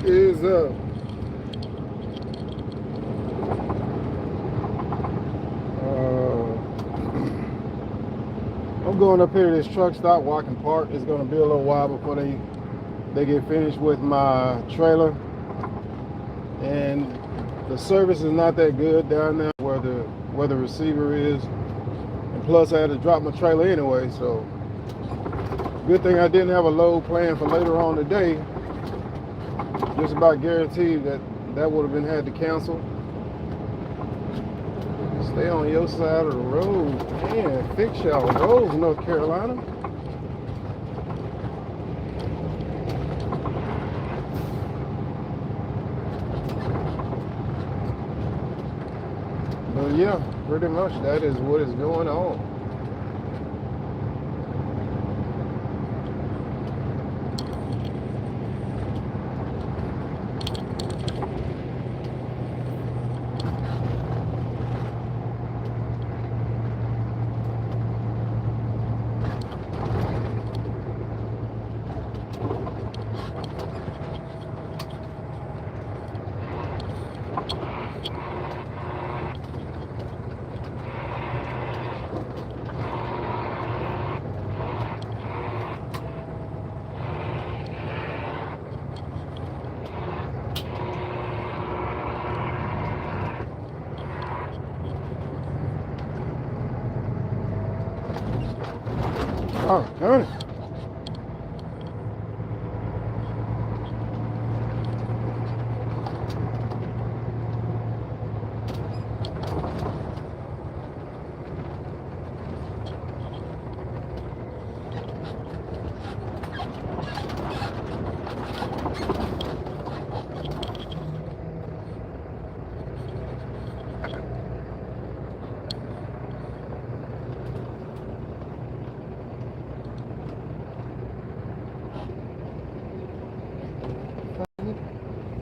is I'm going up here to this truck stop, Walking Park. It's gonna be a little while before they get finished with my trailer, and the service is not that good down there where the receiver is, and plus I had to drop my trailer anyway, so good thing I didn't have a load planned for later on today. Just about guaranteed that would have been had to cancel. Stay on your side of the road. Man, fix y'all roads, North Carolina. But yeah, pretty much that is what is going on. Oh, darn it.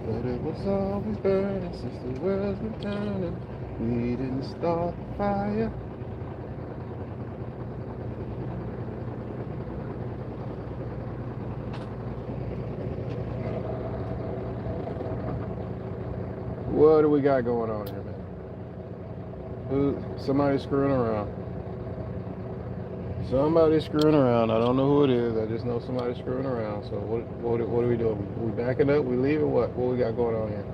But it was always burning since the world's been turning. We didn't start the fire. What do we got going on here, man? Somebody's screwing around. Somebody's screwing around. I don't know who it is. I just know somebody's screwing around. So what are we doing? We backing up? We leaving? What we got going on here?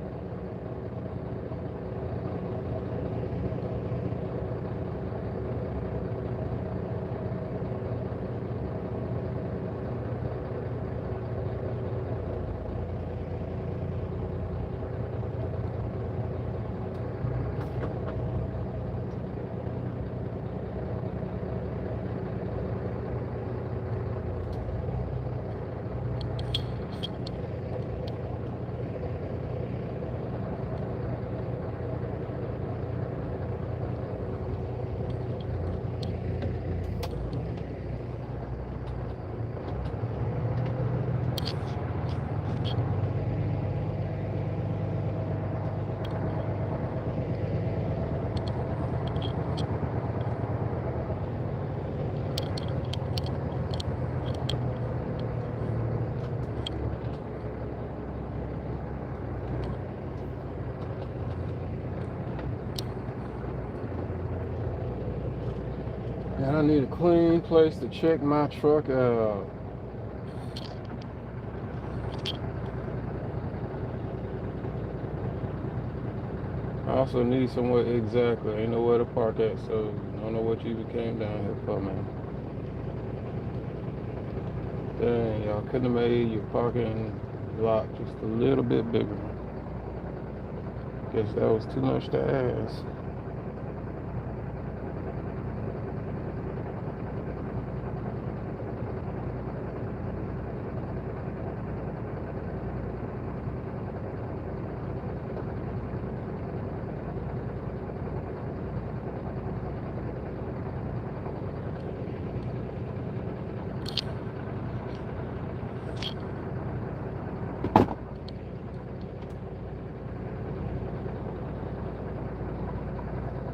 And I need a clean place to check my truck out. I also need somewhere exactly. Ain't nowhere to park at, so I don't know what you even came down here for, man. Dang, y'all couldn't have made your parking lot just a little bit bigger. Guess that was too much to ask.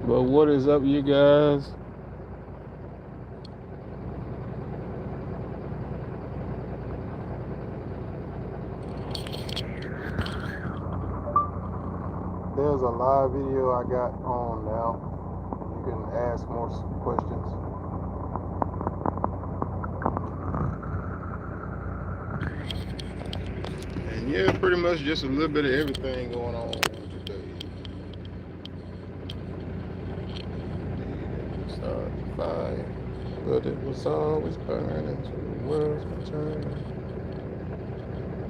But what is up, you guys? is a live video I got on now. You can ask more questions. And yeah, pretty much just a little bit of everything going on today. Start the fire, but it was always burning till the world's return.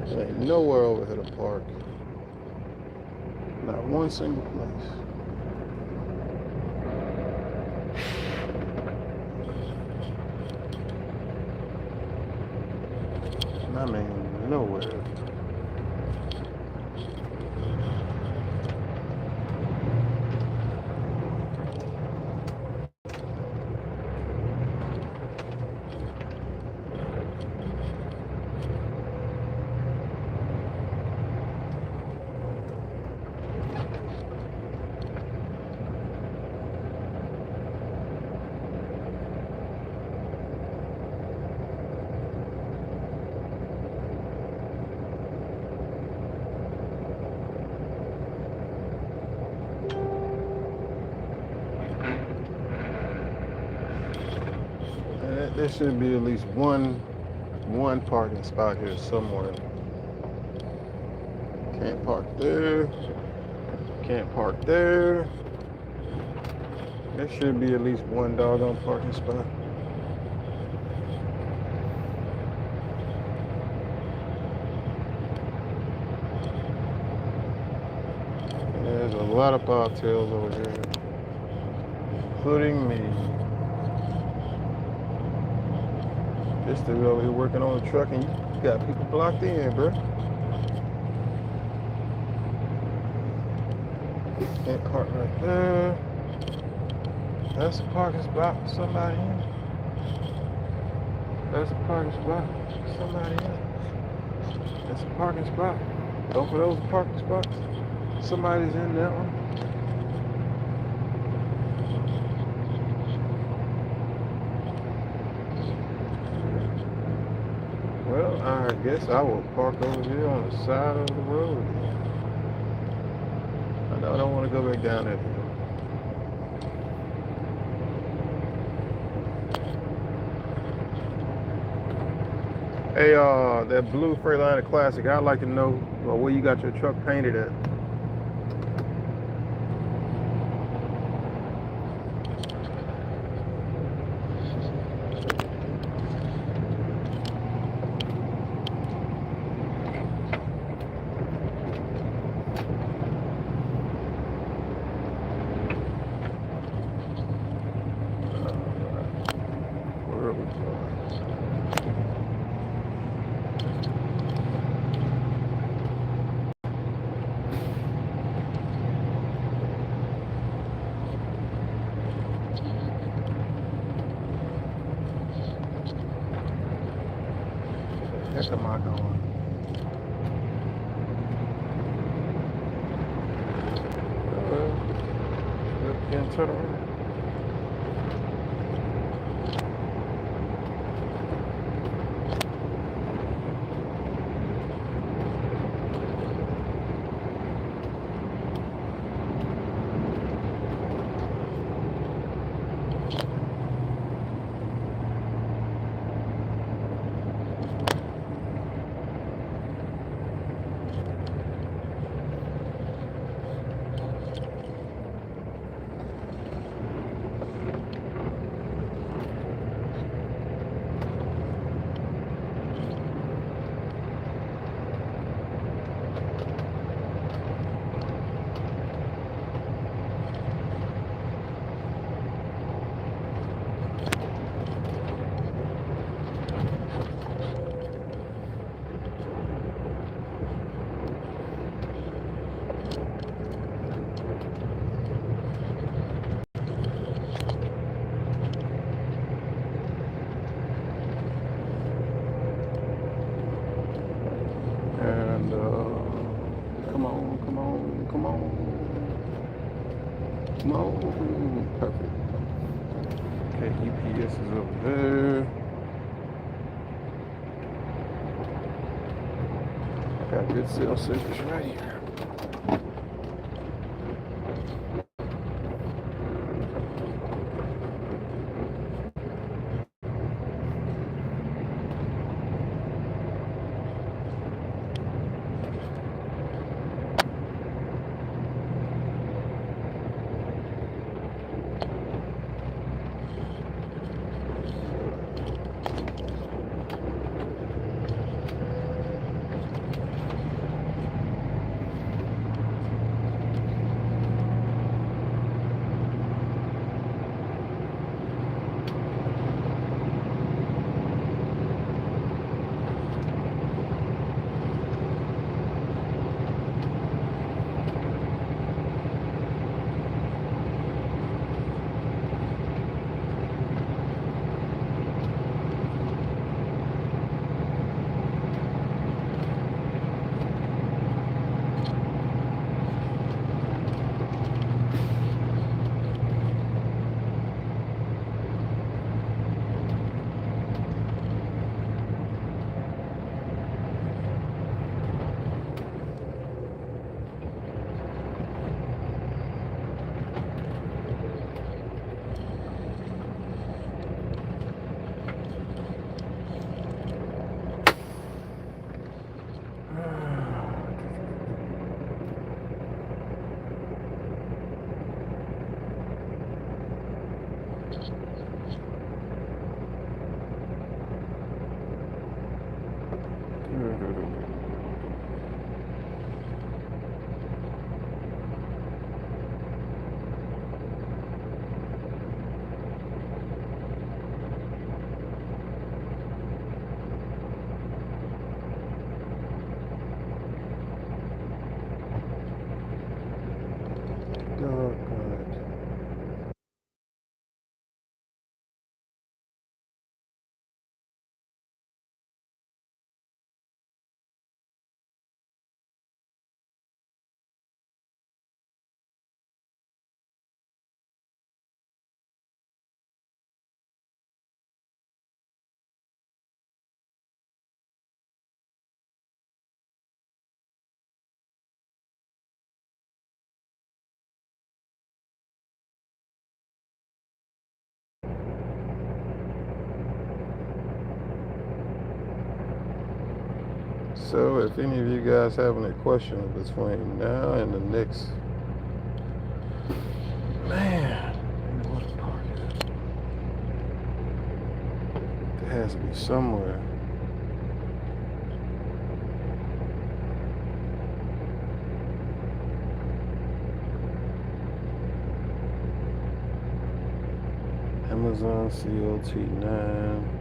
There ain't nowhere over here to park. Not one single place. I mean, nowhere. There should be at least one parking spot here somewhere. Can't park there. Can't park there. There should be at least one doggone parking spot. There's a lot of bobtails over here, including me. This dude over here working on the truck, and you got people blocked in, bro. Can't park right there. That's a parking spot for somebody in. That's a parking spot for somebody in. That's a parking spot. Both of those parking spots. Somebody's in that one. Well, I guess I will park over here on the side of the road again. I know I don't want to go back down that hill. Hey, that blue Freightliner Classic, I'd like to know where you got your truck painted at. Heck am I going? Again, turn around. No, perfect. Okay, UPS is over there. Got good cell service right here. so. If any of you guys have any questions between now and the next, man, what park is it? There has to be somewhere. Amazon COT9.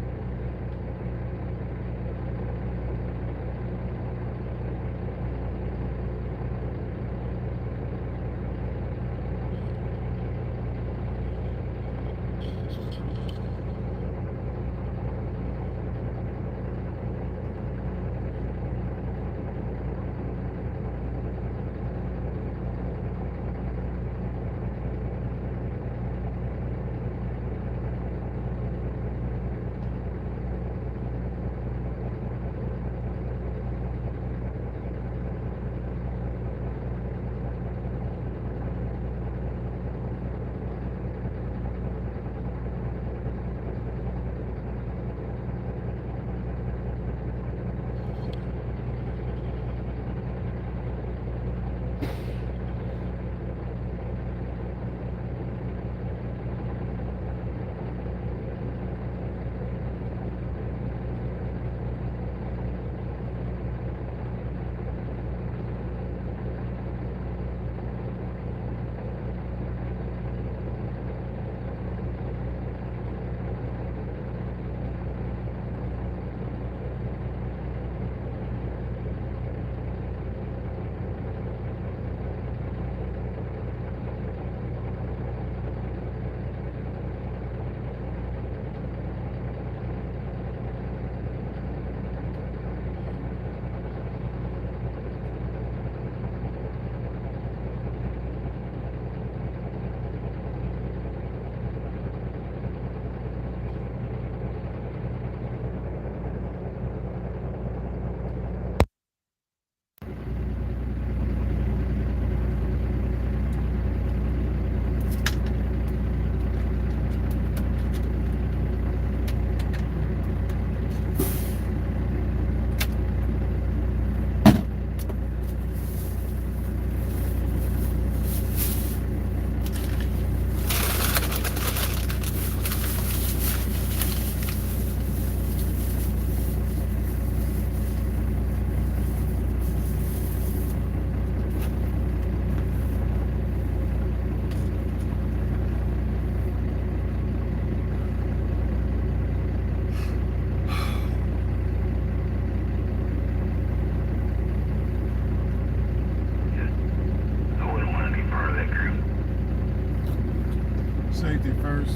Safety first.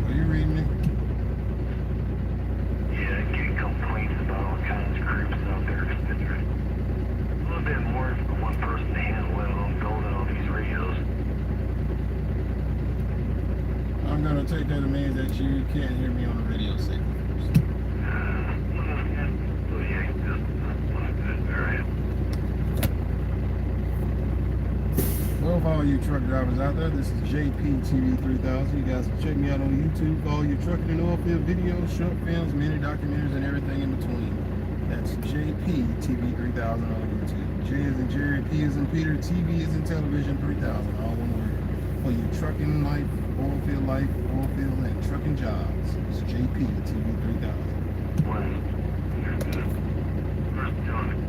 Are you reading it? Yeah, getting complaints about all kinds of groups out there. It's a little bit more for one person to handle, let alone building all these radios. I'm gonna take that to mean that you can't hear me on the radio safety first. So yeah, just alright. Well, for all you truck drivers out there, this is JP-TV3000. You guys can check me out on YouTube for all your trucking and oilfield videos, short films, mini documentaries, and everything in between. That's JP-TV3000 on YouTube. J is in Jerry, P is in Peter, TV is in television 3000, all one word. For your trucking life, oilfield, and trucking jobs, it's JP-TV3000. First time,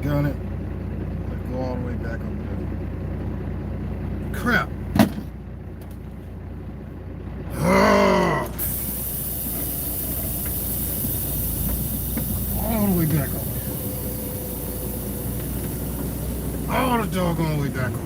gun it. Let's go all the way back over there. Crap. All the way back over here. All the doggone way back over here.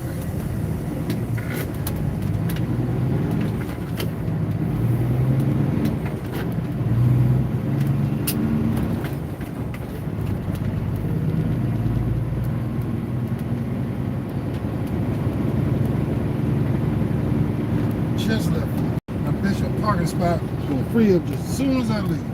Just left. I bet you a parking spot is going to free up just as soon as I leave.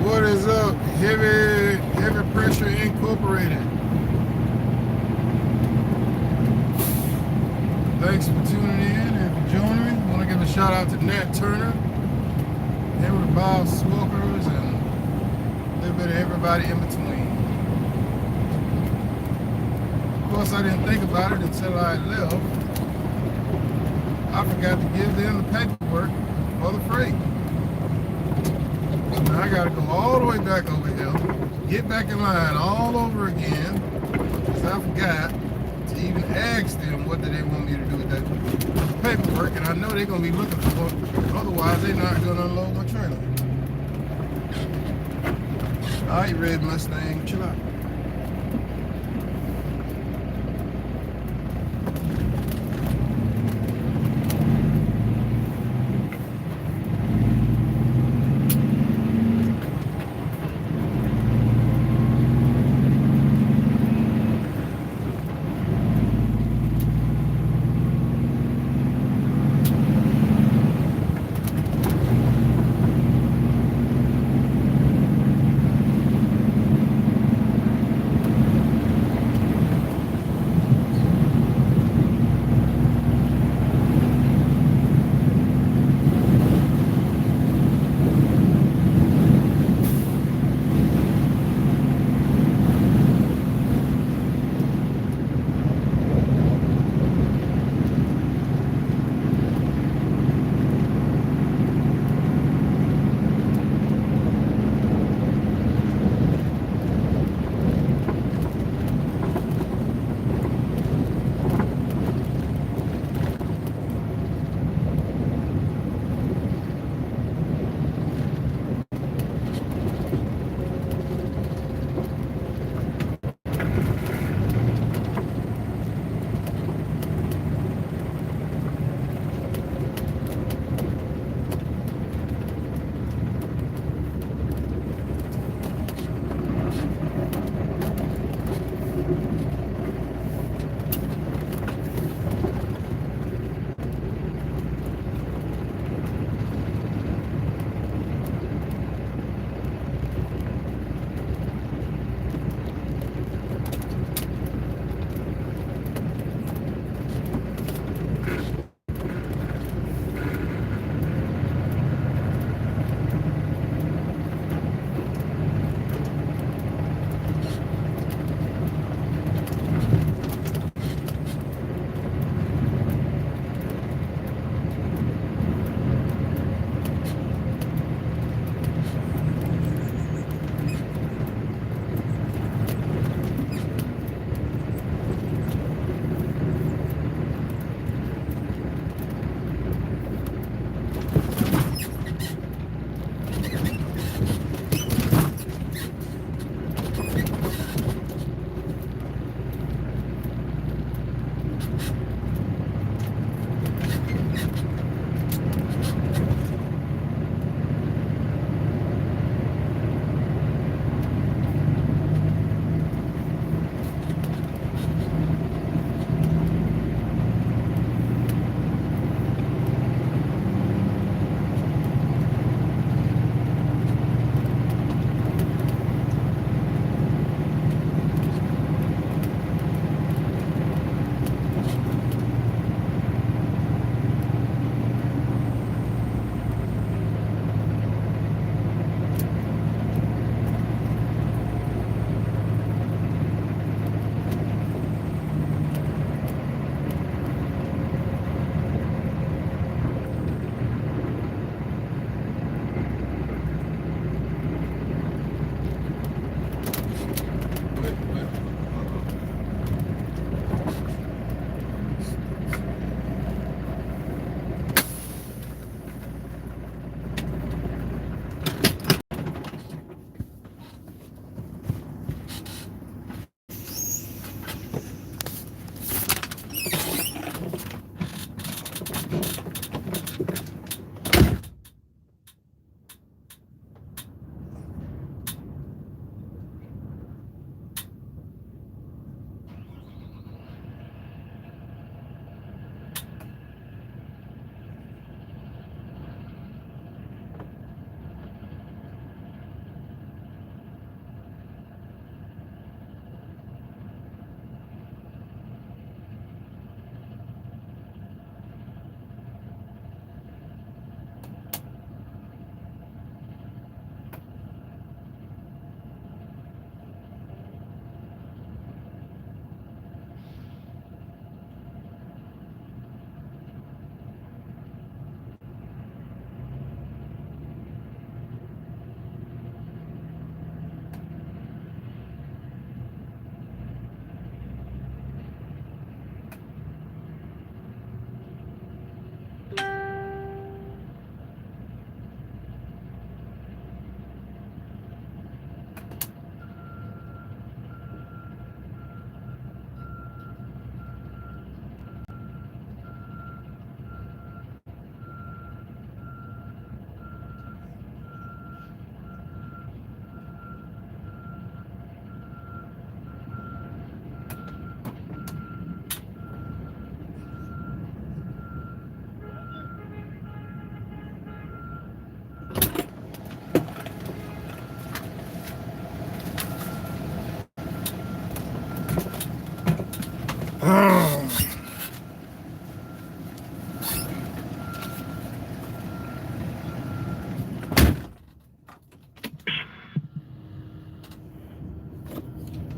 What is up, Heavy Pressure Incorporated? Thanks for tuning in and for joining me. I want to give a shout out to Nat Turner, Henry Bob Smokers, and a little bit of everybody in between. Of course, I didn't think about it until I left. I forgot to give them the paperwork for the freight. So now I gotta go all the way back over here, get back in line all over again, because I forgot to even ask them what do they want me to do with that paperwork, and I know they're gonna be looking for it, otherwise they're not gonna unload my trailer. Alright, Red Mustang, chill out.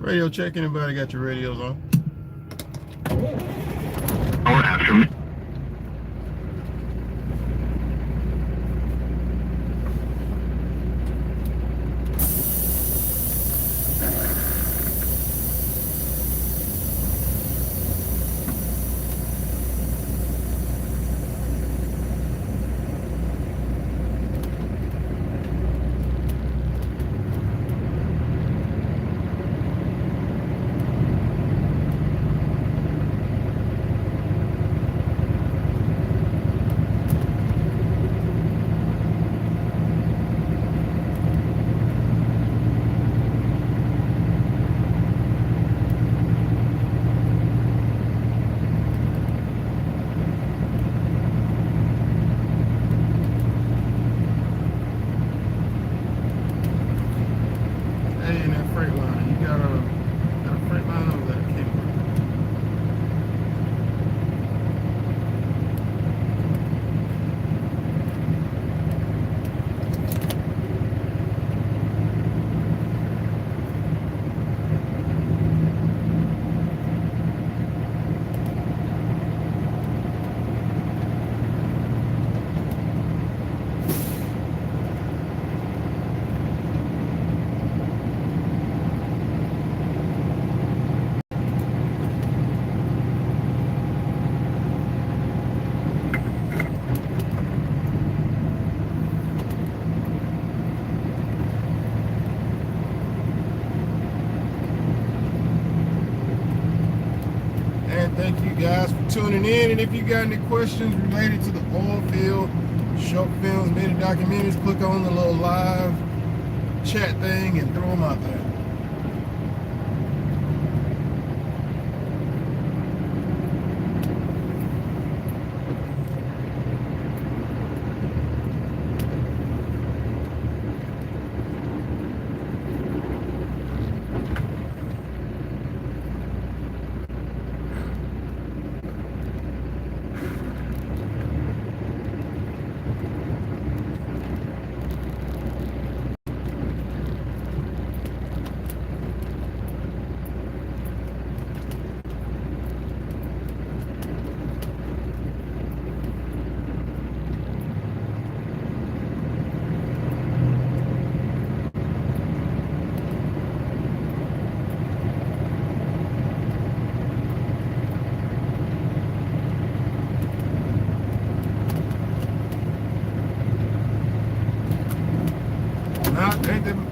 Radio check. Anybody got your radios on? Or after me. Hey, in that freight line, you got a freight line over there, Kenny. And thank you guys for tuning in. And if you got any questions related to the oil field, short films, mini documentaries, click on the little live chat thing and throw them out there.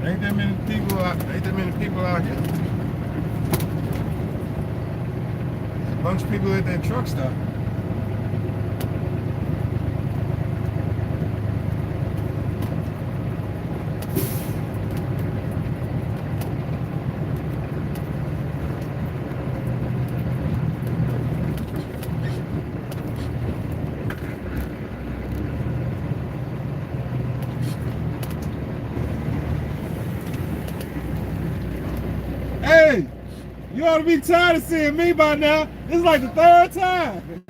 Ain't that many people out here. A bunch of people at that truck stop. Hey, you ought to be tired of seeing me by now. This is like the third time.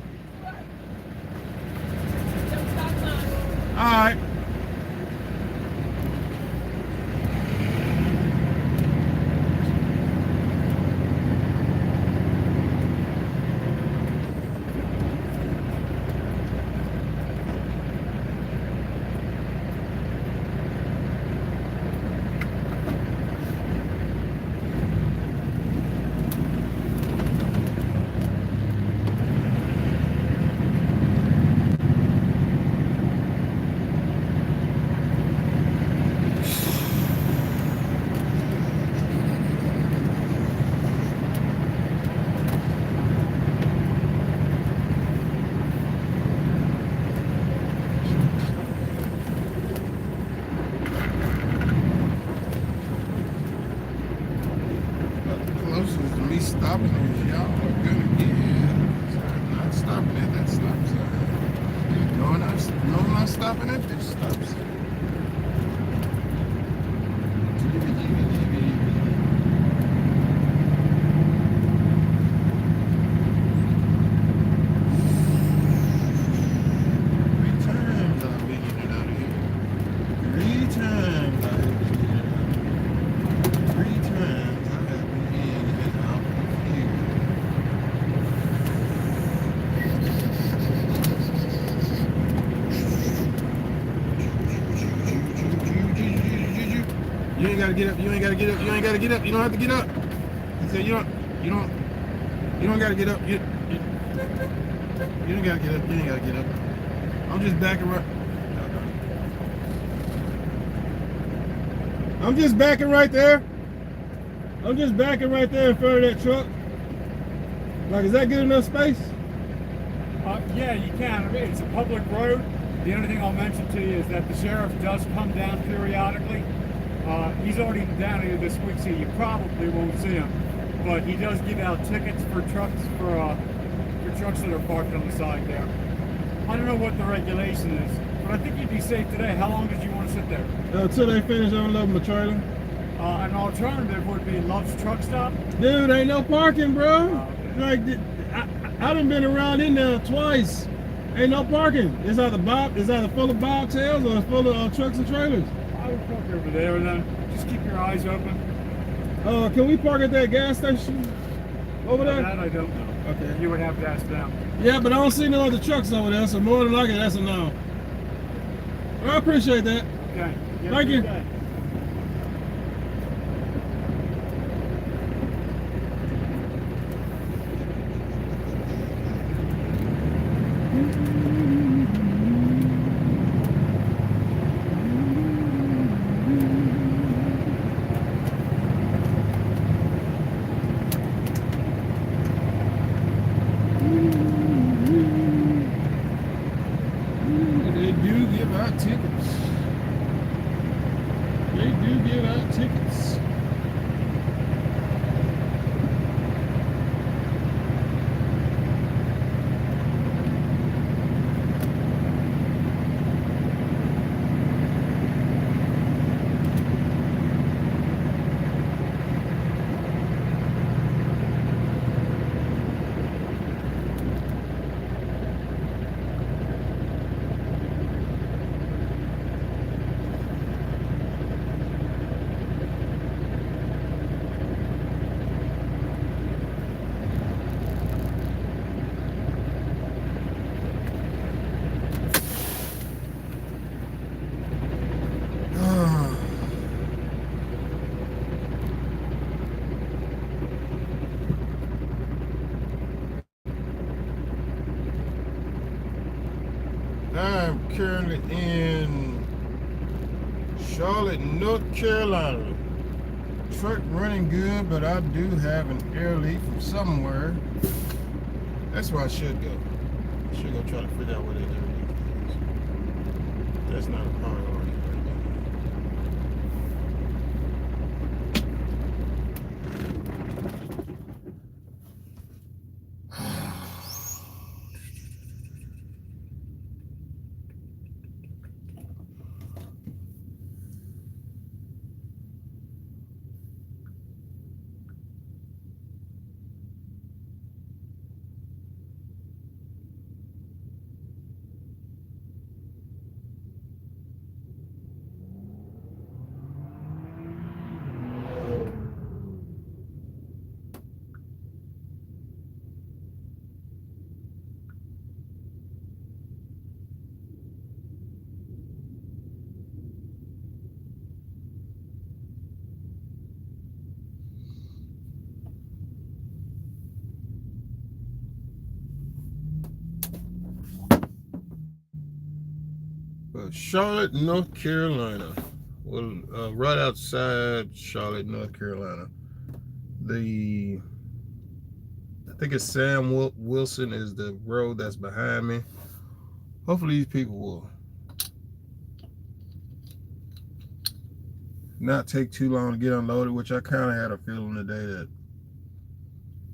All right. You ain't gotta get up. You ain't gotta get up. You ain't gotta get up. You don't have to get up. He said you don't gotta get up. You don't gotta get up. You ain't gotta get up. I'm just backing right. I'm just backing right there. I'm just backing right there in front of that truck. Like, is that good enough space? Yeah, you can. I mean, it's a public road. The only thing I'll mention to you is that the sheriff does come down periodically. He's already down here this week, so you probably won't see him. But he does give out tickets for trucks for trucks that are parked on the side there. I don't know what the regulation is, but I think you'd be safe today. How long did you want to sit there? Until they finish unloading my trailer. An alternative would be Love's Truck Stop. Dude, ain't no parking, bro. Okay. Like, I done been around in there twice. Ain't no parking. It's either full of bobtails or it's full of trucks and trailers. I would park over there and then just keep your eyes open. Can we park at that gas station over there? That I don't know. Okay. You would have to ask them. Yeah, but I don't see no other trucks over there, so more than likely that's a no. I appreciate that. Okay. Thank you. Day. They do give out tickets. They do give out tickets. I'm currently in Charlotte, North Carolina. Truck running good, but I do have an air leak from somewhere. That's where I should go. I should go try to figure out where that air leak is. That's not a priority right now. Charlotte, North Carolina. Well, right outside Charlotte, North Carolina. I think it's Sam Wilson is the road that's behind me. Hopefully these people will not take too long to get unloaded, which I kind of had a feeling today that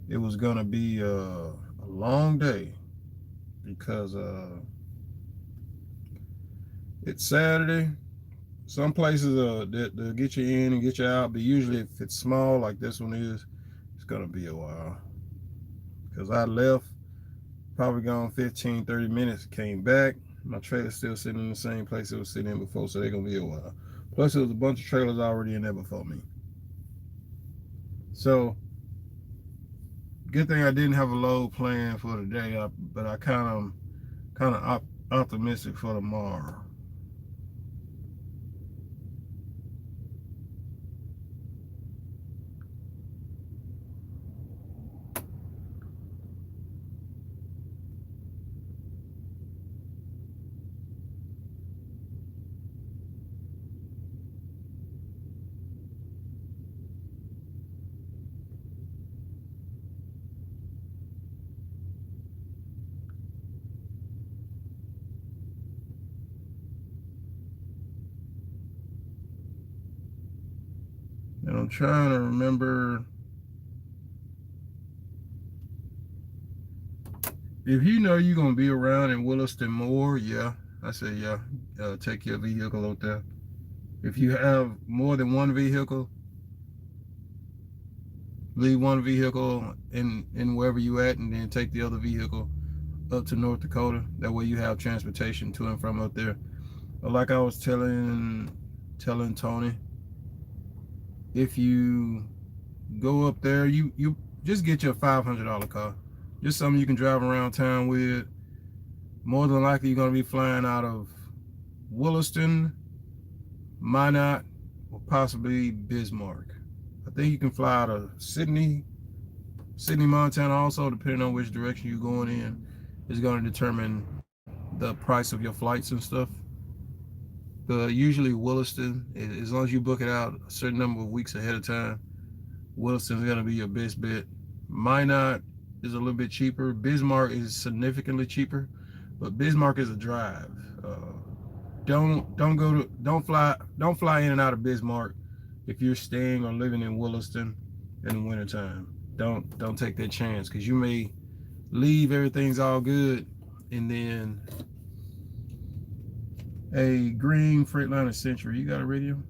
it was going to be a long day because it's Saturday. Some places they'll get you in and get you out, but usually if it's small like this one is, it's gonna be a while. Because I left, probably gone 15-30 minutes, came back, my trailer's still sitting in the same place it was sitting in before, so they're gonna be a while. Plus there was a bunch of trailers already in there before me. So good thing I didn't have a load planned for today, but I kind of optimistic for tomorrow. And I'm trying to remember if you know you're gonna be around in Williston more. Yeah, I say yeah. Take your vehicle out there. If you have more than one vehicle, leave one vehicle in wherever you at, and then take the other vehicle up to North Dakota. That way you have transportation to and from up there. But like I was telling Tony, if you go up there, you just get your $500 car, just something you can drive around town with. More than likely you're gonna be flying out of Williston, Minot, or possibly Bismarck. I think you can fly out of Sydney, Montana also, depending on which direction you're going in, is going to determine the price of your flights and stuff. But usually Williston, as long as you book it out a certain number of weeks ahead of time, Williston is going to be your best bet. Minot is a little bit cheaper. Bismarck is significantly cheaper, but Bismarck is a drive. Don't fly in and out of Bismarck if you're staying or living in Williston in the wintertime. Don't take that chance, because you may leave, everything's all good, and then a green Freightliner Century. You got a radio?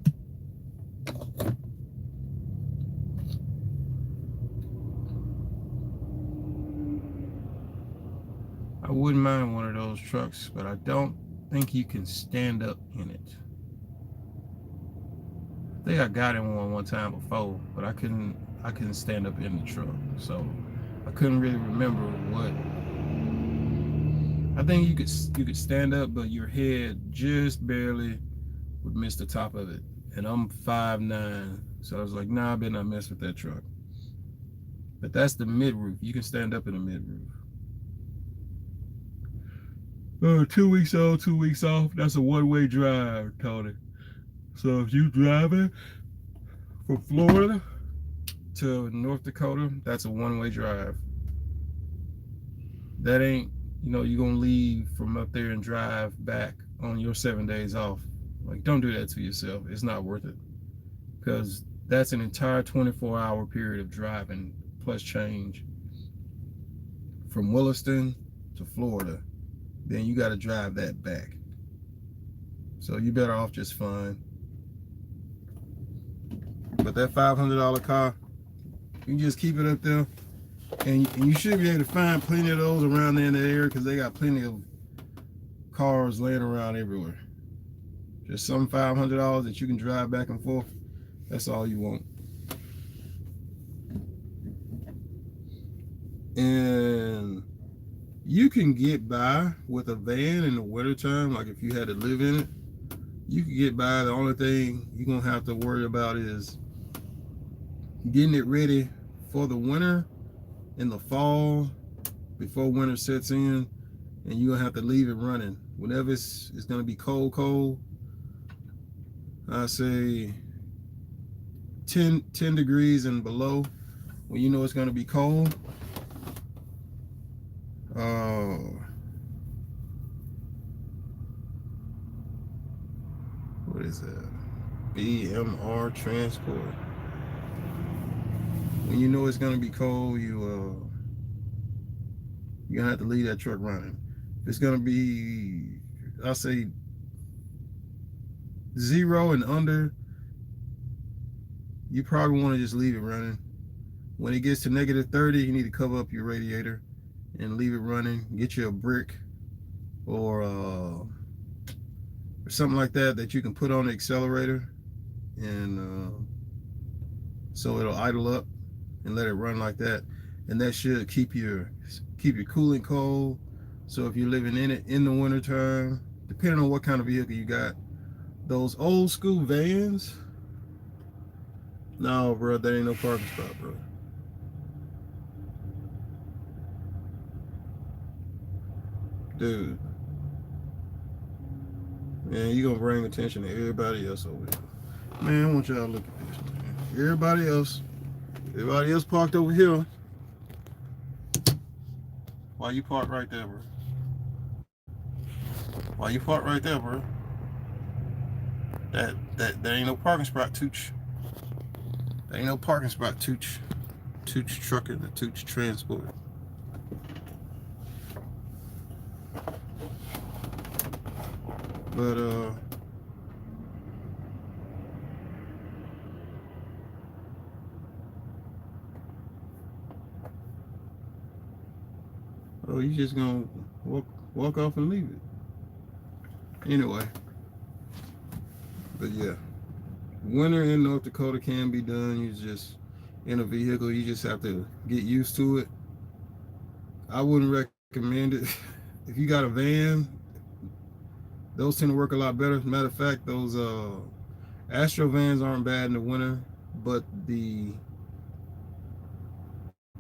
I wouldn't mind one of those trucks, but I don't think you can stand up in it. I think I got in one time before, but I couldn't stand up in the truck, so I couldn't really remember what. I think you could stand up, but your head just barely would miss the top of it. And I'm 5'9", so I was like, nah, I better not mess with that truck. But that's the mid-roof. You can stand up in the mid-roof. 2 weeks on, 2 weeks off. That's a one-way drive, Tony. So if you driving from Florida to North Dakota, that's a one-way drive. That ain't, you're gonna leave from up there and drive back on your 7 days off. Like, don't do that to yourself. It's not worth it, because that's an entire 24-hour period of driving plus change from Williston to Florida. Then you got to drive that back. So you better off just fine. But that $500 car, you can just keep it up there, and you should be able to find plenty of those around there in the area, because they got plenty of cars laying around everywhere. Just some $500 that you can drive back and forth. That's all you want. And you can get by with a van in the wintertime. Like if you had to live in it, you can get by. The only thing you're going to have to worry about is getting it ready for the winter in the fall before winter sets in, and you're going to have to leave it running. Whenever it's going to be cold, I say 10 degrees and below, when you know it's going to be cold. What is that? BMR Transport. When you know it's gonna be cold, you're gonna have to leave that truck running. If it's gonna be, I'll say 0 and under, you probably want to just leave it running. When it gets to -30, you need to cover up your radiator and leave it running. Get you a brick or something like that you can put on the accelerator, and so it'll idle up and let it run like that, and that should keep your coolant cold. So if you're living in it in the wintertime, depending on what kind of vehicle you got, those old school vans, no, bro, that ain't no parking spot, bro. Dude, man, you gonna bring attention to everybody else over here. Man, I want y'all to look at this, man. Everybody else parked over here. Why you parked right there, bro? Why you parked right there, bro? That ain't no parking spot, Tooch. Ain't no parking spot, Tooch. Tooch Trucking, the Tooch Transport. But oh, you just gonna walk off and leave it. Anyway. But yeah. Winter in North Dakota can be done. You just in a vehicle, you just have to get used to it. I wouldn't recommend it. If you got a van, those tend to work a lot better. Matter of fact, those Astro vans aren't bad in the winter, but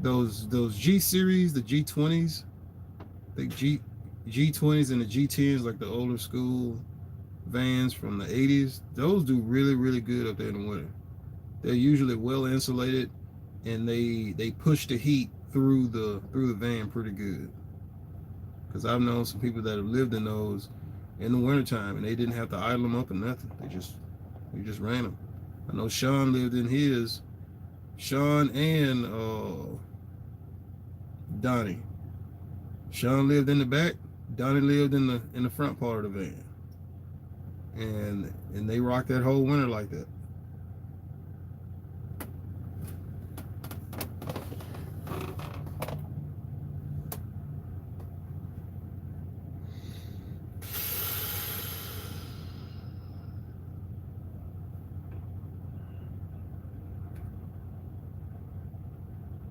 those G series, the G20s, the G20s and the G10s, like the older school vans from the 80s, those do really good up there in the winter. They're usually well insulated, and they push the heat through the van pretty good. Because I've known some people that have lived in those in the wintertime, and they didn't have to idle them up or nothing. They just ran them. I know Sean lived in his. Sean and Donnie. Sean lived in the back. Donnie lived in the front part of the van. And they rocked that whole winter like that.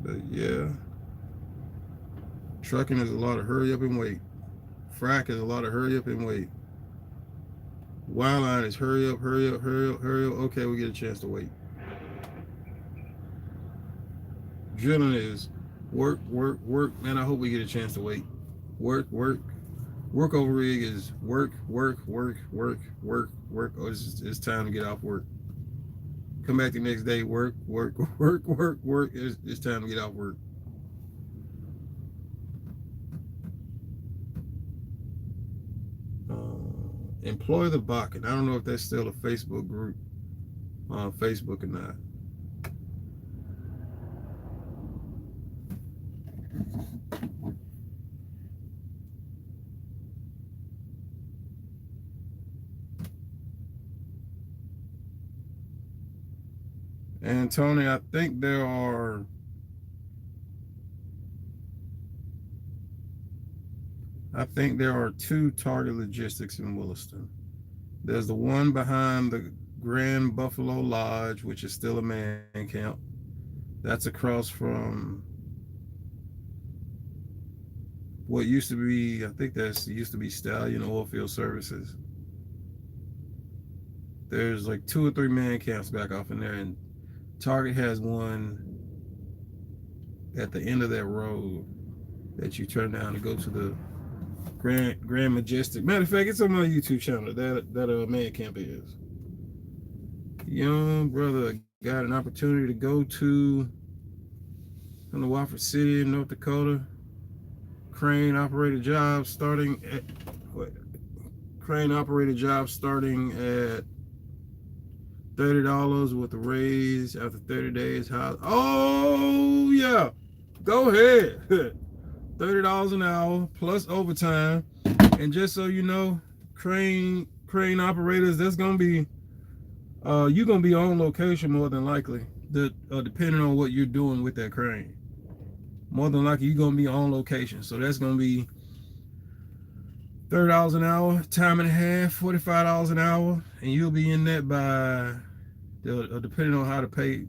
But yeah, trucking is a lot of hurry up and wait. Frack is a lot of hurry up and wait. Wildline is hurry up. Okay, we get a chance to wait. Drilling is work. Man, I hope we get a chance to wait. Work over rig is work. Oh, it's time to get off work. Come back the next day, work. It's time to get off work. Employ the Bakken. I don't know if that's still a Facebook group on Facebook or not. And Tony, I think there are two Target Logistics in Williston. There's the one behind the Grand Buffalo Lodge, which is still a man camp. That's across from what used to be, I think that used to be Stallion Oilfield Services. There's like 2 or 3 man camps back off in there, and Target has one at the end of that road that you turn down to go to the Grand Majestic. Matter of fact, it's on my YouTube channel that man camp is. Young brother got an opportunity to go to in the Waffle City in North Dakota. Crane operator job starting at $30 with a raise after 30 days. Oh yeah, go ahead. $30 an hour plus overtime. And just so you know, crane operators, that's gonna be you're gonna be on location more than likely, depending on what you're doing with that crane. More than likely you're gonna be on location, so that's gonna be $30 an hour, time and a half, $45 an hour, and you'll be in that by depending on how the pay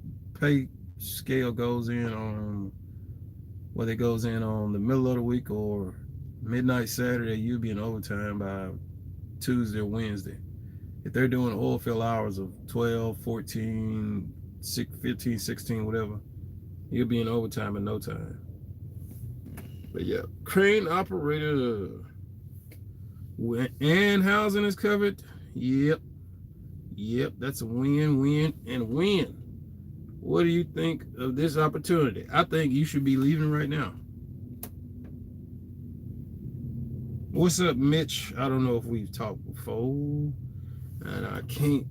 scale goes in on whether it goes in on the middle of the week or midnight Saturday, you'll be in overtime by Tuesday or Wednesday. If they're doing Oilfield hours of 12, 14, 15, 16, whatever, you'll be in overtime in no time. But yeah, crane operator and housing is covered. Yep, that's a win. What do you think of this opportunity? I think you should be leaving right now. What's up, Mitch? I don't know if we've talked before, and I can't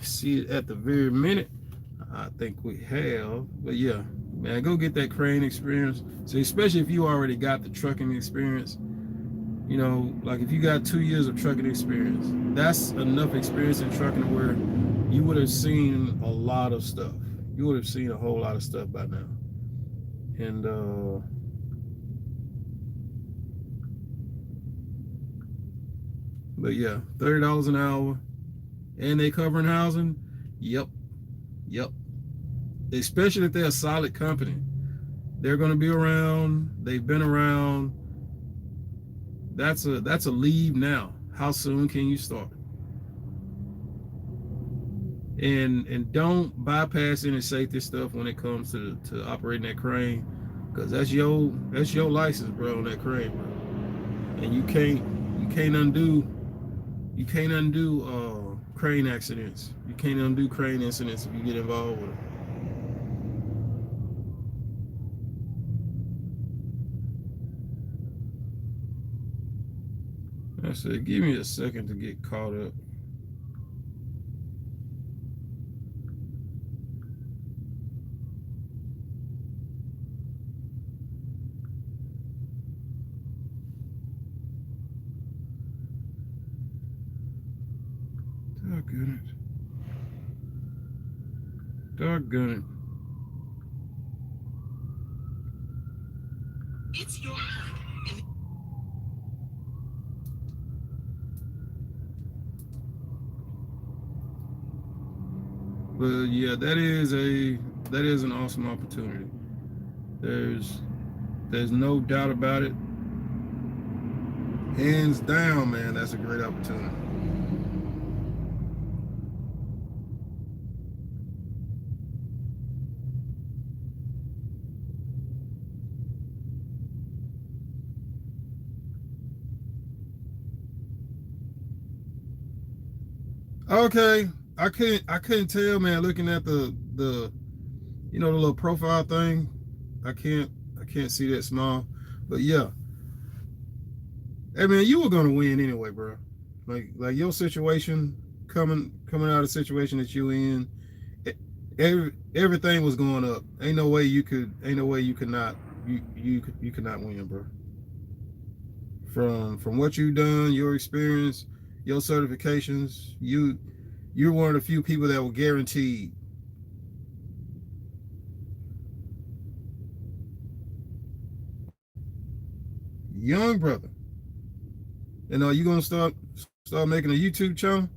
see it at the very minute. I think we have, but yeah, man, go get that crane experience. So especially if you already got the trucking experience, you know, like if you got 2 years of trucking experience, that's enough experience in trucking where you would have seen a lot of stuff. You would have seen a whole lot of stuff by now. And but yeah, $30 an hour, and they covering housing. Yep, yep. Especially if they're a solid company, they're going to be around. They've been around. That's a leave now. How soon can you start? And don't bypass any safety stuff when it comes to operating that crane, because that's your license, bro, on that crane, bro. And you can't undo crane accidents. You can't undo crane incidents if you get involved with it. I said, give me a second to get caught up. Doggone it. Doggone it. It's your hub. But yeah, that is an awesome opportunity. There's no doubt about it. Hands down, man, that's a great opportunity. Okay, I couldn't tell, man, looking at the you know, the little profile thing. I can't see that small. But yeah. Hey man, you were gonna win anyway, bro. Like your situation, coming out of the situation that you in, everything was going up. Ain't no way you could not you could not win, bro. From what you've done, your experience, your certifications, you're one of the few people that were guaranteed. Young brother. And are you gonna start making a YouTube channel?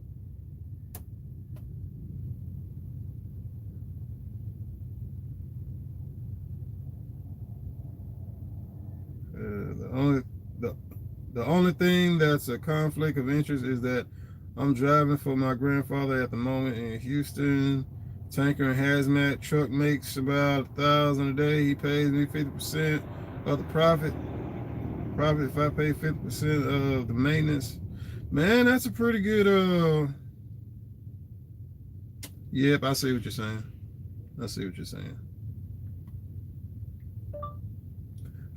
The only thing that's a conflict of interest is that I'm driving for my grandfather at the moment in Houston. Tanker and hazmat truck makes about $1,000 a day. He pays me 50% of the profit. If I pay 50% of the maintenance, man, that's a pretty good. Yep, I see what you're saying. I see what you're saying.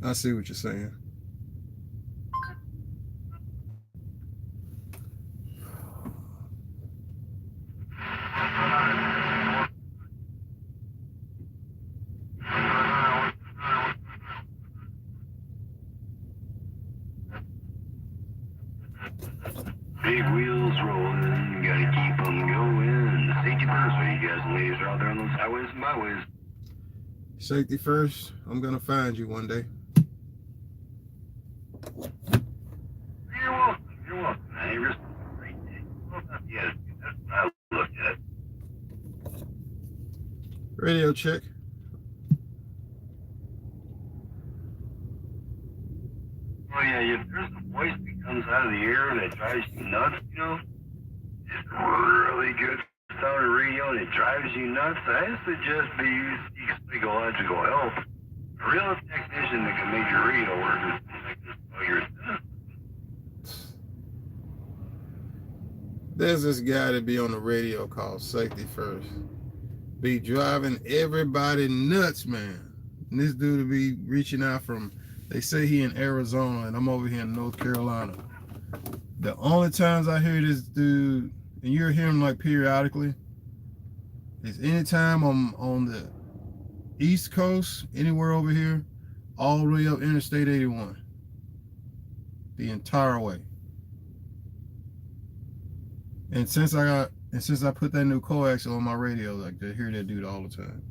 I see what you're saying. Big wheels rolling, gotta keep them going. Safety first when you guys and ladies are out there on those highways and byways. Safety first. I'm gonna find you one day. You're welcome. You're welcome. I ain't risk great day. Well, not the attitude. That's what I look at. Radio check. Oh yeah, there's a voice that comes out of the air that drives you nuts, you know? It's really good sounding radio and it drives you nuts. I suggest they use psychological help. A real technician that can make your radio work is like this while you're There's this guy that be on the radio called Safety First. Be driving everybody nuts, man. And this dude will be reaching out from, they say he in Arizona and I'm over here in North Carolina. The only times I hear this dude, and you'll hear him like periodically, It's anytime I'm on the East Coast, anywhere over here, all the way up Interstate 81, the entire way. And since I put that new coaxial on my radio, like I hear that dude all the time.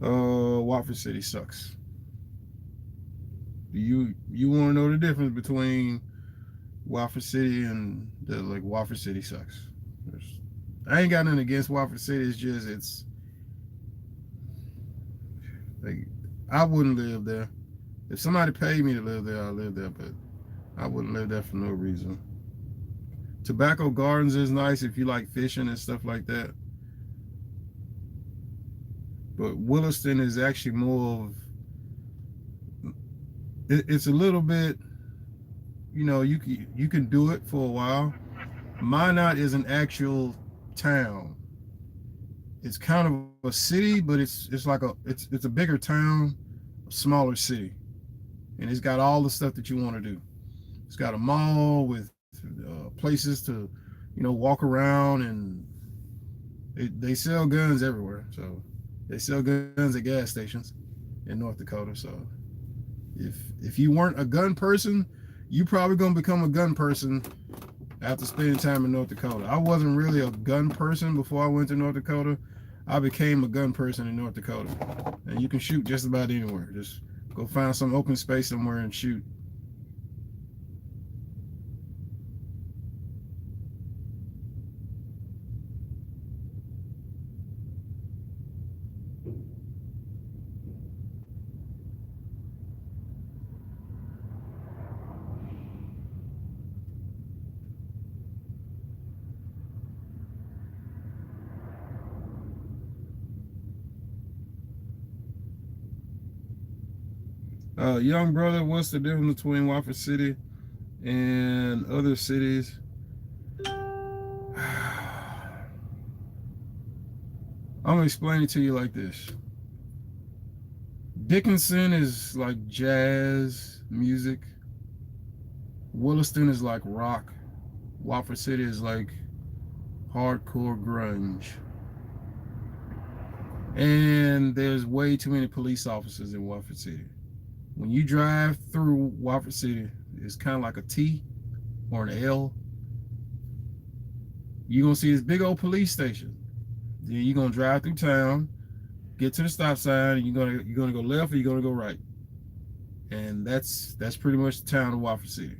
Waffle City sucks. You want to know the difference between Waffle City and Waffle City sucks. I ain't got nothing against Waffle City. It's just like I wouldn't live there. If somebody paid me to live there, I'd live there, but I wouldn't live there for no reason. Tobacco Gardens is nice if you like fishing and stuff like that. But Williston is actually more of, it's a little bit, you can do it for a while. Minot is an actual town. It's kind of a city, but it's a bigger town, a smaller city, and it's got all the stuff that you want to do. It's got a mall with places to, walk around, and they sell guns everywhere. So they sell guns at gas stations in North Dakota. So if you weren't a gun person, you probably gonna become a gun person after spending time in North Dakota. I wasn't really a gun person before I went to North Dakota. I became a gun person in North Dakota. And you can shoot just about anywhere. Just go find some open space somewhere and shoot. Young brother, what's the difference between Waffle City and other cities? I'm gonna explain it to you like this. Dickinson is like jazz music. Williston is like rock. Waffle City is like hardcore grunge. And there's way too many police officers in Waffle City. When you drive through Waffle City, it's kind of like a T or an L. You're going to see this big old police station. Then you're going to drive through town, get to the stop sign, and you're going to go left or you're going to go right. And that's pretty much the town of Waffle City.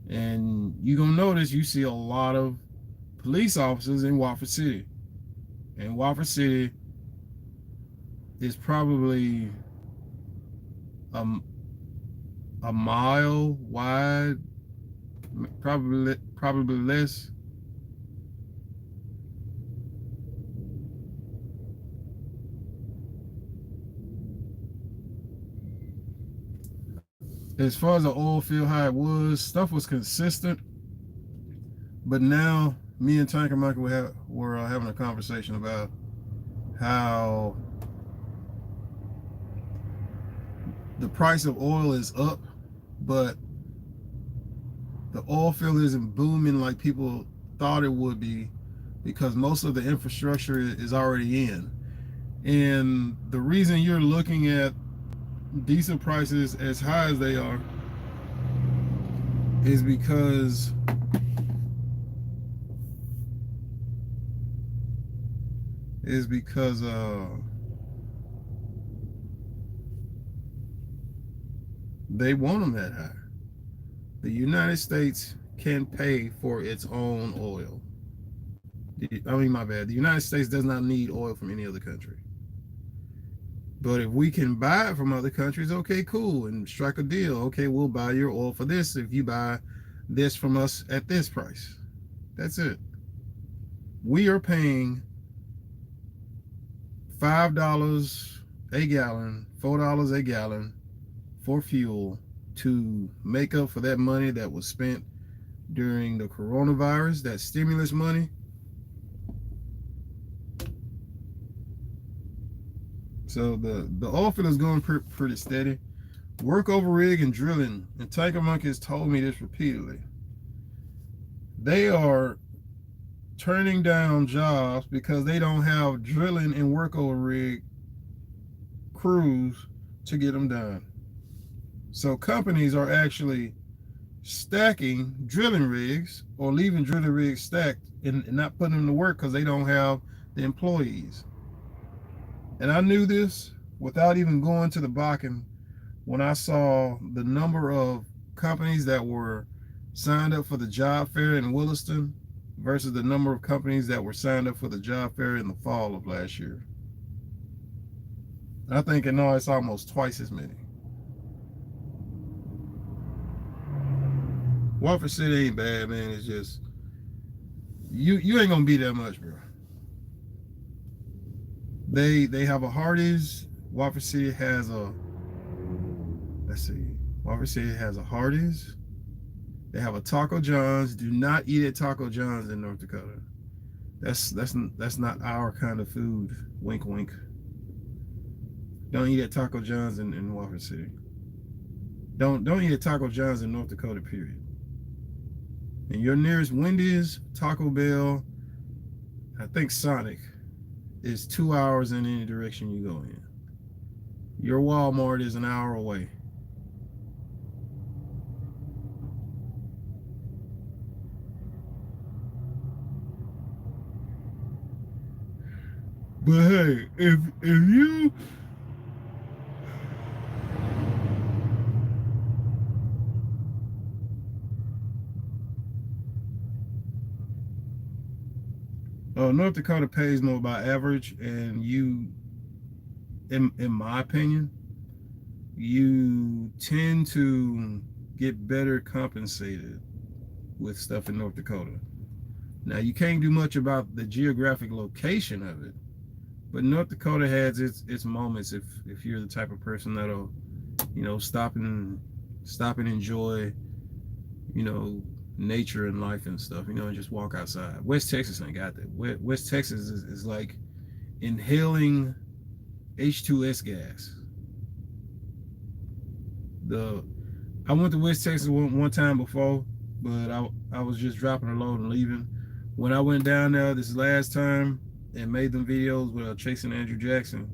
And you're going to notice you see a lot of police officers in Waffle City. And Waffle City is probably a mile wide, probably less. As far as the oil field, how it was, stuff was consistent, but now me and Tanker Monkey were having a conversation about how the price of oil is up, but the oil field isn't booming like people thought it would be, because most of the infrastructure is already in. And the reason you're looking at diesel prices as high as they are is because they want them that high. The United States can pay for its own oil. My bad. The United States does not need oil from any other country. But if we can buy it from other countries, okay, cool, and strike a deal. Okay, we'll buy your oil for this if you buy this from us at this price. That's it. We are paying $5 a gallon, $4 a gallon for fuel to make up for that money that was spent during the coronavirus, that stimulus money. So the oil field is going pretty steady. Work over rig and drilling, and Tiger Monkey has told me this repeatedly. They are turning down jobs because they don't have drilling and workover rig crews to get them done. So companies are actually stacking drilling rigs or leaving drilling rigs stacked and not putting them to work because they don't have the employees. And I knew this without even going to the Bakken when I saw the number of companies that were signed up for the job fair in Williston versus the number of companies that were signed up for the job fair in the fall of last year. I think in all it's almost twice as many. Waffle City ain't bad, man. It's just you ain't gonna be that much, bro. They have a Hardee's. Waffle City has a, let's see. Waffle City has a Hardee's. They have a Taco John's. Do not eat at Taco John's in North Dakota. That's not our kind of food. Wink, wink. Don't eat at Taco John's in Waffle City. Don't eat at Taco John's in North Dakota, period. And your nearest Wendy's, Taco Bell, I think Sonic, is 2 hours in any direction you go in. Your Walmart is an hour away. But hey, if you North Dakota pays more by average, and you, in my opinion, you tend to get better compensated with stuff in North Dakota. Now, you can't do much about the geographic location of it, but North Dakota has its moments if you're the type of person that'll, stop and enjoy, nature and life and stuff, and just walk outside. West Texas ain't got that. West Texas is like inhaling H2S gas. I went to West Texas one time before, but I was just dropping a load and leaving. When I went down there this last time and made them videos with chasing Andrew Jackson,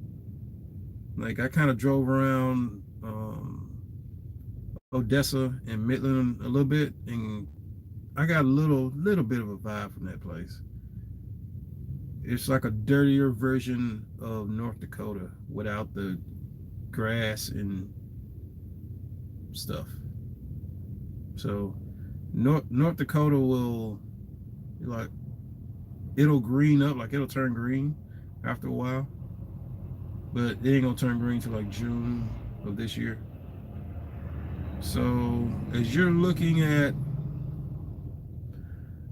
like I kind of drove around Odessa and Midland a little bit, and I got a little bit of a vibe from that place. It's like a dirtier version of North Dakota without the grass and stuff. So North Dakota will, like, it'll green up, like it'll turn green after a while, but it ain't gonna turn green till like June of this year. So as you're looking at,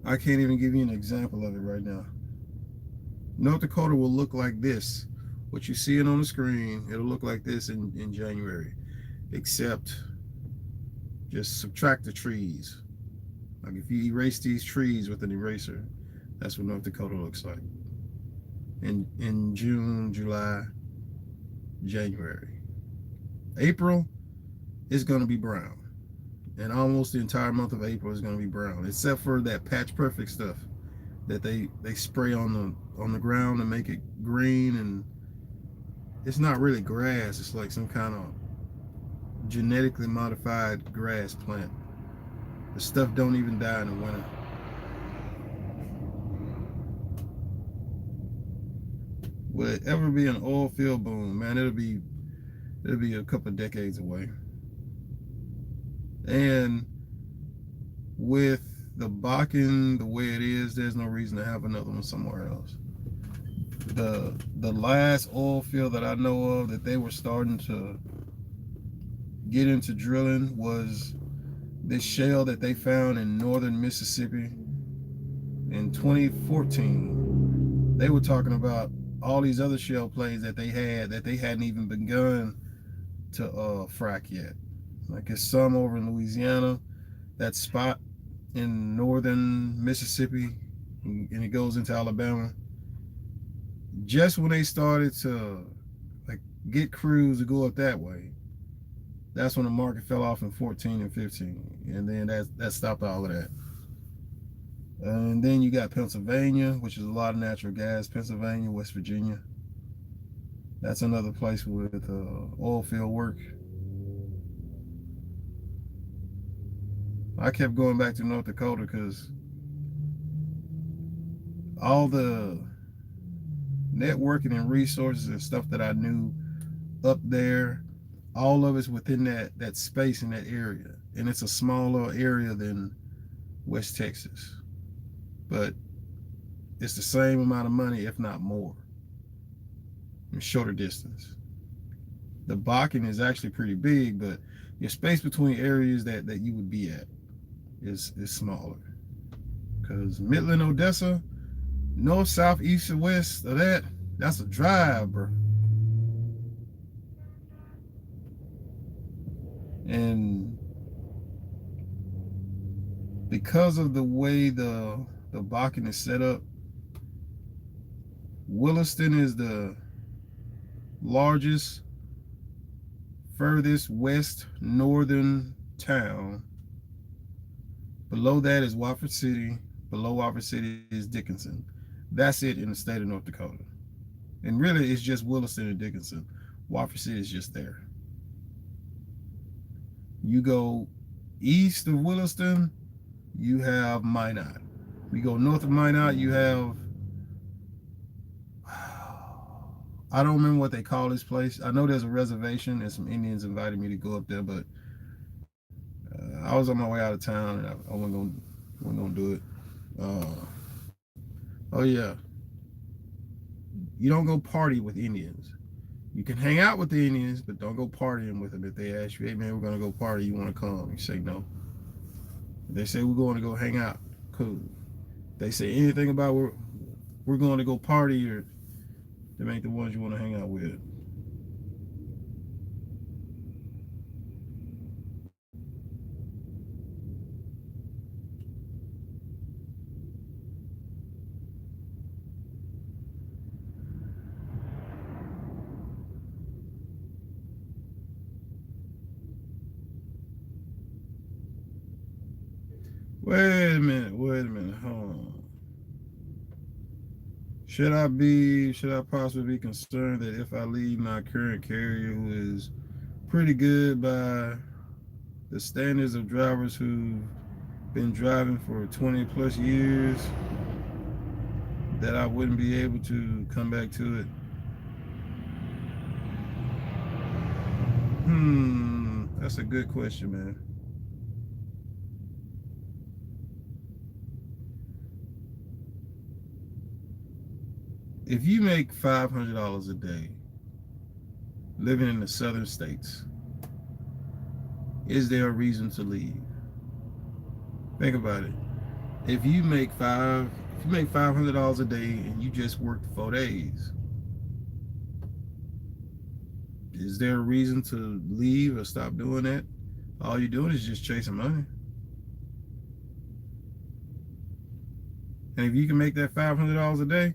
I can't even give you an example of it right now. North Dakota will look like this. What you see it on the screen, it'll look like this in January, except just subtract the trees. Like if you erase these trees with an eraser, that's what North Dakota looks like in June, July, January. April is going to be brown, and almost the entire month of April is going to be brown, except for that patch perfect stuff that they spray on the ground to make it green, and it's not really grass. It's like some kind of genetically modified grass plant. The stuff don't even die in the winter. Will it ever be an oil field boom? Man, it'll be a couple of decades away. And with the Bakken the way it is, there's no reason to have another one somewhere else. The last oil field that I know of that they were starting to get into drilling was this shale that they found in northern Mississippi in 2014. They were talking about all these other shale plays that they hadn't even begun to frack yet. Like there's some over in Louisiana, that spot in northern Mississippi, and it goes into Alabama. Just when they started to like get crews to go up that way, that's when the market fell off in 14 and 15, and then that stopped all of that. And then you got Pennsylvania, which is a lot of natural gas. Pennsylvania, West Virginia. That's another place with oil field work. I kept going back to North Dakota because all the networking and resources and stuff that I knew up there, all of it's within that space in that area. And it's a smaller area than West Texas. But it's the same amount of money, if not more, in shorter distance. The Bakken is actually pretty big, but your space between areas that you would be at is smaller. Because Midland, Odessa, north, south, east, and west of that's a drive, bro. And because of the way the Bakken is set up, Williston is the largest, furthest west northern town. Below that is Wofford City. Below Wofford City is Dickinson. That's it in the state of North Dakota. And really, it's just Williston and Dickinson. Wofford City is just there. You go east of Williston, you have Minot. We go north of Minot, you have, I don't remember what they call this place. I know there's a reservation and some Indians invited me to go up there, but I was on my way out of town and I wasn't gonna do it. Oh yeah, you don't go party with Indians. You can hang out with the Indians, but don't go partying with them. If they ask you, hey man, we're gonna go party, you wanna come? You say no. If they say we're going to go hang out, cool. If they say anything about we're going to go party, or them ain't the ones you wanna hang out with. Wait a minute, hold on. Should I possibly be concerned that if I leave my current carrier, who is pretty good by the standards of drivers who've been driving for 20 plus years, that I wouldn't be able to come back to it? That's a good question, man. If you make $500 a day living in the southern states, is there a reason to leave? Think about it. If you make $500 a day and you just worked 4 days, is there a reason to leave or stop doing that? All you're doing is just chasing money. And if you can make that $500 a day,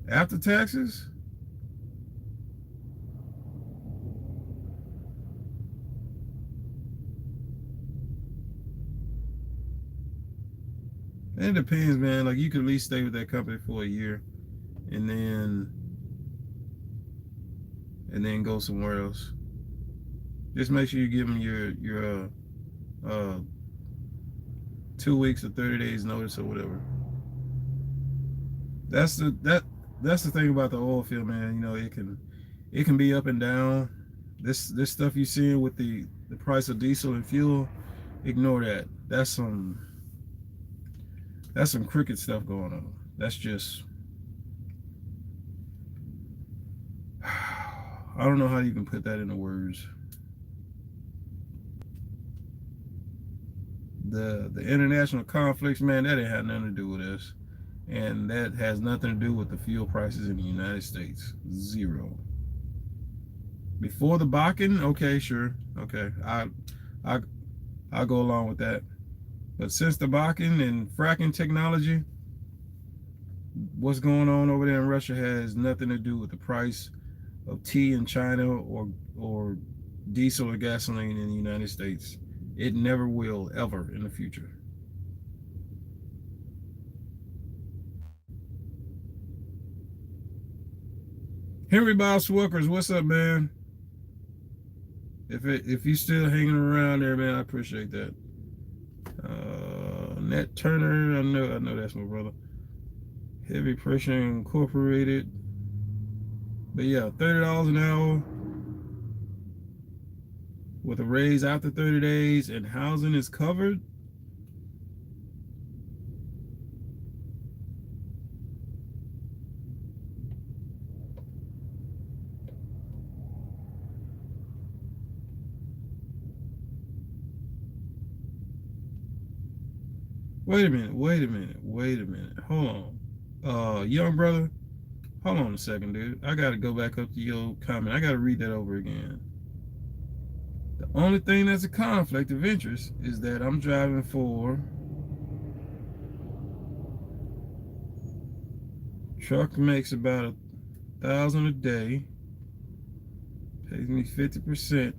after taxes, it depends, man. Like, you could at least stay with that company for a year and then go somewhere else. Just make sure you give them your 2 weeks or 30 days notice or whatever. That's the thing about the oil field, man. You know, it can be up and down. This stuff you see with the price of diesel and fuel, ignore that. That's some cricket stuff going on. That's just, I don't know how you can put that into words. The international conflicts, man, that ain't had nothing to do with us. And that has nothing to do with the fuel prices in the United States. Zero. Before the Bakken, okay, sure. Okay. I'll go along with that. But since the Bakken and fracking technology, what's going on over there in Russia has nothing to do with the price of tea in China or diesel or gasoline in the United States. It never will, ever in the future. Henry Bob Swickers, what's up, man? If you still hanging around there, man, I appreciate that. Nat Turner, I know that's my brother. Heavy Pressure Incorporated. But yeah, $30 an hour with a raise after 30 days, and housing is covered. Wait a minute. Hold on. Young brother, hold on a second, dude. I gotta go back up to your comment. I gotta read that over again. The only thing that's a conflict of interest is that I'm driving for truck makes about 1,000 a day, pays me 50%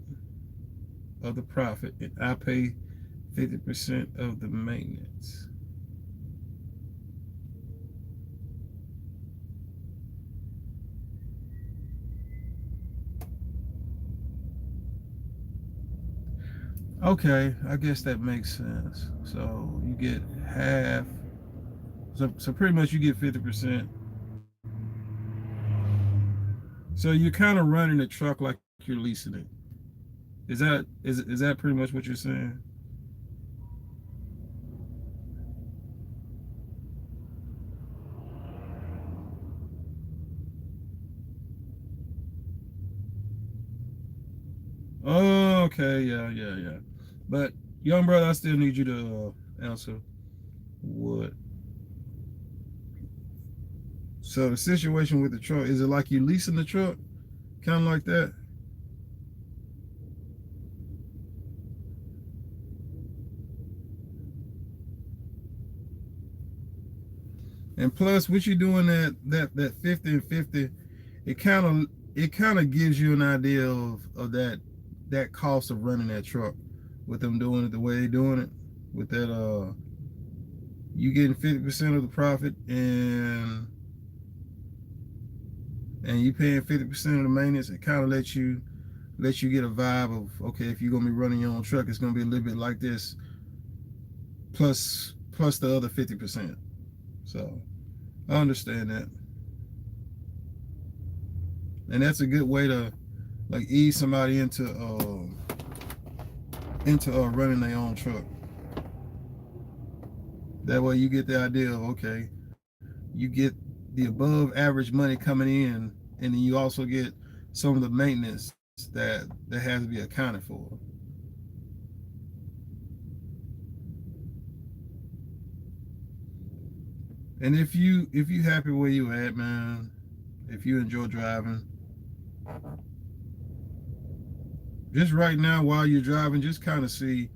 of the profit, and I pay 50% of the maintenance. Okay, I guess that makes sense. So you get half. So pretty much you get 50%. So you're kind of running the truck like you're leasing it. Is that pretty much what you're saying? Oh, okay, yeah. But young brother, I still need you to answer what. So the situation with the truck, is it like you leasing the truck, kind of like that? And plus, what you doing that 50 and 50, it kind of gives you an idea of that cost of running that truck, with them doing it the way they're doing it, with that you getting 50% of the profit, and you paying 50% of the maintenance. It kind of lets you get a vibe of, okay, if you're gonna be running your own truck, it's gonna be a little bit like this, plus the other 50%. So I understand that, and that's a good way to like ease somebody into running their own truck. That way you get the idea of, okay, you get the above average money coming in, and then you also get some of the maintenance that has to be accounted for. And if you happy where you at, man, if you enjoy driving, just right now while you're driving, just kind of see,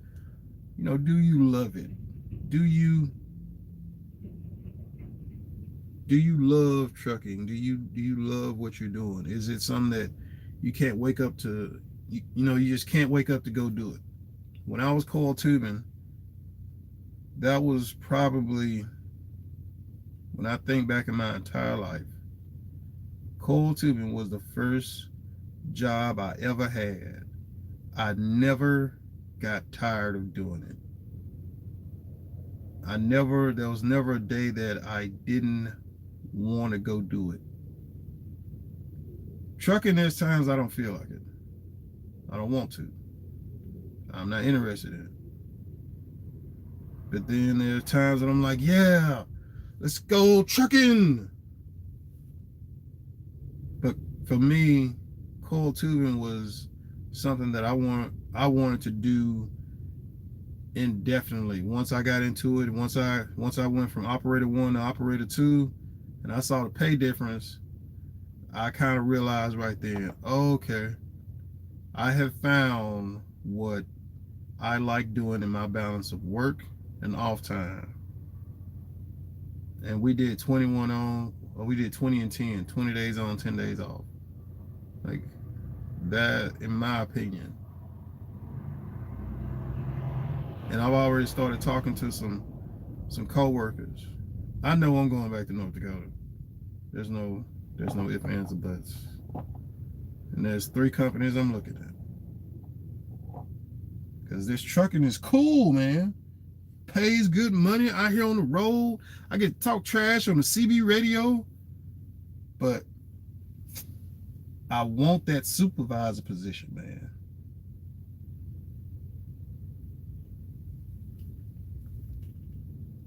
do you love it? Do you love trucking? Do you love what you're doing? Is it something that you can't wake up to? You just can't wake up to go do it. When I was coiled tubing, that was probably, when I think back in my entire life, coiled tubing was the first job I ever had. I never got tired of doing it. There was never a day that I didn't want to go do it. Trucking, there's times I don't feel like it. I don't want to. I'm not interested in it. But then there's times that I'm like, yeah, let's go trucking. But for me, coiled tubing was something that I wanted to do indefinitely. Once I got into it, once I went from operator 1 to operator 2, and I saw the pay difference, I kind of realized right then, okay, I have found what I like doing in my balance of work and off time. And we did 21 on, or we did 20 and 10, 20 days on, 10 days off. Like that, in my opinion, and I've already started talking to some coworkers. I know I'm going back to North Dakota. There's no ifs, ands, or buts. And there's 3 companies I'm looking at. Because this trucking is cool, man. Pays good money out here on the road. I get to talk trash on the CB radio. But I want that supervisor position, man.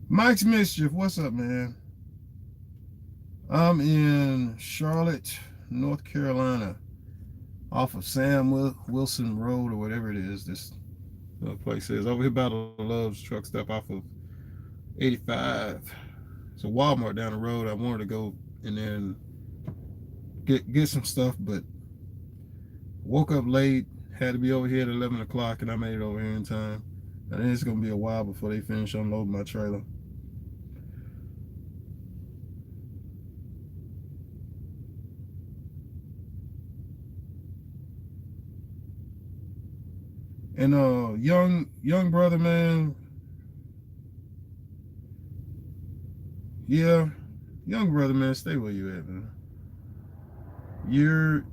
Mike's Mischief, what's up, man? I'm in Charlotte, North Carolina, off of Sam Wilson Road or whatever it is. This place is over here by the Love's truck stop off of 85. It's a Walmart down the road. I wanted to go and then get some stuff, but woke up late. Had to be over here at 11 o'clock, and I made it over here in time. And then it's gonna be a while before they finish unloading my trailer. And young brother, man. Yeah, young brother, man, stay where you at, man. You're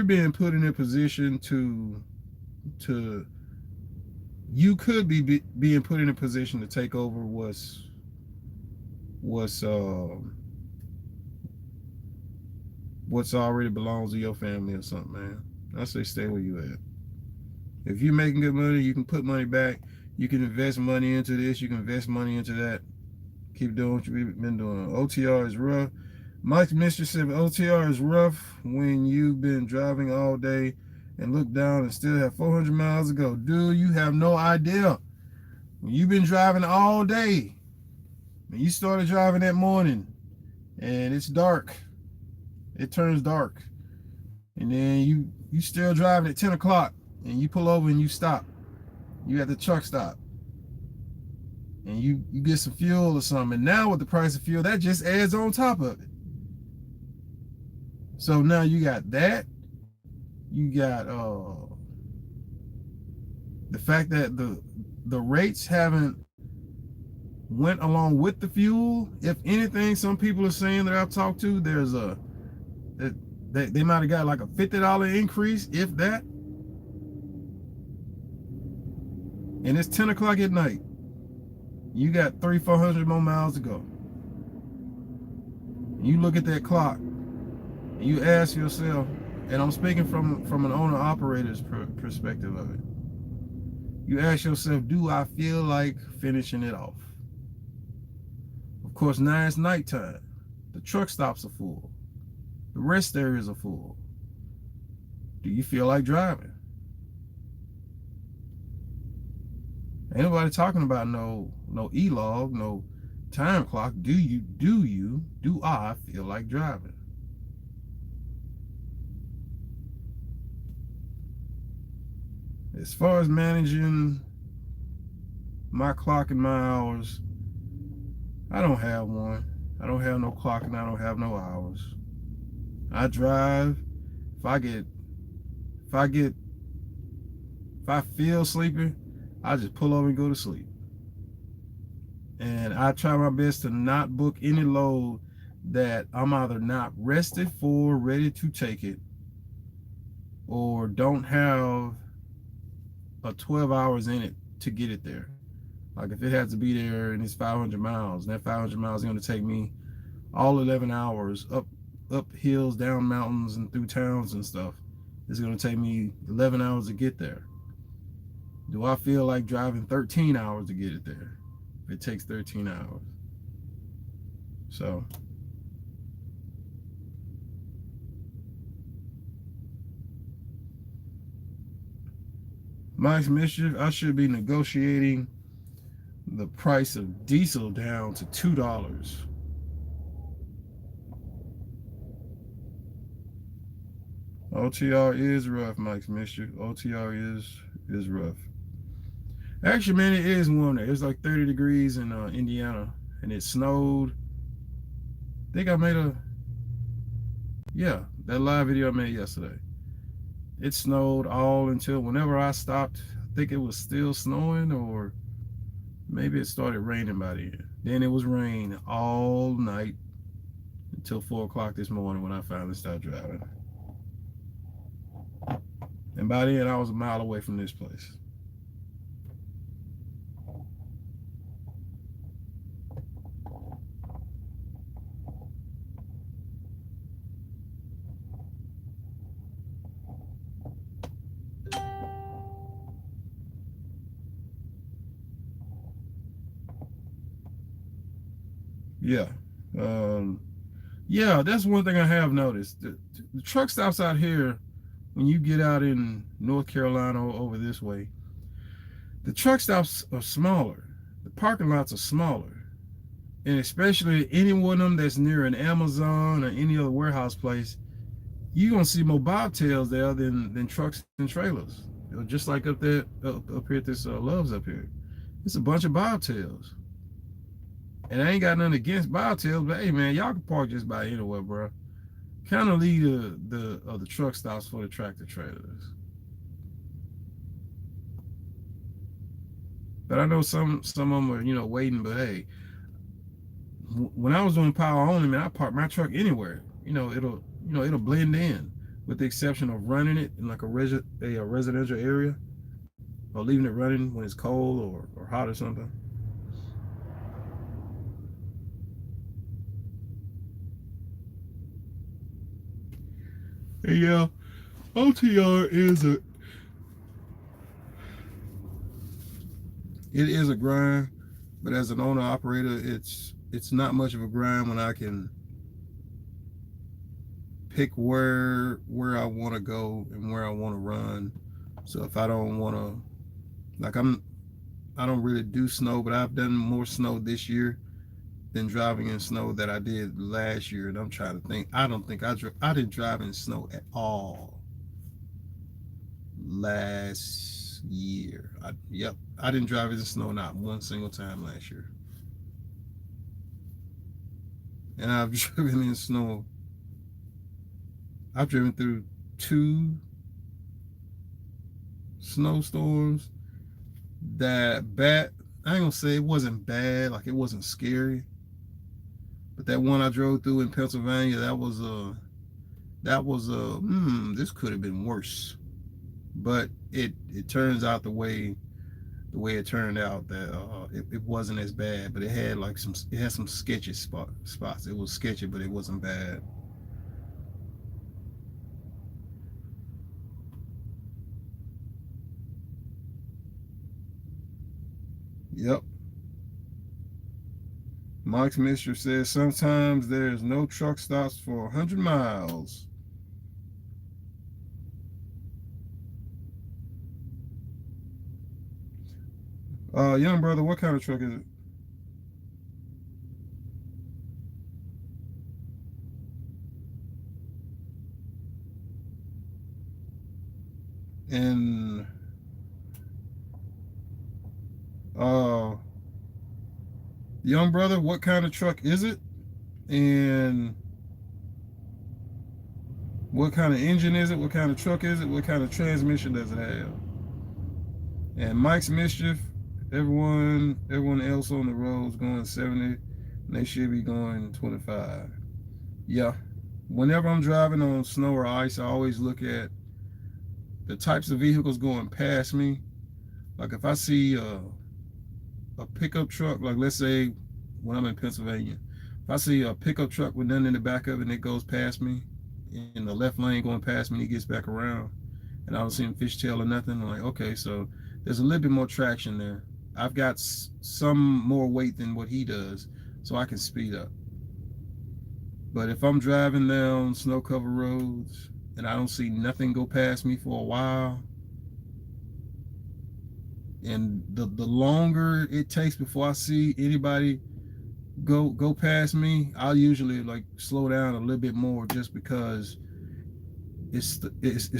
being put in a position to you could be being put in a position to take over what's already belongs to your family or something, man. I say stay where you at. If you're making good money, you can put money back. You can invest money into this. You can invest money into that. Keep doing what you've been doing. OTR is rough. Mike Mistress said OTR is rough when you've been driving all day and look down and still have 400 miles to go. Dude, you have no idea. When you've been driving all day, when you started driving that morning and it's dark, it turns dark. And then you still driving at 10 o'clock and you pull over and you stop. You at the truck stop. And you get some fuel or something. And now with the price of fuel, that just adds on top of it. So now you got that. You got the fact that the rates haven't went along with the fuel. If anything, some people are saying that I've talked to, there's they might have got like a $50 increase, if that. And it's 10 o'clock at night. You got 300-400 more miles to go. You look at that clock and you ask yourself, and I'm speaking from an owner-operator's perspective of it. You ask yourself, do I feel like finishing it off? Of course, now it's nighttime. The truck stops are full. The rest areas are full. Do you feel like driving? Ain't nobody talking about no e-log, no time clock. Do I feel like driving? As far as managing my clock and my hours, I don't have one. I don't have no clock and I don't have no hours. I drive. If I feel sleepy, I just pull over and go to sleep. And I try my best to not book any load that I'm either not rested for, ready to take it, or don't have a 12 hours in it to get it there. Like if it has to be there and it's 500 miles, and that 500 miles is going to take me all 11 hours up hills, down mountains, and through towns and stuff. It's going to take me 11 hours to get there. Do I feel like driving 13 hours to get it there? It takes 13 hours. So Mike's Mischief, I should be negotiating the price of diesel down to $2. OTR is rough, Mike's Mischief. OTR is rough. Actually, man, it is warm there. It's like 30 degrees in Indiana, and it snowed. I think I made that live video I made yesterday. It snowed all until whenever I stopped. I think it was still snowing, or maybe it started raining by then. Then it was rain all night until 4 o'clock this morning when I finally started driving. And by then I was a mile away from this place. Yeah. Yeah, that's one thing I have noticed. The truck stops out here, when you get out in North Carolina or over this way, the truck stops are smaller. The parking lots are smaller. And especially any one of them that's near an Amazon or any other warehouse place, you're going to see more bobtails there than trucks and trailers. Just like up there, up here at this Love's up here. It's a bunch of bobtails. And I ain't got nothing against bobtails, but hey man, y'all can park just about anywhere, bro. Kind of leave the truck stops for the tractor trailers. But I know some of them are waiting. But hey, when I was doing power only, man, I park my truck anywhere. It'll blend in, with the exception of running it in like a residential area, or leaving it running when it's cold or hot or something. Yeah, OTR is a grind, but as an owner operator, it's not much of a grind when I can pick where I want to go and where I want to run. So if I don't want to, like I don't really do snow, but I've done more snow this year than driving in snow that I did last year. And I'm trying to think. I don't think I didn't drive in snow at all last year. I didn't drive in snow not one single time last year. And I've driven in snow. I've driven through 2 snowstorms that bad. I ain't gonna say it wasn't bad, like it wasn't scary. But that one I drove through in Pennsylvania, this could have been worse. But it turns out the way it turned out, that it wasn't as bad, but it had some sketchy spots. It was sketchy, but it wasn't bad. Yep. Mike's Mister says sometimes there's no truck stops for 100 miles. Young brother, what kind of truck is it? And young brother, what kind of truck is it? And what kind of engine is it? What kind of truck is it? What kind of transmission does it have? And Mike's Mischief, everyone else on the road's going 70, and they should be going 25. Yeah. Whenever I'm driving on snow or ice, I always look at the types of vehicles going past me. Like if I see a pickup truck, like let's say when I'm in Pennsylvania, if I see a pickup truck with nothing in the back of it and it goes past me in the left lane going past me and he gets back around and I don't see him fishtail or nothing, I'm like, okay, so there's a little bit more traction there. I've got some more weight than what he does, so I can speed up. But if I'm driving down snow-covered roads and I don't see nothing go past me for a while, and the longer it takes before I see anybody go past me, I'll usually like slow down a little bit more, just because it's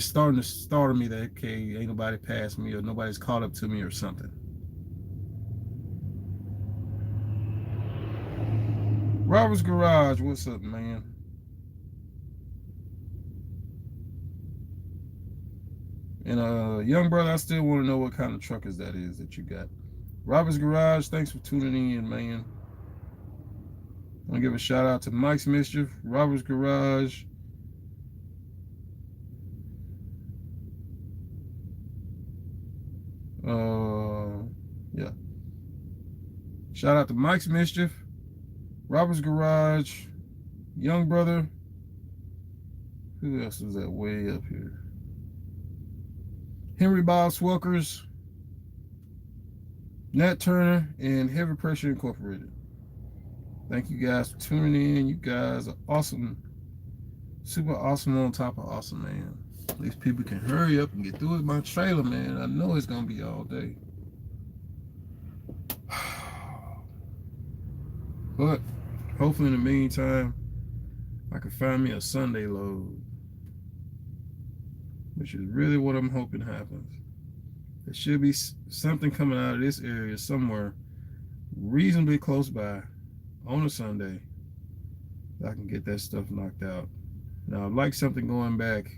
starting to startle me that okay, ain't nobody past me or nobody's caught up to me or something. Robert's Garage, what's up, man? And young brother, I still want to know what kind of truck is that you got. Robert's Garage, thanks for tuning in, man. I want to give a shout out to Mike's Mischief, Robert's Garage. Yeah. Shout out to Mike's Mischief, Robert's Garage, Young Brother. Who else is that way up here? Henry Bob Swelkers, Nat Turner, and Heavy Pressure Incorporated. Thank you guys for tuning in. You guys are awesome. Super awesome on top of awesome, man. These people can hurry up and get through with my trailer, man. I know it's going to be all day. But hopefully in the meantime, I can find me a Sunday load, which is really what I'm hoping happens. There should be something coming out of this area somewhere reasonably close by on a Sunday that I can get that stuff knocked out. Now, I'd like something going back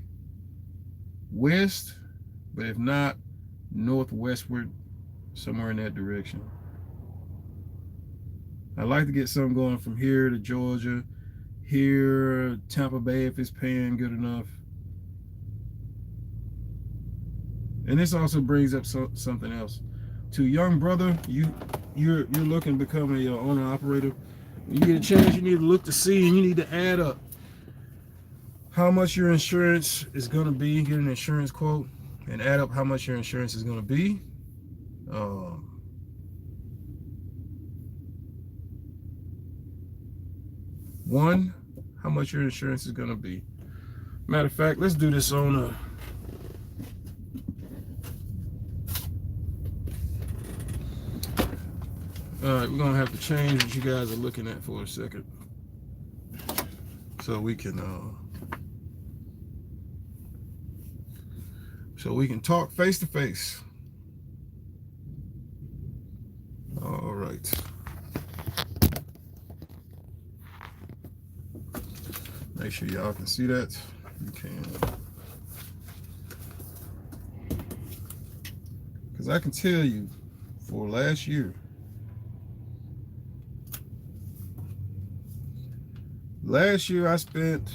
west, but if not, northwestward, somewhere in that direction. I'd like to get something going from here to Georgia, here, Tampa Bay if it's paying good enough. And this also brings up something else. To young brother, you're looking to become a owner operator. When you get a chance, you need to look to see, and you need to add up how much your insurance is going to be. Get an insurance quote and add up how much your insurance is going to be. One, how much your insurance is going to be. Matter of fact, let's do this on a Alright, we're going to have to change what you guys are looking at for a second, so we can talk face to face. All right. Make sure y'all can see that. You can. Because I can tell you, for last year, I spent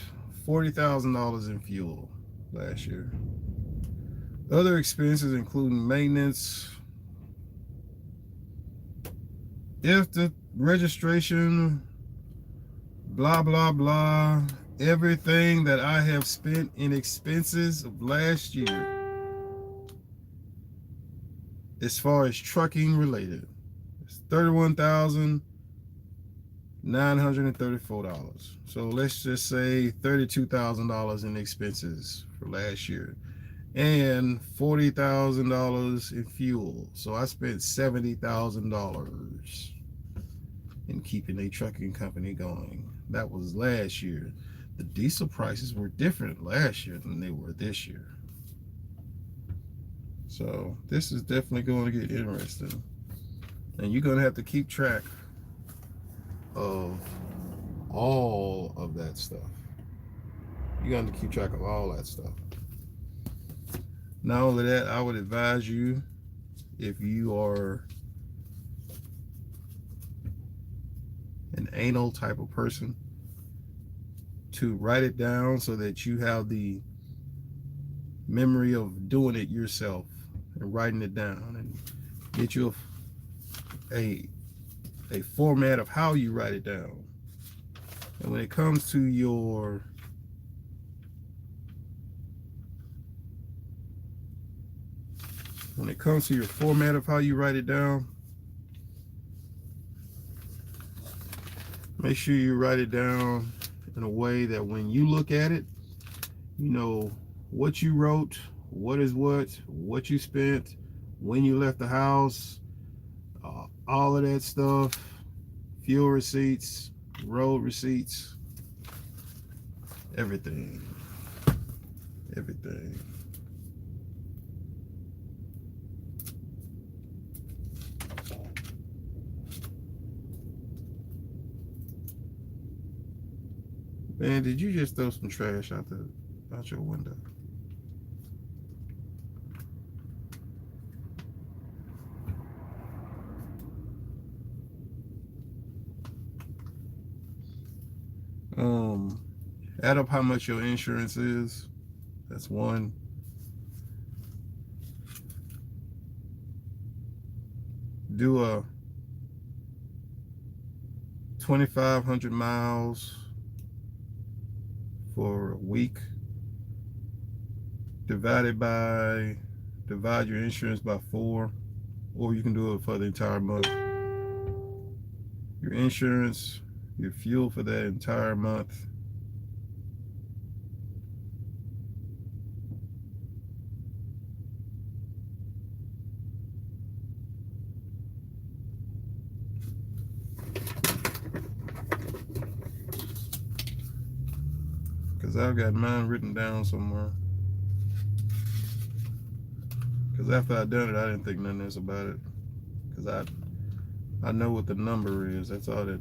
$40,000 in fuel last year. Other expenses including maintenance, if the registration, blah, blah, blah, everything that I have spent in expenses of last year as far as trucking related, it's $31,934. So let's just say $32,000 in expenses for last year and $40,000 in fuel. So I spent $70,000 in keeping a trucking company going. That was last year. The diesel prices were different last year than they were this year. So this is definitely going to get interesting. And you're going to have to keep track of all of that stuff. You're going to keep track of all that stuff. Not only that, I would advise you, if you are an anal type of person, to write it down so that you have the memory of doing it yourself and writing it down, and get you a format of how you write it down. And when it comes to your format of how you write it down, make sure you write it down in a way that when you look at it, you know what you wrote, what you spent, when you left the house, all of that stuff, fuel receipts, road receipts, everything. Man, did you just throw some trash out your window? Add up how much your insurance is. That's one. Do a 2,500 miles for a week. Divide your insurance by 4, or you can do it for the entire month. Your insurance, your fuel for that entire month. Because I've got mine written down somewhere. Because after I done it, I didn't think nothing else about it. Because I know what the number is. That's all that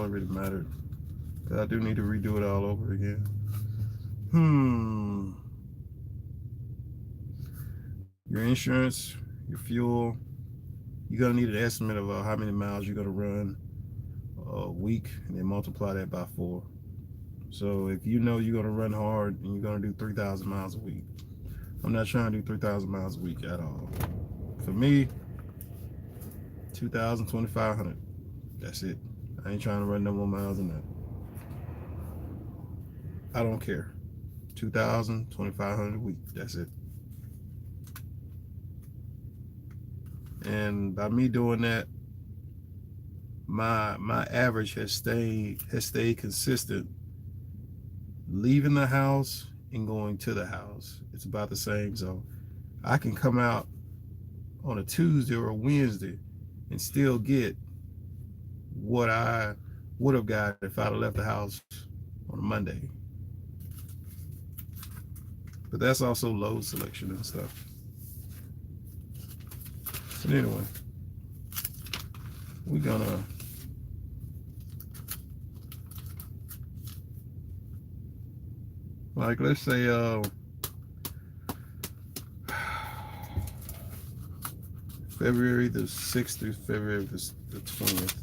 really mattered. Because I do need to redo it all over again. Your insurance, your fuel. You're gonna need an estimate of how many miles you're gonna run a week, and then multiply that by 4. So if you know you're gonna run hard and you're gonna do 3,000 miles a week, I'm not trying to do 3,000 miles a week at all. For me, 2,000, 2,500. That's it. I ain't trying to run no more miles than that. I don't care. 2,000, 2,500 a week. That's it. And by me doing that, my average has stayed consistent. Leaving the house and going to the house, it's about the same. So I can come out on a Tuesday or a Wednesday and still get what I would have got if I'd have left the house on a Monday. But that's also load selection and stuff. But anyway, we're gonna let's say February the 6th through February the 20th.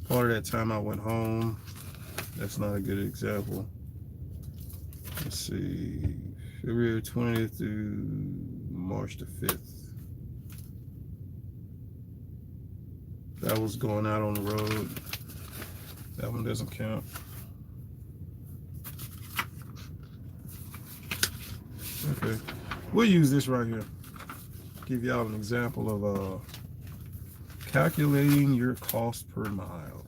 Part of that time I went home. That's not a good example. Let's see, February 20th through March the 5th. That was going out on the road. That one doesn't count. Okay, we'll use this right here. Give y'all an example of calculating your cost per mile.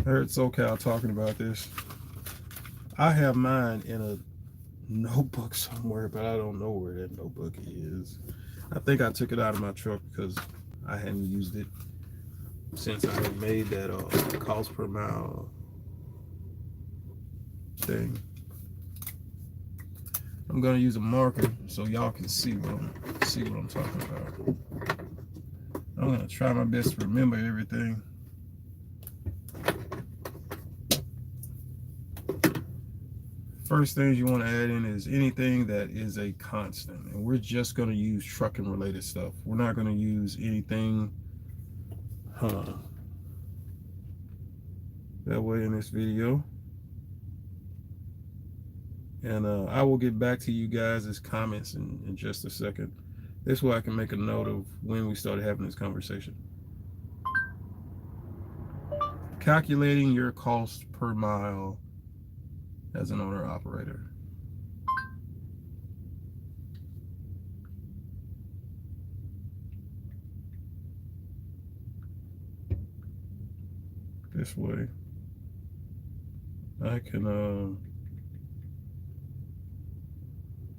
I heard SoCal talking about this. I have mine in a notebook somewhere, but I don't know where that notebook is. I think I took it out of my truck because I hadn't used it since I had made that cost per mile thing. I'm gonna use a marker so y'all can see what I'm talking about. I'm gonna try my best to remember everything. First things you want to add in is anything that is a constant, and we're just gonna use trucking related stuff. We're not gonna use anything that way in this video. And I will get back to you guys as comments in just a second. This way I can make a note of when we started having this conversation. Calculating your cost per mile as an owner operator. This way I can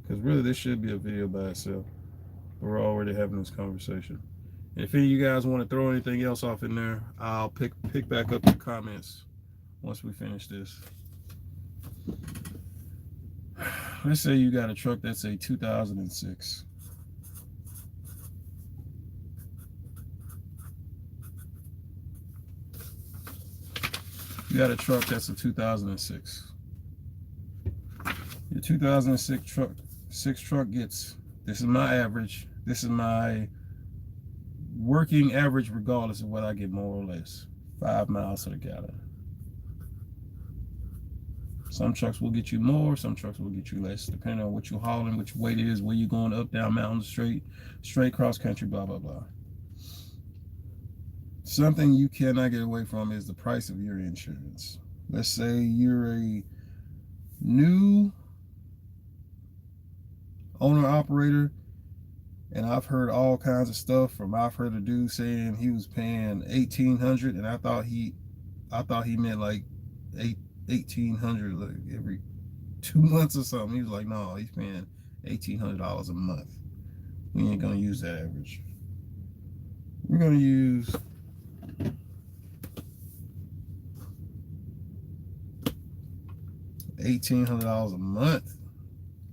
because really this should be a video by itself. We're already having this conversation. And if any of you guys want to throw anything else off in there, I'll pick back up the comments once we finish this. Let's say you got a truck that's a 2006. You got a truck that's a 2006. Your 2006 truck gets, this is my average, this is my working average regardless of what I get, more or less, 5 miles to the gallon. Some trucks will get you more, some trucks will get you less, depending on what you're hauling, which weight it is, where you're going, up, down, mountain, straight, cross country, blah, blah, blah. Something you cannot get away from is the price of your insurance. Let's say you're a new owner operator, and I've heard all kinds of stuff from, I've heard a dude saying he was paying $1,800, and I thought he meant like 1,800 like every 2 months or something. He was like, no, he's paying $1,800 a month. We ain't gonna use that average. We're gonna use $1,800 a month.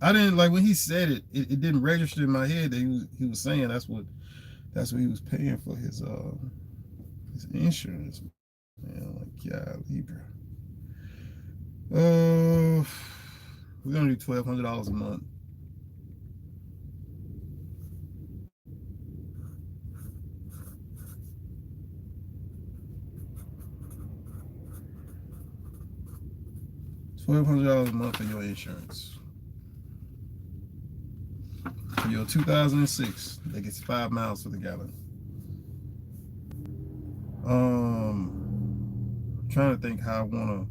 I didn't like when he said it. It didn't register in my head that he was saying that's what he was paying for his insurance. Man, I'm like, golly, bro. We're gonna do $1,200 a month. $1,200 a month for your insurance. For your 2006, that gets 5 miles for the gallon. I'm trying to think how I wanna,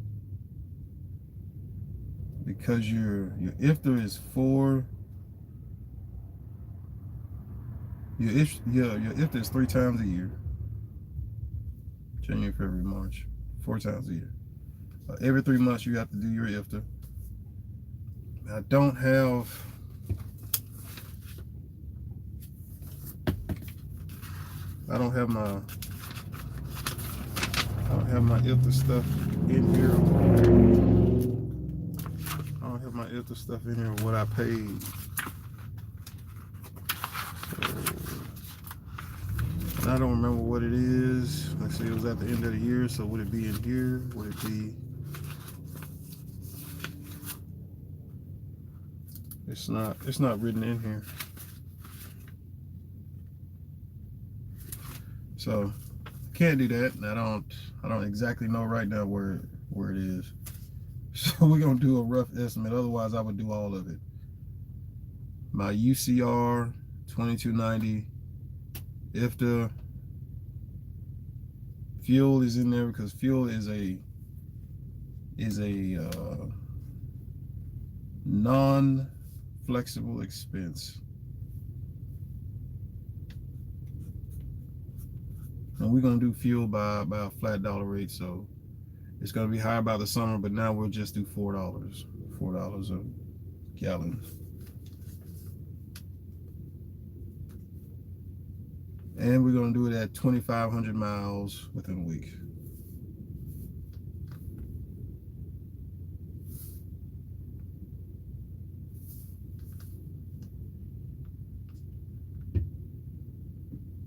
because your IFTA is 4. Your IFTA is 3 times a year. January, February, March, 4 times a year. Every 3 months you have to do your IFTA. I don't have my IFTA stuff in here. I don't have my IFTA stuff in here, what I paid. And I don't remember what it is. Let's say it was at the end of the year, so would it be in here? Would it be? It's not written in here. So can't do that, and I don't exactly know right now where it is. So we're gonna do a rough estimate. Otherwise, I would do all of it. My UCR 2290, IFTA, fuel is in there because fuel is a non-flexible expense. And we're gonna do fuel by a flat dollar rate, so it's gonna be higher by the summer, but now we'll just do $4 a gallon. And we're gonna do it at 2,500 miles within a week.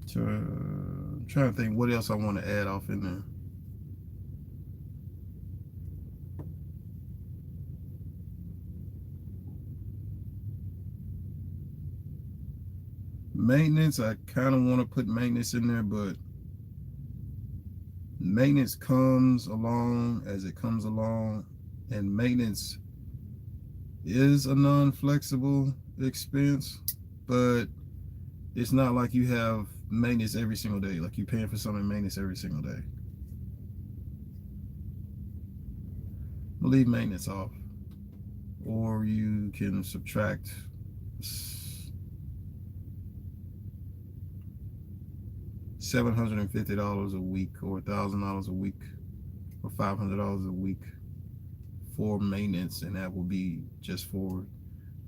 So I'm trying to think what else I want to add off in there. Maintenance, I kind of want to put maintenance in there, but maintenance comes along as it comes along, and maintenance is a non-flexible expense, but it's not like you have maintenance every single day, like you're paying for something maintenance every single day. I'll leave maintenance off, or you can subtract $750 a week, or $1,000 a week, or $500 a week for maintenance, and that will be just for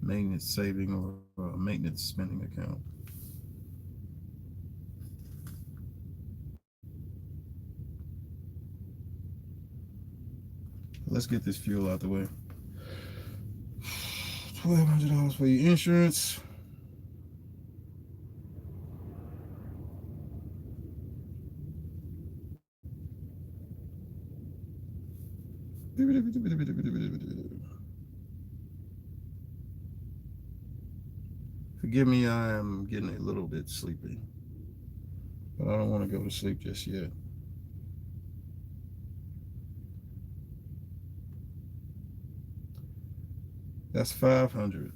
maintenance saving or a maintenance spending account. Let's get this fuel out the way. $1,200 for your insurance. Forgive me, I am getting a little bit sleepy, but I don't want to go to sleep just yet. That's 500.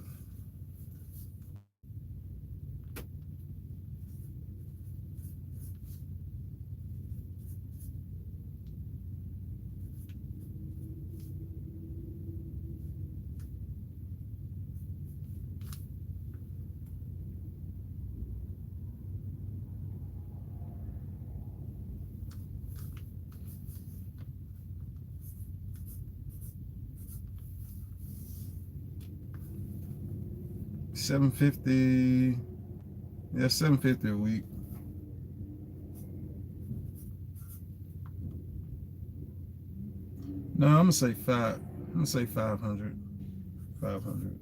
$750. Yeah, $750 a week. No, I'm gonna say 500. 500.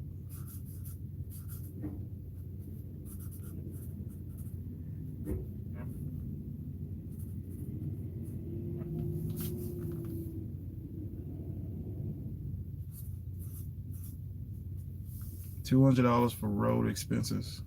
$200 for road expenses.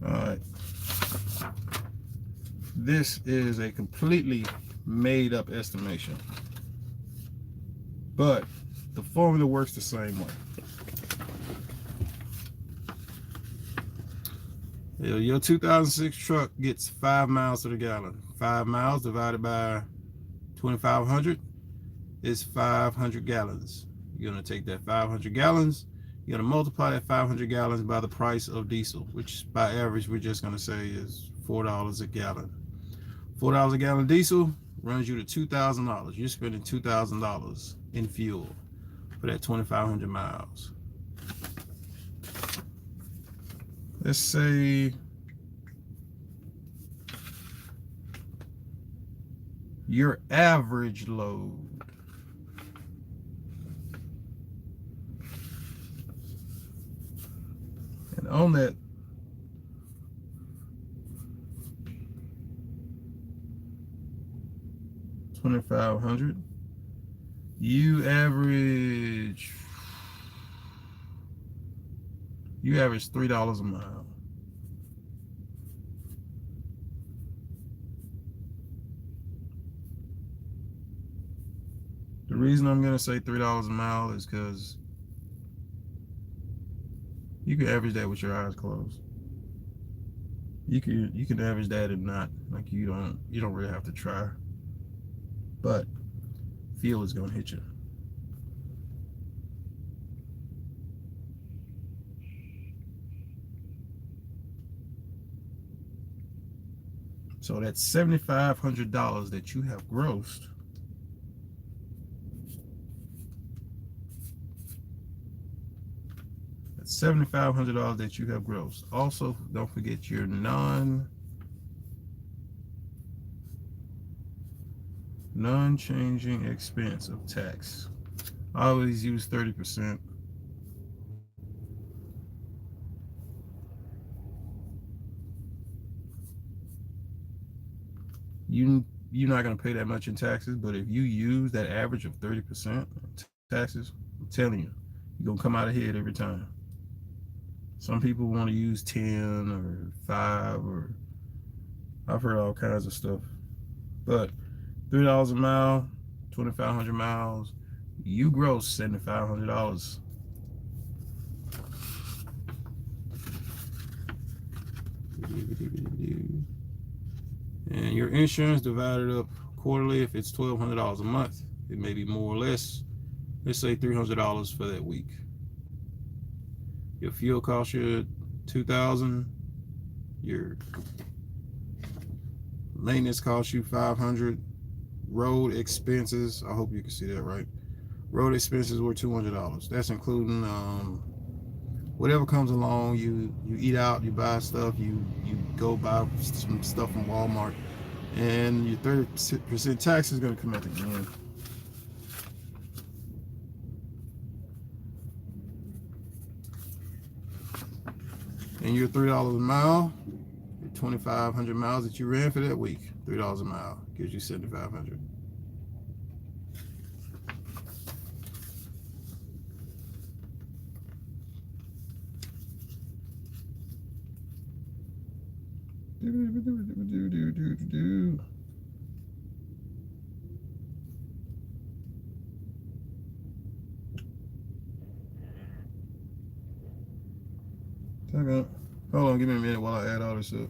All right. This is a completely made up estimation, but the formula works the same way. Your 2006 truck gets 5 miles to the gallon. 5 miles divided by 2,500 is 500 gallons. You're going to take that 500 gallons, you're going to multiply that 500 gallons by the price of diesel, which by average we're just going to say is $4 a gallon. $4 a gallon diesel runs you to $2,000. You're spending $2,000 in fuel for that 2,500 miles. Let's say your average load and on that 2,500, you average $3 a mile. The reason I'm gonna say $3 a mile is because you can average that with your eyes closed. You can average that and not, like, you don't really have to try. But fuel is gonna hit you. So that's $7,500 that you have grossed. That's $7,500 that you have grossed. Also, don't forget your non-changing expense of tax. I always use 30%. You're not going to pay that much in taxes, but if you use that average of 30% taxes, I'm telling you, you're going to come out ahead every time. Some people want to use 10 or 5, or I've heard all kinds of stuff. But $3 a mile, 2,500 miles, you gross $7,500. And your insurance divided up quarterly. If it's $1,200 a month, it may be more or less. Let's say $300 for that week. Your fuel costs you $2,000. Your maintenance costs you $500. Road expenses, I hope you can see that right. Road expenses were $200. That's including whatever comes along. You eat out, you buy stuff, you go buy some stuff from Walmart, and your 30% tax is going to come at the end. And your $3 a mile, your 2,500 miles that you ran for that week, $3 a mile gives you 7,500. Hold on, give me a minute while I add all this up.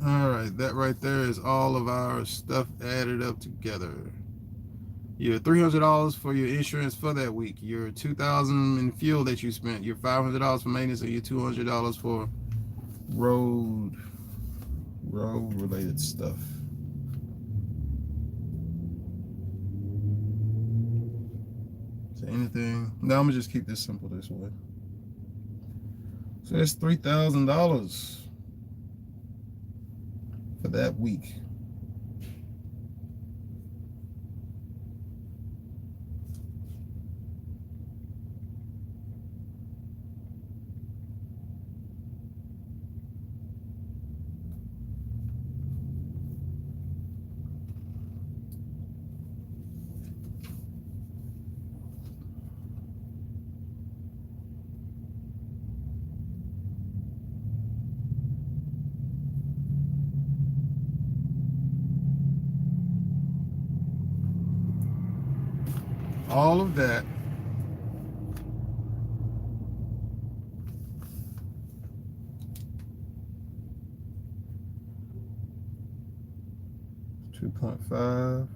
All right, that right there is all of our stuff added up together. Your $300 for your insurance for that week, your $2,000 in fuel that you spent, your $500 for maintenance, and your $200 for road related stuff. So anything? No, I'm gonna just keep this simple this way. So that's $3,000 for that week. All of that $2.5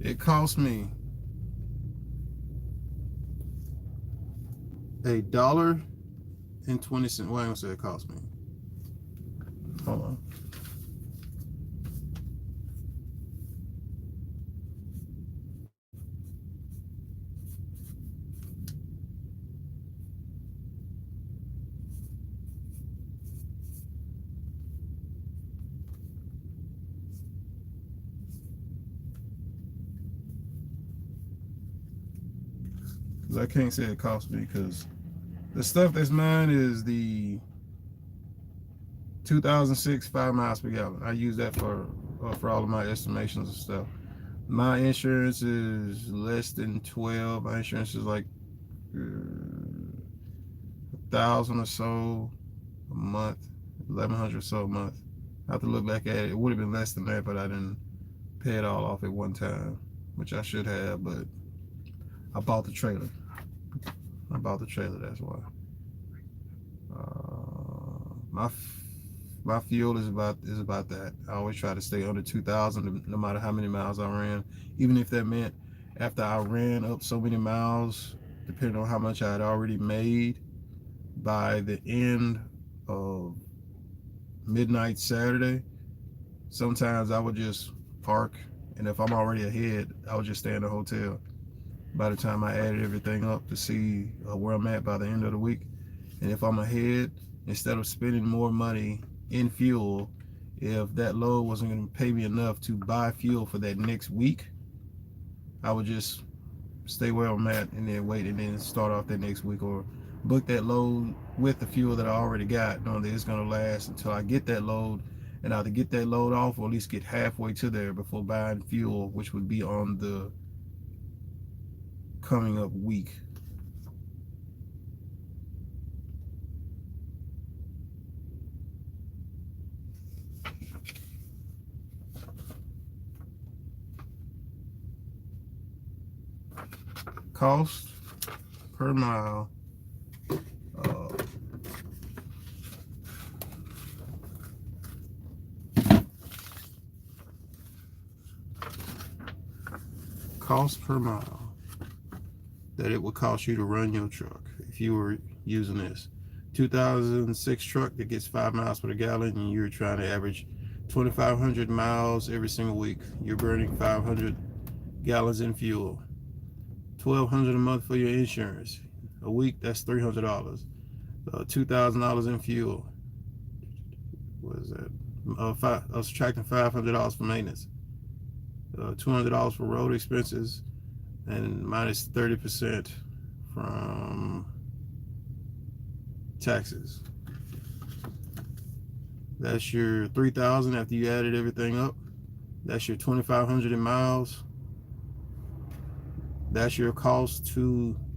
it cost me $1.20. Well, I don't say it cost me. Hold on. I can't say it cost me because the stuff that's mine is the 2006 5 miles per gallon. I use that for all of my estimations and stuff. My insurance is less than 12. My insurance is like 1,000 or so a month, 1,100 or so a month. I have to look back at it. It would have been less than that, but I didn't pay it all off at one time, which I should have, but I bought the trailer. That's why. My fuel is about that. I always try to stay under 2,000 no matter how many miles I ran, even if that meant after I ran up so many miles, depending on how much I had already made by the end of midnight Saturday. Sometimes I would just park, and if I'm already ahead, I would just stay in the hotel. By the time I added everything up to see where I'm at by the end of the week, and if I'm ahead, instead of spending more money in fuel, if that load wasn't going to pay me enough to buy fuel for that next week, I would just stay where I'm at and then wait and then start off that next week, or book that load with the fuel that I already got, knowing that it's going to last until I get that load and either get that load off or at least get halfway to there before buying fuel, which would be on the coming up week. Cost per mile. Cost per mile that it would cost you to run your truck if you were using this 2006 truck that gets 5 miles per gallon, and you're trying to average 2,500 miles every single week. You're burning 500 gallons in fuel. $1,200 a month for your insurance. A week, that's $300. $2,000 in fuel. What is that? I was subtracting $500 for maintenance. $200 for road expenses, and minus 30% from taxes. That's your $3,000 after you added everything up. That's your 2,500 in miles. That's your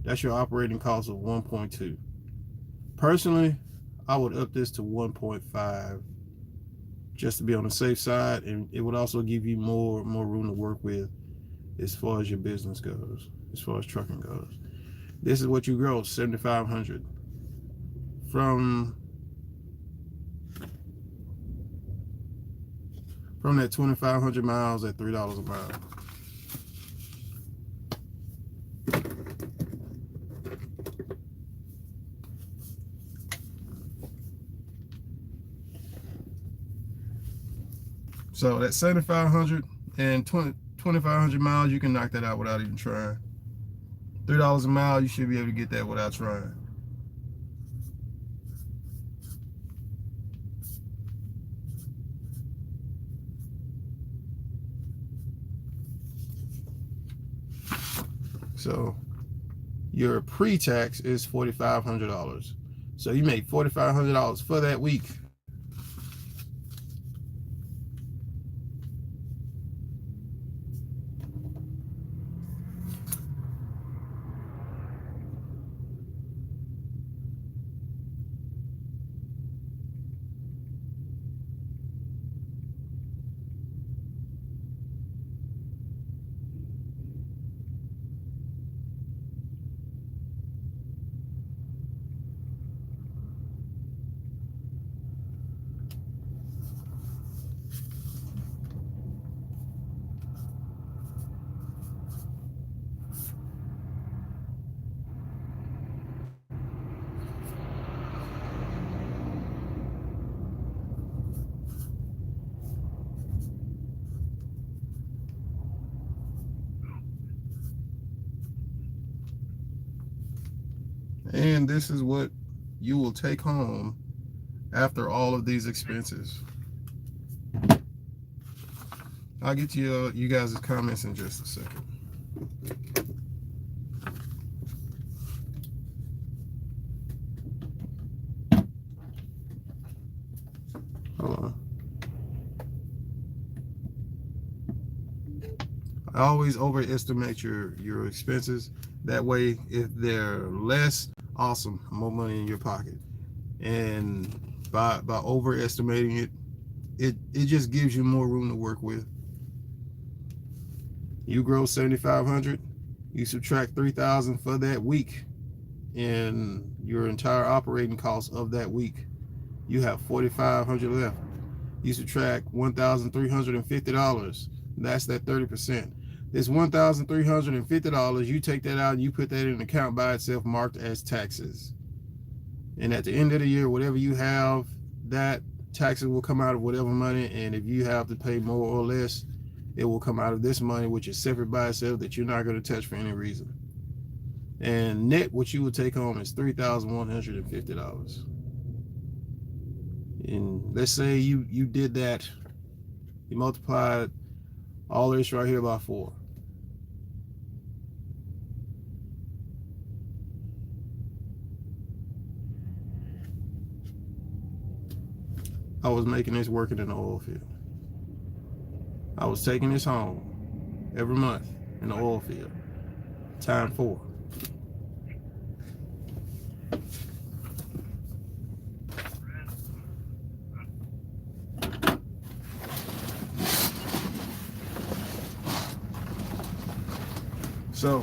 that's your operating cost of 1.2. Personally, I would up this to 1.5 just to be on the safe side, and it would also give you more room to work with as far as your business goes, as far as trucking goes. This is what you gross, 7,500 from that 2,500 miles at $3 a mile. So that 7,500 and 2,500 miles, you can knock that out without even trying. $3 a mile, you should be able to get that without trying. So your pre-tax is $4,500. So you make $4,500 for that week. And this is what you will take home after all of these expenses. I'll get to you guys' comments in just a second. Hold on. I always overestimate your expenses. That way, if they're less, awesome, more money in your pocket. And by overestimating it just gives you more room to work with. You grow 7,500, you subtract 3,000 for that week, and your entire operating cost of that week, you have 4,500 left. You subtract $1,350. That's that 30%. This $1,350, you take that out and you put that in an account by itself marked as taxes. And at the end of the year, whatever you have, that taxes will come out of whatever money. And if you have to pay more or less, it will come out of this money, which is separate by itself, that you're not going to touch for any reason. And net, what you will take home is $3,150. And let's say you did that, you multiplied all this right here by 4. I was making this working in the oil field. I was taking this home every month in the oil field. Time 4. So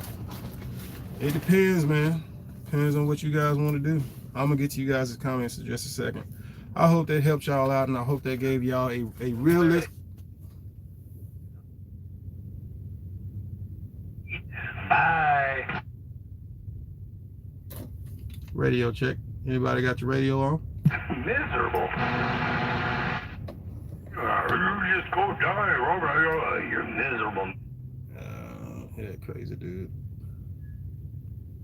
it depends, man. Depends on what you guys want to do. I'm gonna get to you guys' comments in just a second. I hope that helped y'all out, and I hope that gave y'all a realistic Bye. radio check. Anybody got your radio on? Miserable. You just go die. You're miserable. Hear that crazy dude.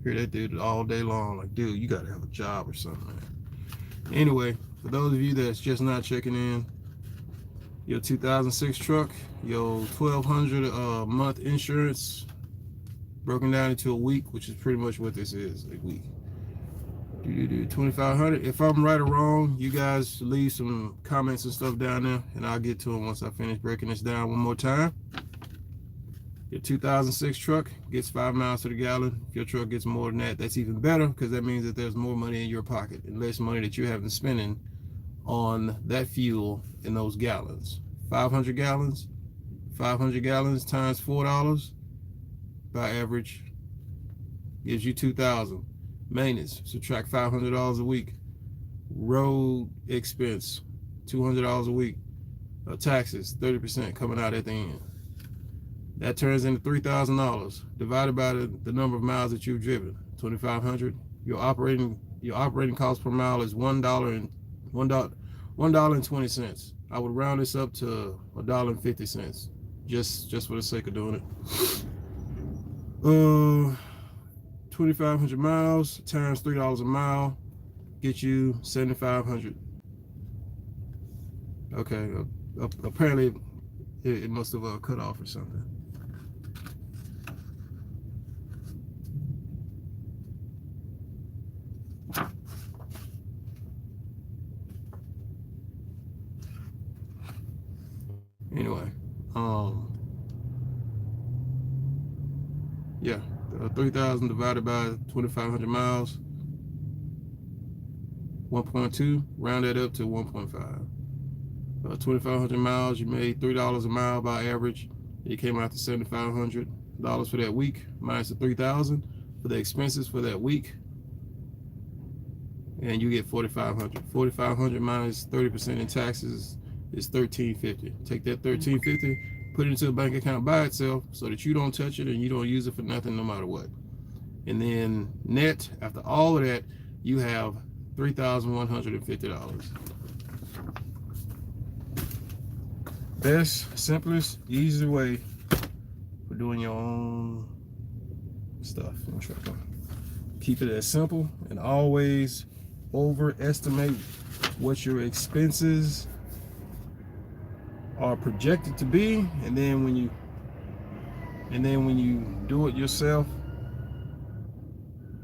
Hear that dude all day long. Like, dude, you gotta have a job or something, man. Anyway, for those of you that's just not checking in, your 2006 truck, your $1,200 a month insurance, broken down into a week, which is pretty much what this is, a week. $2,500. If I'm right or wrong, you guys leave some comments and stuff down there, and I'll get to them once I finish breaking this down one more time. Your 2006 truck gets 5 miles to the gallon. If your truck gets more than that, that's even better, because that means that there's more money in your pocket and less money that you have been spending on that fuel in those gallons. 500 gallons times $4 by average gives you $2,000. Maintenance, subtract $500 a week. Road expense, $200 a week. Taxes, 30% coming out at the end. That turns into $3,000 divided by the number of miles that you've driven. 2,500. Your operating cost per mile is $1.20. I would round this up to $1.50, just for the sake of doing it. 2,500 miles times $3 a mile get you 7,500. Okay, apparently it must have cut off or something. Anyway, yeah, 3,000 divided by 2,500 miles, 1.2, round that up to 1.5. 2,500 miles, you made $3 a mile by average. It came out to $7,500 for that week, minus the 3,000 for the expenses for that week, and you get 4,500. 4,500 minus 30% in taxes is $1,350. Take that $1,350, put it into a bank account by itself so that you don't touch it and you don't use it for nothing no matter what. And then net, after all of that, you have $3,150. Best, simplest, easiest way for doing your own stuff in trucking. Keep it as simple, and always overestimate what your expenses are projected to be, and then when you do it yourself,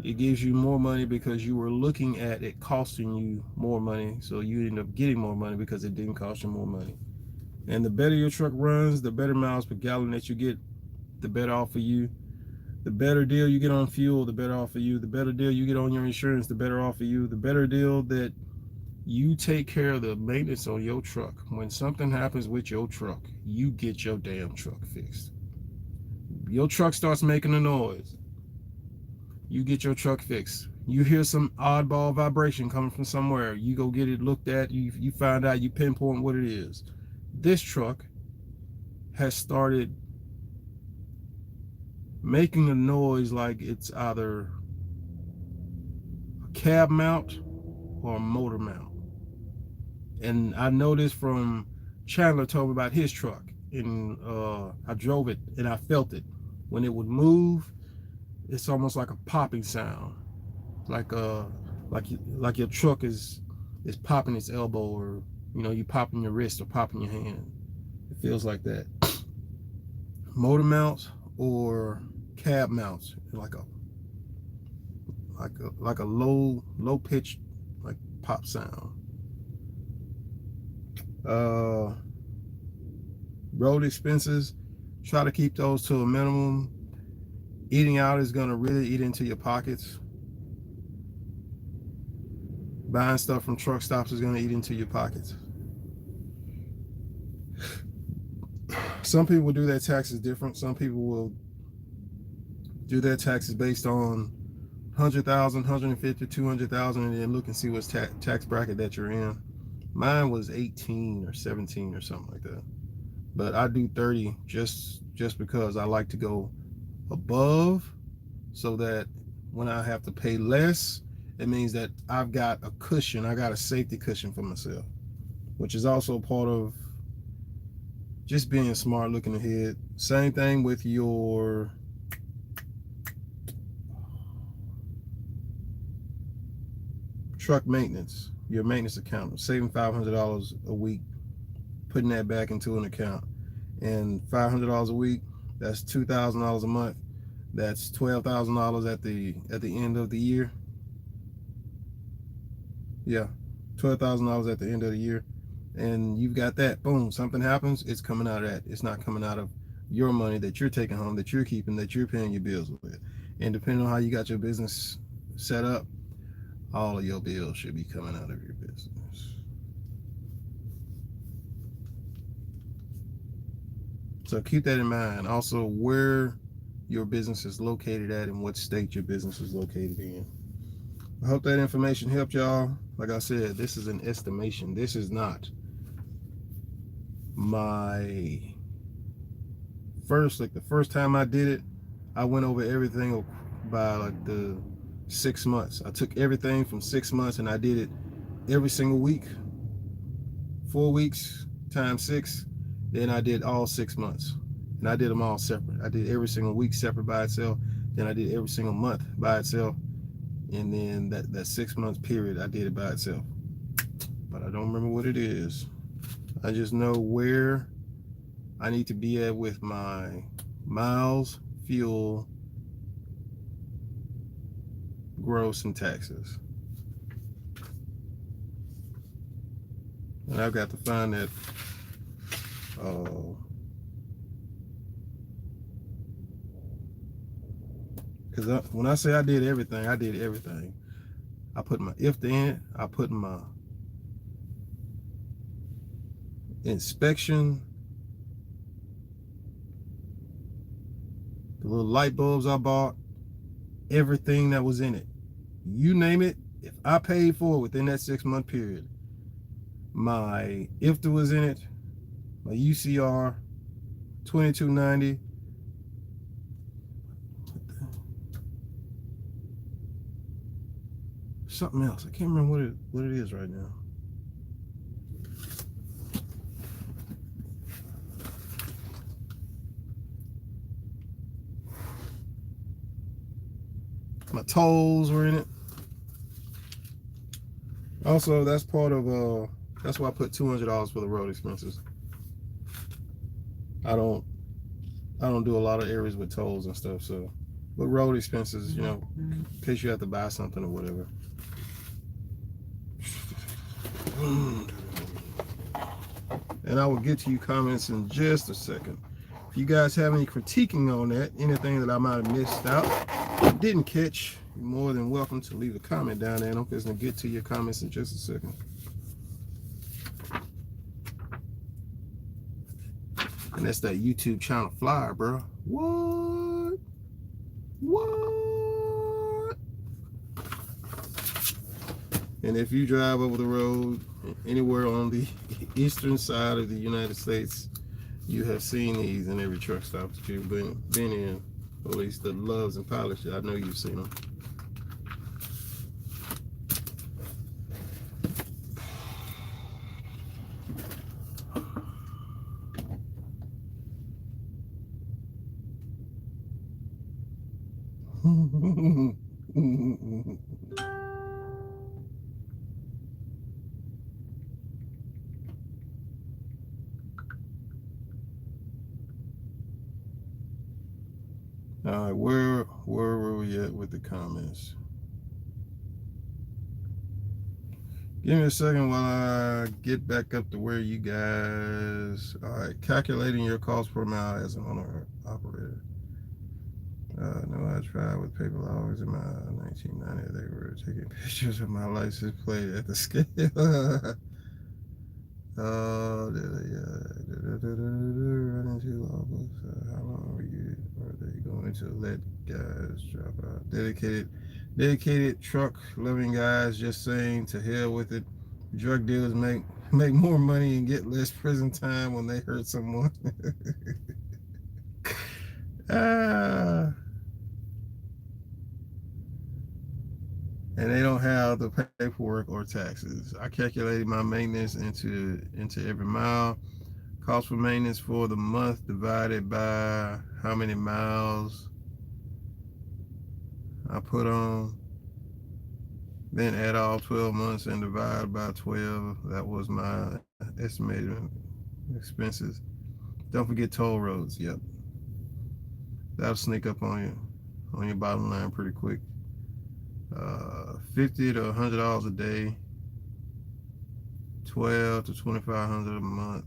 it gives you more money because you were looking at it costing you more money, so you end up getting more money because it didn't cost you more money. And the better your truck runs, the better miles per gallon that you get, the better off for you. The better deal you get on fuel, the better off for you. The better deal you get on your insurance, the better off for you. The better deal that you take care of the maintenance on your truck. When something happens with your truck, you get your damn truck fixed. Your truck starts making a noise, you get your truck fixed. You hear some oddball vibration coming from somewhere, you go get it looked at, you find out, you pinpoint what it is. This truck has started making a noise like it's either a cab mount or a motor mount. And I know this from Chandler told me about his truck, and I drove it and I felt it. When it would move, it's almost like a popping sound, like your truck is popping its elbow, or you popping your wrist or popping your hand. It feels like that. Motor mounts or cab mounts, like a low pitch, like pop sound. Road expenses, try to keep those to a minimum. Eating out is going to really eat into your pockets. Buying stuff from truck stops is going to eat into your pockets. Some people will do their taxes different. Some people will do their taxes based on 100,000, 150, 200,000, and then look and see what's tax bracket that you're in. Mine was 18 or 17 or something like that. But I do 30 just because I like to go above, so that when I have to pay less, it means that I've got a cushion. I got a safety cushion for myself, which is also part of just being smart, looking ahead. Same thing with your truck maintenance, your maintenance account, saving $500 a week, putting that back into an account. And $500 a week, that's $2,000 a month. That's $12,000 at the end of the year. Yeah, $12,000 at the end of the year. And you've got that. Boom, something happens, it's coming out of that. It's not coming out of your money that you're taking home, that you're keeping, that you're paying your bills with. And depending on how you got your business set up, all of your bills should be coming out of your business. So keep that in mind. Also, where your business is located at and what state your business is located in. I hope that information helped y'all. Like I said, this is an estimation. This is not my the first time I did it, I went over everything by like the 6 months. I took everything from 6 months and I did it every single week. 4 weeks times 6. Then I did all 6 months. And I did them all separate. I did every single week separate by itself. Then I did every single month by itself. And then that 6 month period, I did it by itself. But I don't remember what it is. I just know where I need to be at with my miles, fuel, gross, and taxes. And I've got to find that. Because when I say I did everything, I did everything. I put my IFTA in it. I put my inspection, the little light bulbs I bought, everything that was in it. You name it, if I paid for it within that 6 month period, my IFTA was in it, my UCR, 2290. Something else. I can't remember what it is right now. My tolls were in it. Also, that's part of that's why I put $200 for the road expenses. I don't do a lot of areas with tolls and stuff, so but road expenses, in case you have to buy something or whatever. And I will get to you comments in just a second. If you guys have any critiquing on that, anything that I might have missed out, didn't catch, you're more than welcome to leave a comment down there, and I'm just gonna get to your comments in just a second. And that's that YouTube channel flyer, bro. What? And if you drive over the road anywhere on the eastern side of the United States, you have seen these in every truck stop that you've been in, or at least the Loves and Polish. I know you've seen them. All right, where were we at with the comments? Give me a second while I get back up to where you guys. All right, calculating your cost per mile as an owner operator. No, I tried with paper logs in my 1990. They were taking pictures of my license plate at the scale. Running two logbooks. How long are they going to let guys drop out? Dedicated truck loving guys just saying to hell with it. Drug dealers make more money and get less prison time when they hurt someone. ah. And they don't have the paperwork or taxes. I calculated my maintenance into every mile. Cost for maintenance for the month divided by how many miles I put on. Then add all 12 months and divide by 12. That was my estimated expenses. Don't forget toll roads. Yep. That'll sneak up on your bottom line pretty quick. $50 to $100 a day, $1,200 to $2,500 a month.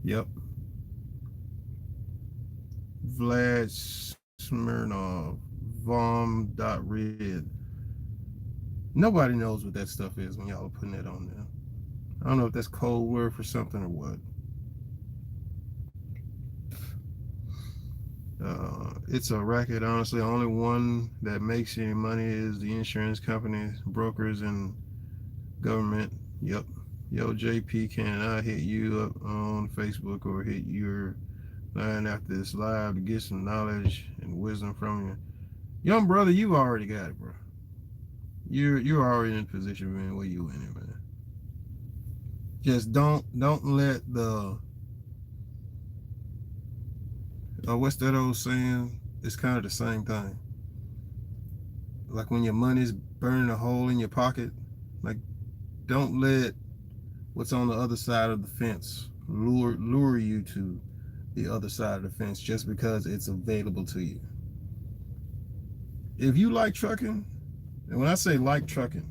Yep. Vlad Smirnov, vom.red. Nobody knows what that stuff is when y'all are putting that on there. I don't know if that's code word for something or what. It's a racket, honestly. The only one that makes any money is the insurance companies, brokers, and government. Yep. Yo, JP, can I hit you up on Facebook or hit your line after this live to get some knowledge and wisdom from you? Young brother, you already got it, bro. You're already in a position, man, where you in it, man. Just don't let the what's that old saying? It's kind of the same thing. Like when your money's burning a hole in your pocket, like don't let what's on the other side of the fence lure you to the other side of the fence just because it's available to you. If you like trucking, and when I say like trucking,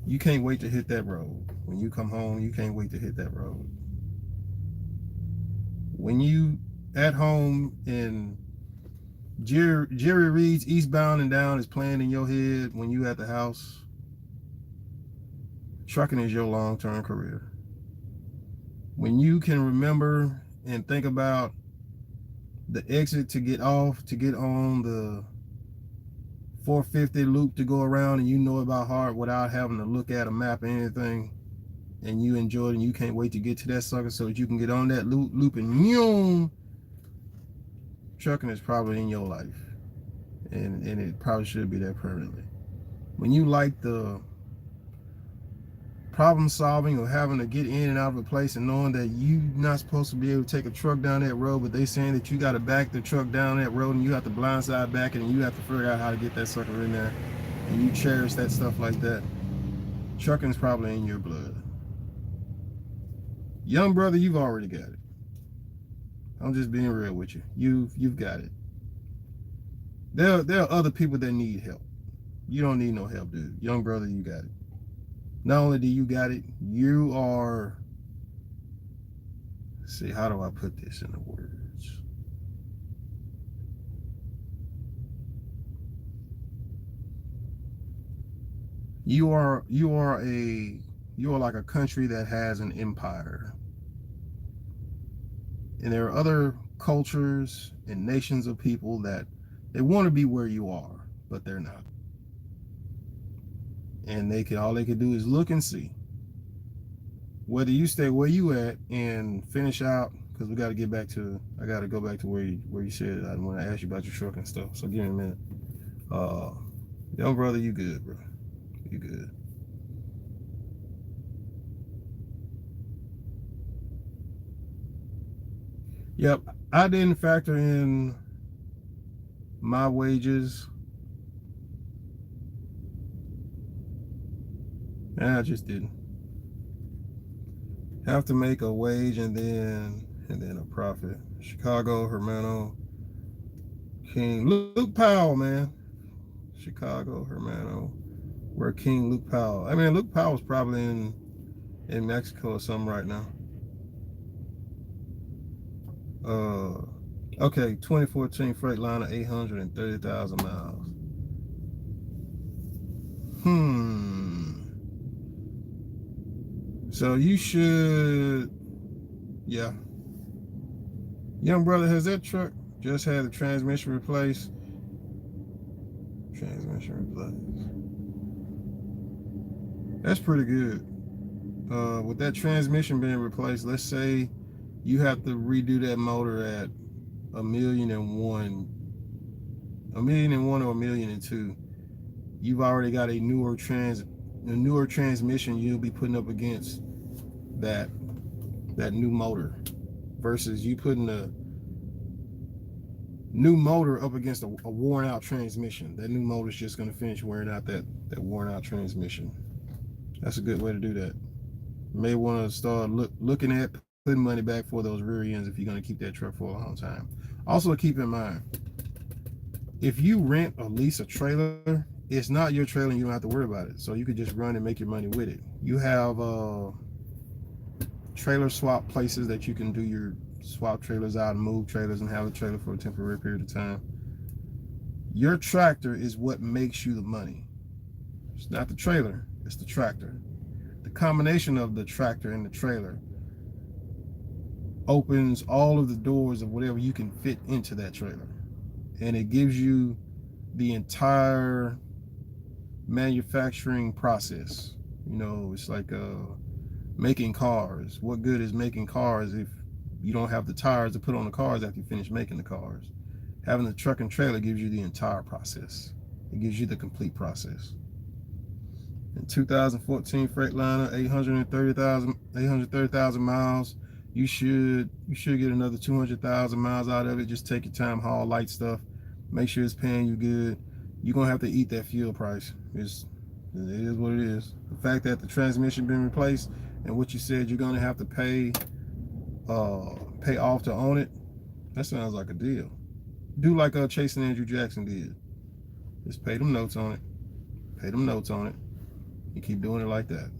you can't wait to hit that road. When you come home, you can't wait to hit that road. When you at home and Jerry Reed's Eastbound and Down is playing in your head when you at the house, trucking is your long-term career. When you can remember and think about the exit to get off, to get on the 450 loop to go around, and you know it by heart without having to look at a map or anything, and you enjoy it and you can't wait to get to that sucker so that you can get on that loop and yoom, trucking is probably in your life, and it probably should be there permanently. When you like the problem solving or having to get in and out of a place and knowing that you're not supposed to be able to take a truck down that road, but they saying that you got to back the truck down that road and you have to blindside back it and you have to figure out how to get that sucker in there, and you cherish that stuff like that, trucking's probably in your blood. Young brother, you've already got it. I'm just being real with you. You've got it. There are other people that need help. You don't need no help, dude. Young brother, you got it. Not only do you got it, you are, see, how do I put this in the words? You are like a country that has an empire. And there are other cultures and nations of people that they want to be where you are, but they're not. And all they can do is look and see whether you stay where you at and finish out, because I got to go back to where you said I want to ask you about your truck and stuff. So give me a minute. Young brother, you good, bro? You good? Yep, I didn't factor in my wages. I just didn't. Have to make a wage and then a profit. Chicago, Hermano, King, Luke Powell, man. Chicago, Hermano, Where King Luke Powell. I mean, Luke Powell's probably in Mexico or something right now. Okay, 2014 Freightliner, 830,000 miles. So you should, yeah. Young brother, has that truck just had the transmission replaced? Transmission replaced. That's pretty good. With that transmission being replaced, let's say you have to redo that motor at 1,000,001, 1,000,001 or 1,000,002. You've already got a newer transmission you'll be putting up against that new motor, versus you putting a new motor up against a worn out transmission. That new motor is just going to finish wearing out that worn out transmission. That's a good way to do that. You may want to start looking at putting money back for those rear ends if you're going to keep that truck for a long time. Also, keep in mind, if you rent or lease a trailer, it's not your trailer and you don't have to worry about it. So you could just run and make your money with it. You have trailer swap places that you can do your swap trailers out and move trailers and have a trailer for a temporary period of time. Your tractor is what makes you the money. It's not the trailer, it's the tractor. The combination of the tractor and the trailer opens all of the doors of whatever you can fit into that trailer. And it gives you the entire manufacturing process. You know, it's like making cars. What good is making cars if you don't have the tires to put on the cars after you finish making the cars? Having the truck and trailer gives you the entire process. It gives you the complete process. In 2014 Freightliner, 830,000 miles. You should get another 200,000 miles out of it. Just take your time, haul light stuff. Make sure it's paying you good. You're gonna have to eat that fuel price. It is what it is. The fact that the transmission been replaced and what you said you're gonna have to pay off to own it, that sounds like a deal. Do like Chase and Andrew Jackson did. Just pay them notes on it. Pay them notes on it. You keep doing it like that.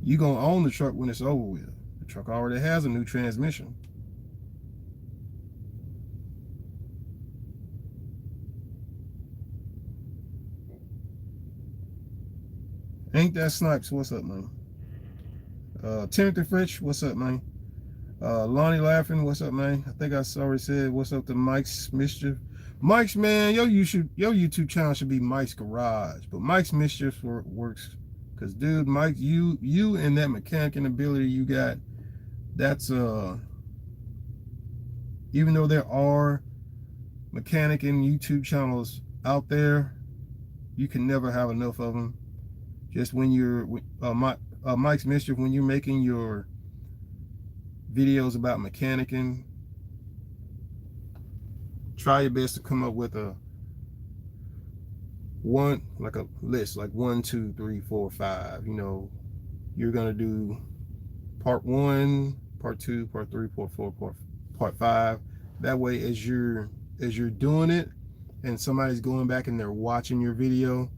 You're gonna own the truck when it's over with. The truck already has a new transmission. Ain't that Snipes? What's up, man? Timothy Fritch, what's up, man? Lonnie Laughing, what's up, man? I think I already said what's up to Mike's Mischief. Mike's, man, your YouTube channel should be Mike's Garage, but Mike's Mischief works because, dude, Mike, you and that mechanicing ability you got, that's even though there are mechanicing YouTube channels out there, you can never have enough of them. Just when you're Mike's Mischief, when you're making your videos about mechanicing, try your best to come up with a list, like 1, 2, 3, 4, 5. You know, you're gonna do part 1, part 2, part 3, part 4, part 5. That way, as you're doing it and somebody's going back and they're watching your video,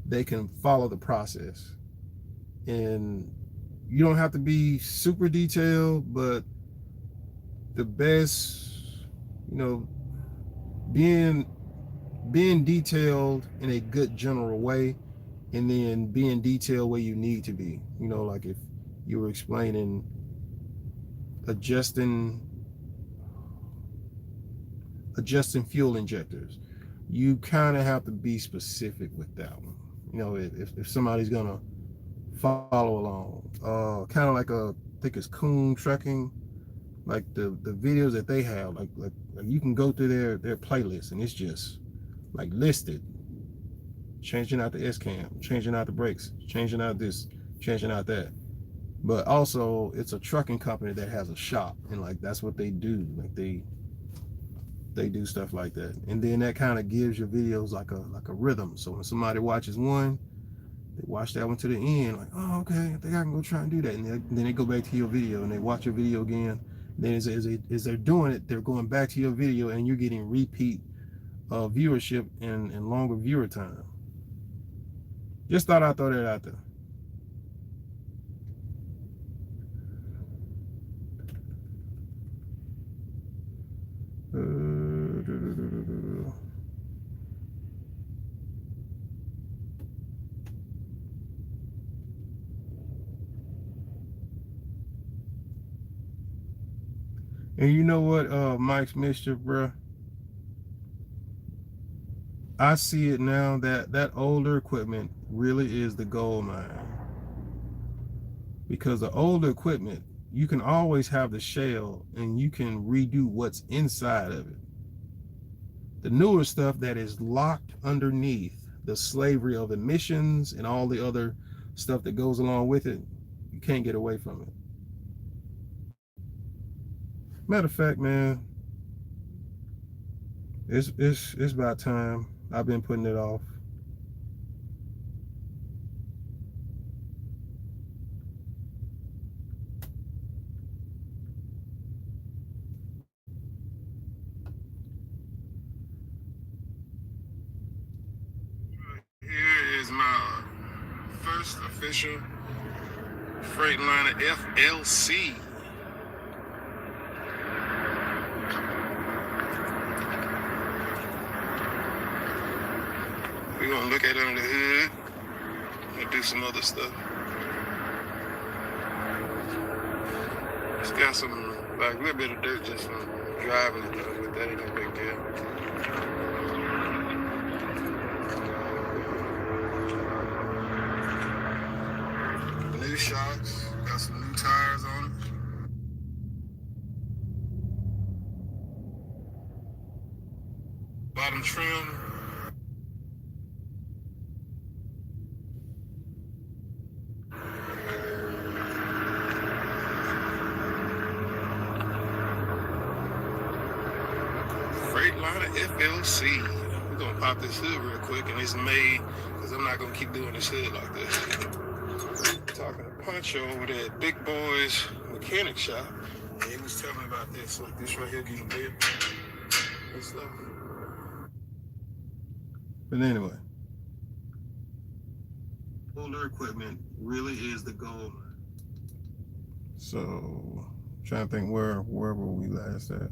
they can follow the process. And you don't have to be super detailed, but the best, you know, being detailed in a good general way, and then being detailed where you need to be. You know, like if you were explaining adjusting fuel injectors, you kind of have to be specific with that one. You know, if somebody's gonna follow along, kind of like I think it's Coon Trucking, like the videos that they have, like you can go through their playlist and it's just like listed, changing out the S-cam, changing out the brakes, changing out this, changing out that. But also it's a trucking company that has a shop, and like that's what they do. Like they do stuff like that, and then that kind of gives your videos like a rhythm. So when somebody watches one, they watch that one to the end, like, oh, okay, I think I can go try and do that. And then they go back to your video and they watch your video again. Then as they're doing it, they're going back to your video, and you're getting repeat viewership and longer viewer time. Just thought I'd throw that out there. And you know what, Mike's Mischief, bruh? I see it now that older equipment really is the gold mine. Because the older equipment, you can always have the shell and you can redo what's inside of it. The newer stuff that is locked underneath the slavery of emissions and all the other stuff that goes along with it, you can't get away from it. Matter of fact, man, it's about time. I've been putting it off. Here is my first official Freightliner FLC. We're gonna look at it under the hood and do some other stuff. It's got some, like, a little bit of dirt just from driving it though, but that ain't no big deal. New shocks, got some new tires on it. Bottom trim. Freightliner FLC. We're gonna pop this hood real quick, and it's made because I'm not gonna keep doing this hood like this. Talking to Pancho over there at Big Boy's mechanic shop, and he was telling me about this. Like this right here, getting big and stuff. But anyway, older equipment really is the goal. So, trying to think where were we last at?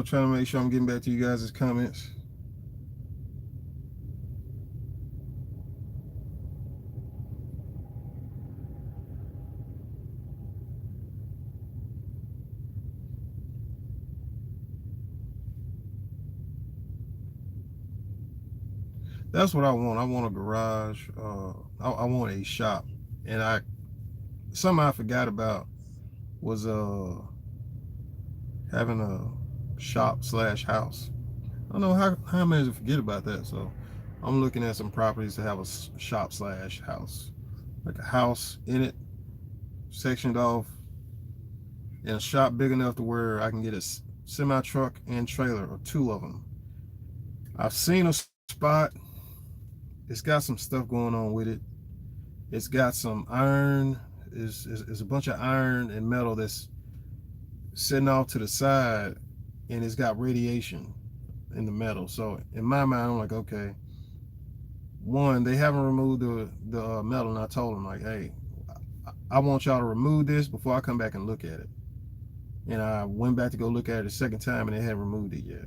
Trying to make sure I'm getting back to you guys' comments. That's what I want. I want a garage. I want a shop, and something I forgot about was having a shop slash house. I don't know how many forget about that. So I'm looking at some properties to have a shop slash house, like a house in it, sectioned off, and a shop big enough to where I can get a semi truck and trailer, or two of them. I've seen a spot. It's got some stuff going on with it. It's got some iron. Is a bunch of iron and metal that's sitting off to the side, and it's got radiation in the metal. So in my mind, I'm like, okay, one, they haven't removed the metal, and I told them, like, hey, I want y'all to remove this before I come back and look at it. And I went back to go look at it a second time, and they hadn't removed it yet.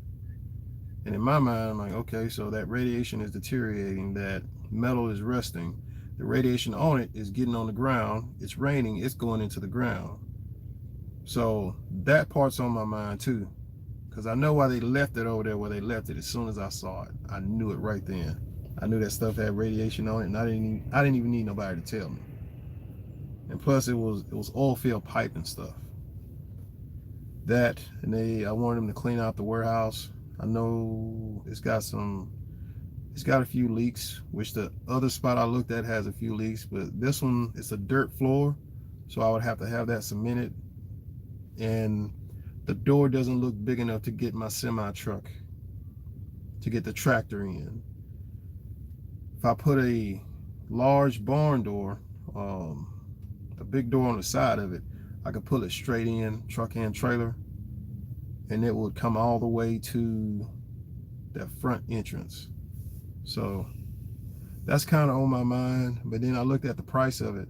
And in my mind, I'm like, okay, so that radiation is deteriorating, that metal is rusting, the radiation on it is getting on the ground, it's raining, it's going into the ground. So that part's on my mind too, because I know why they left it over there where they left it. As soon as I saw it, I knew it right then. I knew that stuff had radiation on it, and I didn't even need nobody to tell me. And plus, it was Oilfield pipe and stuff. That, and I wanted them to clean out the warehouse. I know it's got a few leaks, which the other spot I looked at has a few leaks, but this one, it's a dirt floor, so I would have to have that cemented, and the door doesn't look big enough to get my semi truck, to get the tractor in. if I put a large barn door, a big door on the side of it, I could pull it straight in, truck and trailer, and it would come all the way to that front entrance. So that's kind of on my mind. But then I looked at the price of it,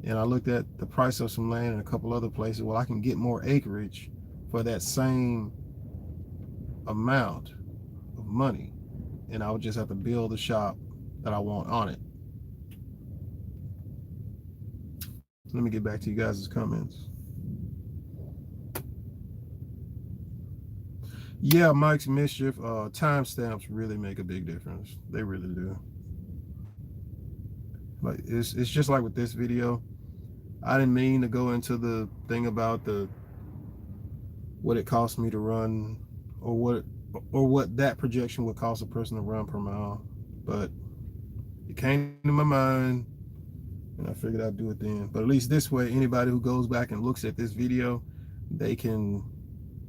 and I looked at the price of some land in a couple other places. Well, I can get more acreage for that same amount of money, and I would just have to build the shop that I want on it. Let me get back to you guys' comments. Yeah, Mike's Mischief, timestamps really make a big difference. They really do. Like it's just like with this video. I didn't mean to go into the thing about what it cost me to run, or what that projection would cost a person to run per mile, but it came to my mind, and I figured I'd do it then. But at least this way, anybody who goes back and looks at this video, they can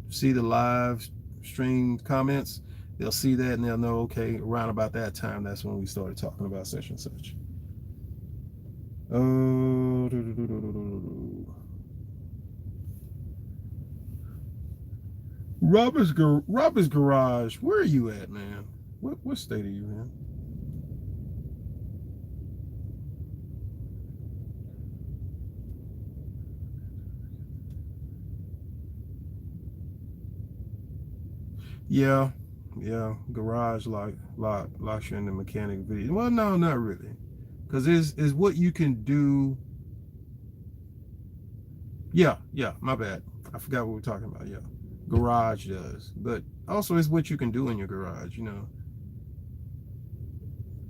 see the live stream comments. They'll see that and they'll know, okay, around about that time, that's when we started talking about such and such. Oh, Robert's Garage, where are you at, man? What state are you in? Yeah, garage locks you in the mechanic video. Well, no, not really, because it's what you can do. Yeah, my bad. I forgot what we're talking about. Yeah, garage does, but also it's what you can do in your garage, you know.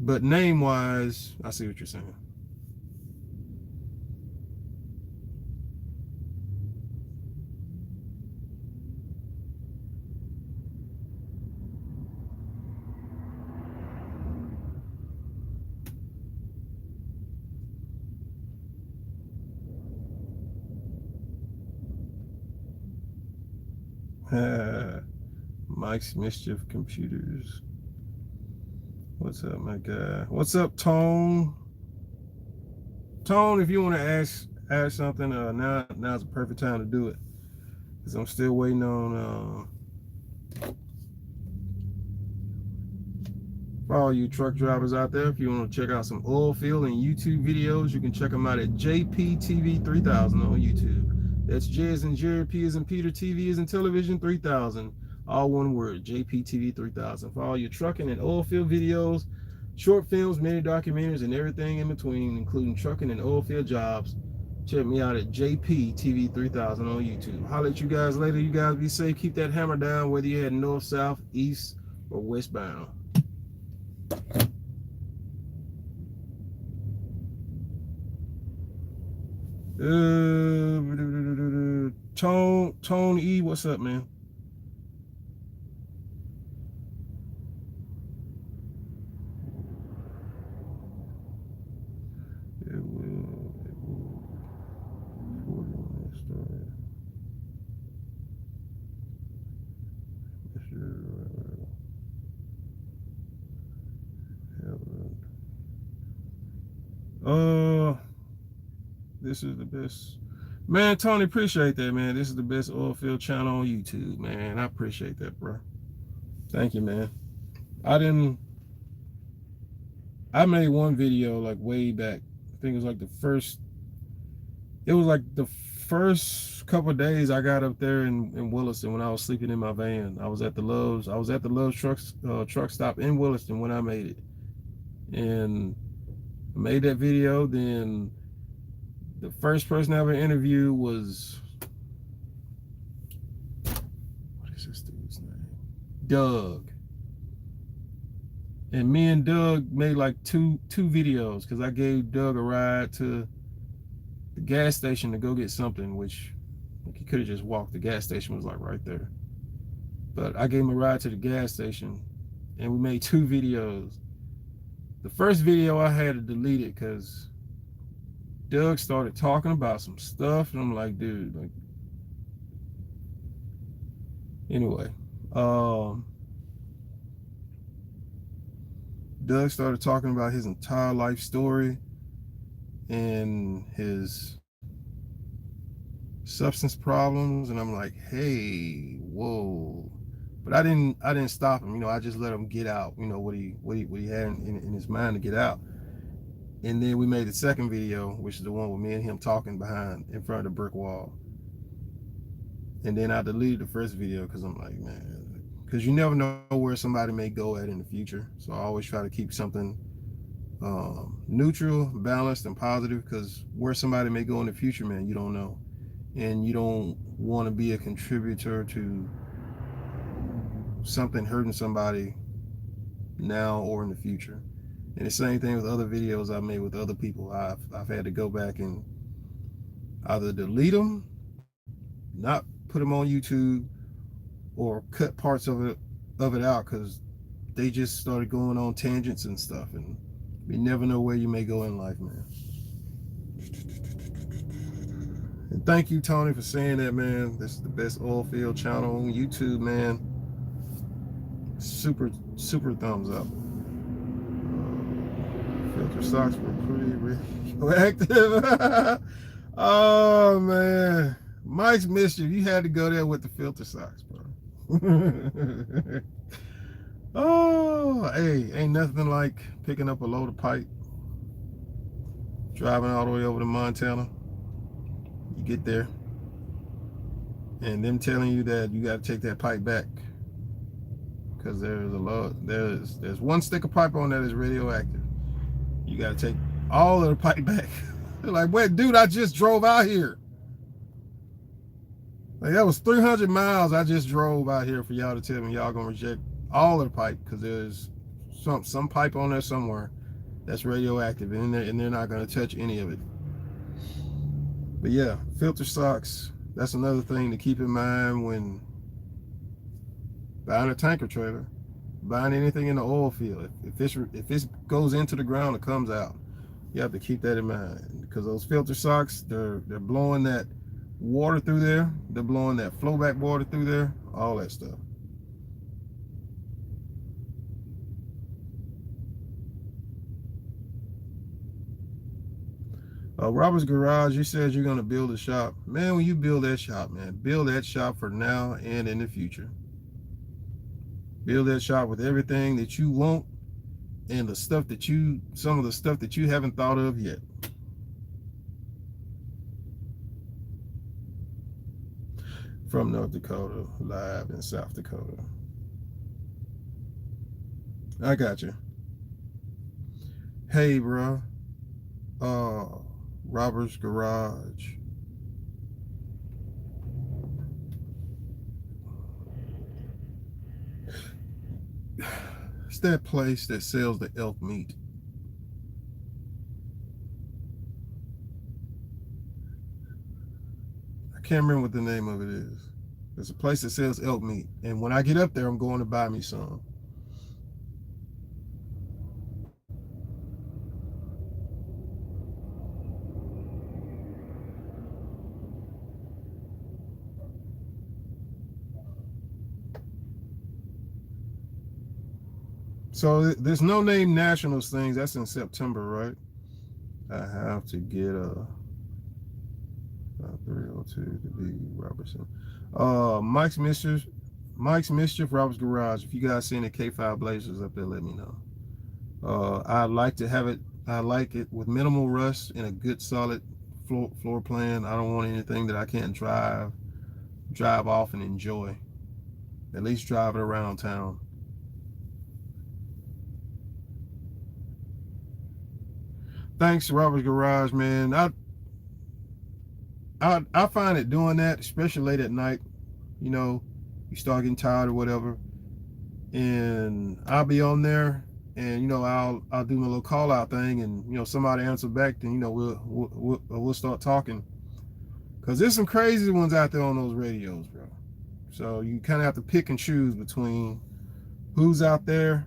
But name wise, I see what you're saying. Mike's Mischief Computers. What's up, my guy? What's up, Tone? Tone, if you want to ask something, now's the perfect time to do it, because I'm still waiting on for all you truck drivers out there. If you want to check out some Oilfield and YouTube videos, you can check them out at JPTV 3000 on YouTube. That's J as in Jerry, P as in Peter, TV as in television 3000, all one word, JPTV 3000. For all your trucking and oilfield videos, short films, mini documentaries, and everything in between, including trucking and oilfield jobs, check me out at JPTV 3000 on YouTube. Holler at you guys later. You guys be safe. Keep that hammer down, whether you're heading north, south, east, or westbound. Tone E, what's up, man? It will 40 when it started. This is the best. Man, Tony, appreciate that, man. This is the best oilfield channel on YouTube, man. I appreciate that, bro. Thank you, man. I made one video like way back. I think it was like the first couple of days I got up there in Williston when I was sleeping in my van. I was at the Lowe's truck stop in Williston when I made it. And I made that video. Then the first person I ever interviewed was, what is this dude's name? Doug. And me and Doug made like two videos, because I gave Doug a ride to the gas station to go get something, which like, he could have just walked. The gas station was like right there. But I gave him a ride to the gas station, and we made two videos. The first video I had to delete it because Doug started talking about some stuff, and I'm like, dude, like, anyway, Doug started talking about his entire life story and his substance problems, and I'm like, hey, whoa. But I didn't stop him. I just let him get out, what he had in his mind to get out. And then we made the second video, which is the one with me and him talking in front of the brick wall. And then I deleted the first video because I'm like, man, because you never know where somebody may go at in the future. So I always try to keep something neutral, balanced, and positive, because where somebody may go in the future, man, you don't know. And you don't want to be a contributor to something hurting somebody now or in the future. And the same thing with other videos I made with other people. I've had to go back and either delete them, not put them on YouTube, or cut parts of it out, because they just started going on tangents and stuff, and you never know where you may go in life, man. And thank you, Tony, for saying that, man. This is the best Oilfield channel on YouTube, man. Super thumbs up. Filter socks were pretty radioactive. Oh, man. Mike's Mischief, you had to go there with the filter socks, bro. Oh, hey, ain't nothing like picking up a load of pipe, driving all the way over to Montana. You get there, and them telling you that you got to take that pipe back because there's one stick of pipe on that is radioactive. You got to take all of the pipe back. They're like, wait, dude, I just drove out here. Like, that was 300 miles I just drove out here for y'all to tell me y'all gonna reject all of the pipe because there's some pipe on there somewhere that's radioactive, and they're not gonna touch any of it. But yeah, filter socks, that's another thing to keep in mind when buying a tanker trailer, buying anything in the oil field. If this goes into the ground, it comes out. You have to keep that in mind, because those filter socks, they're blowing that water through there, they're blowing that flowback water through there, all that stuff. Robert's Garage, you said you're going to build a shop. Man, when you build that shop, man, build that shop for now and in the future. Build that shop with everything that you want and some of the stuff that you haven't thought of yet. From North Dakota, live in South Dakota. I got you. Hey, bro. Robert's Garage. It's that place that sells the elk meat. I can't remember what the name of it is. There's a place that sells elk meat, and when I get up there, I'm going to buy me some. So there's No Name Nationals things. That's in September, right? I have to get a 302 to be Robertson. Mike's Mischief, Robert's Garage. If you guys see any K5 Blazers up there, let me know. I like to have it. I like it with minimal rust and a good solid floor plan. I don't want anything that I can't drive off and enjoy. At least drive it around town. Thanks, Robert's Garage, man. I find it doing that, especially late at night. You start getting tired or whatever, and I'll be on there, and I'll do my little call out thing, and somebody answer back, then we'll start talking, because there's some crazy ones out there on those radios, bro. So you kind of have to pick and choose between who's out there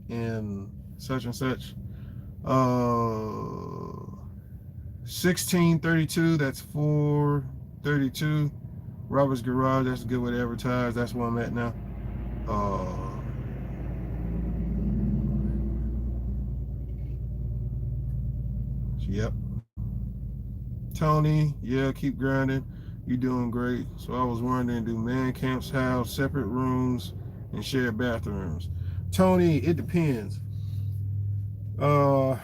and such and such. 1632, that's 432. Robert's Garage, that's a good way to advertise. That's where I'm at now. Yep. Tony, yeah, keep grinding. You're doing great. So I was wondering, do man camps have separate rooms and shared bathrooms? Tony, it depends. Uh,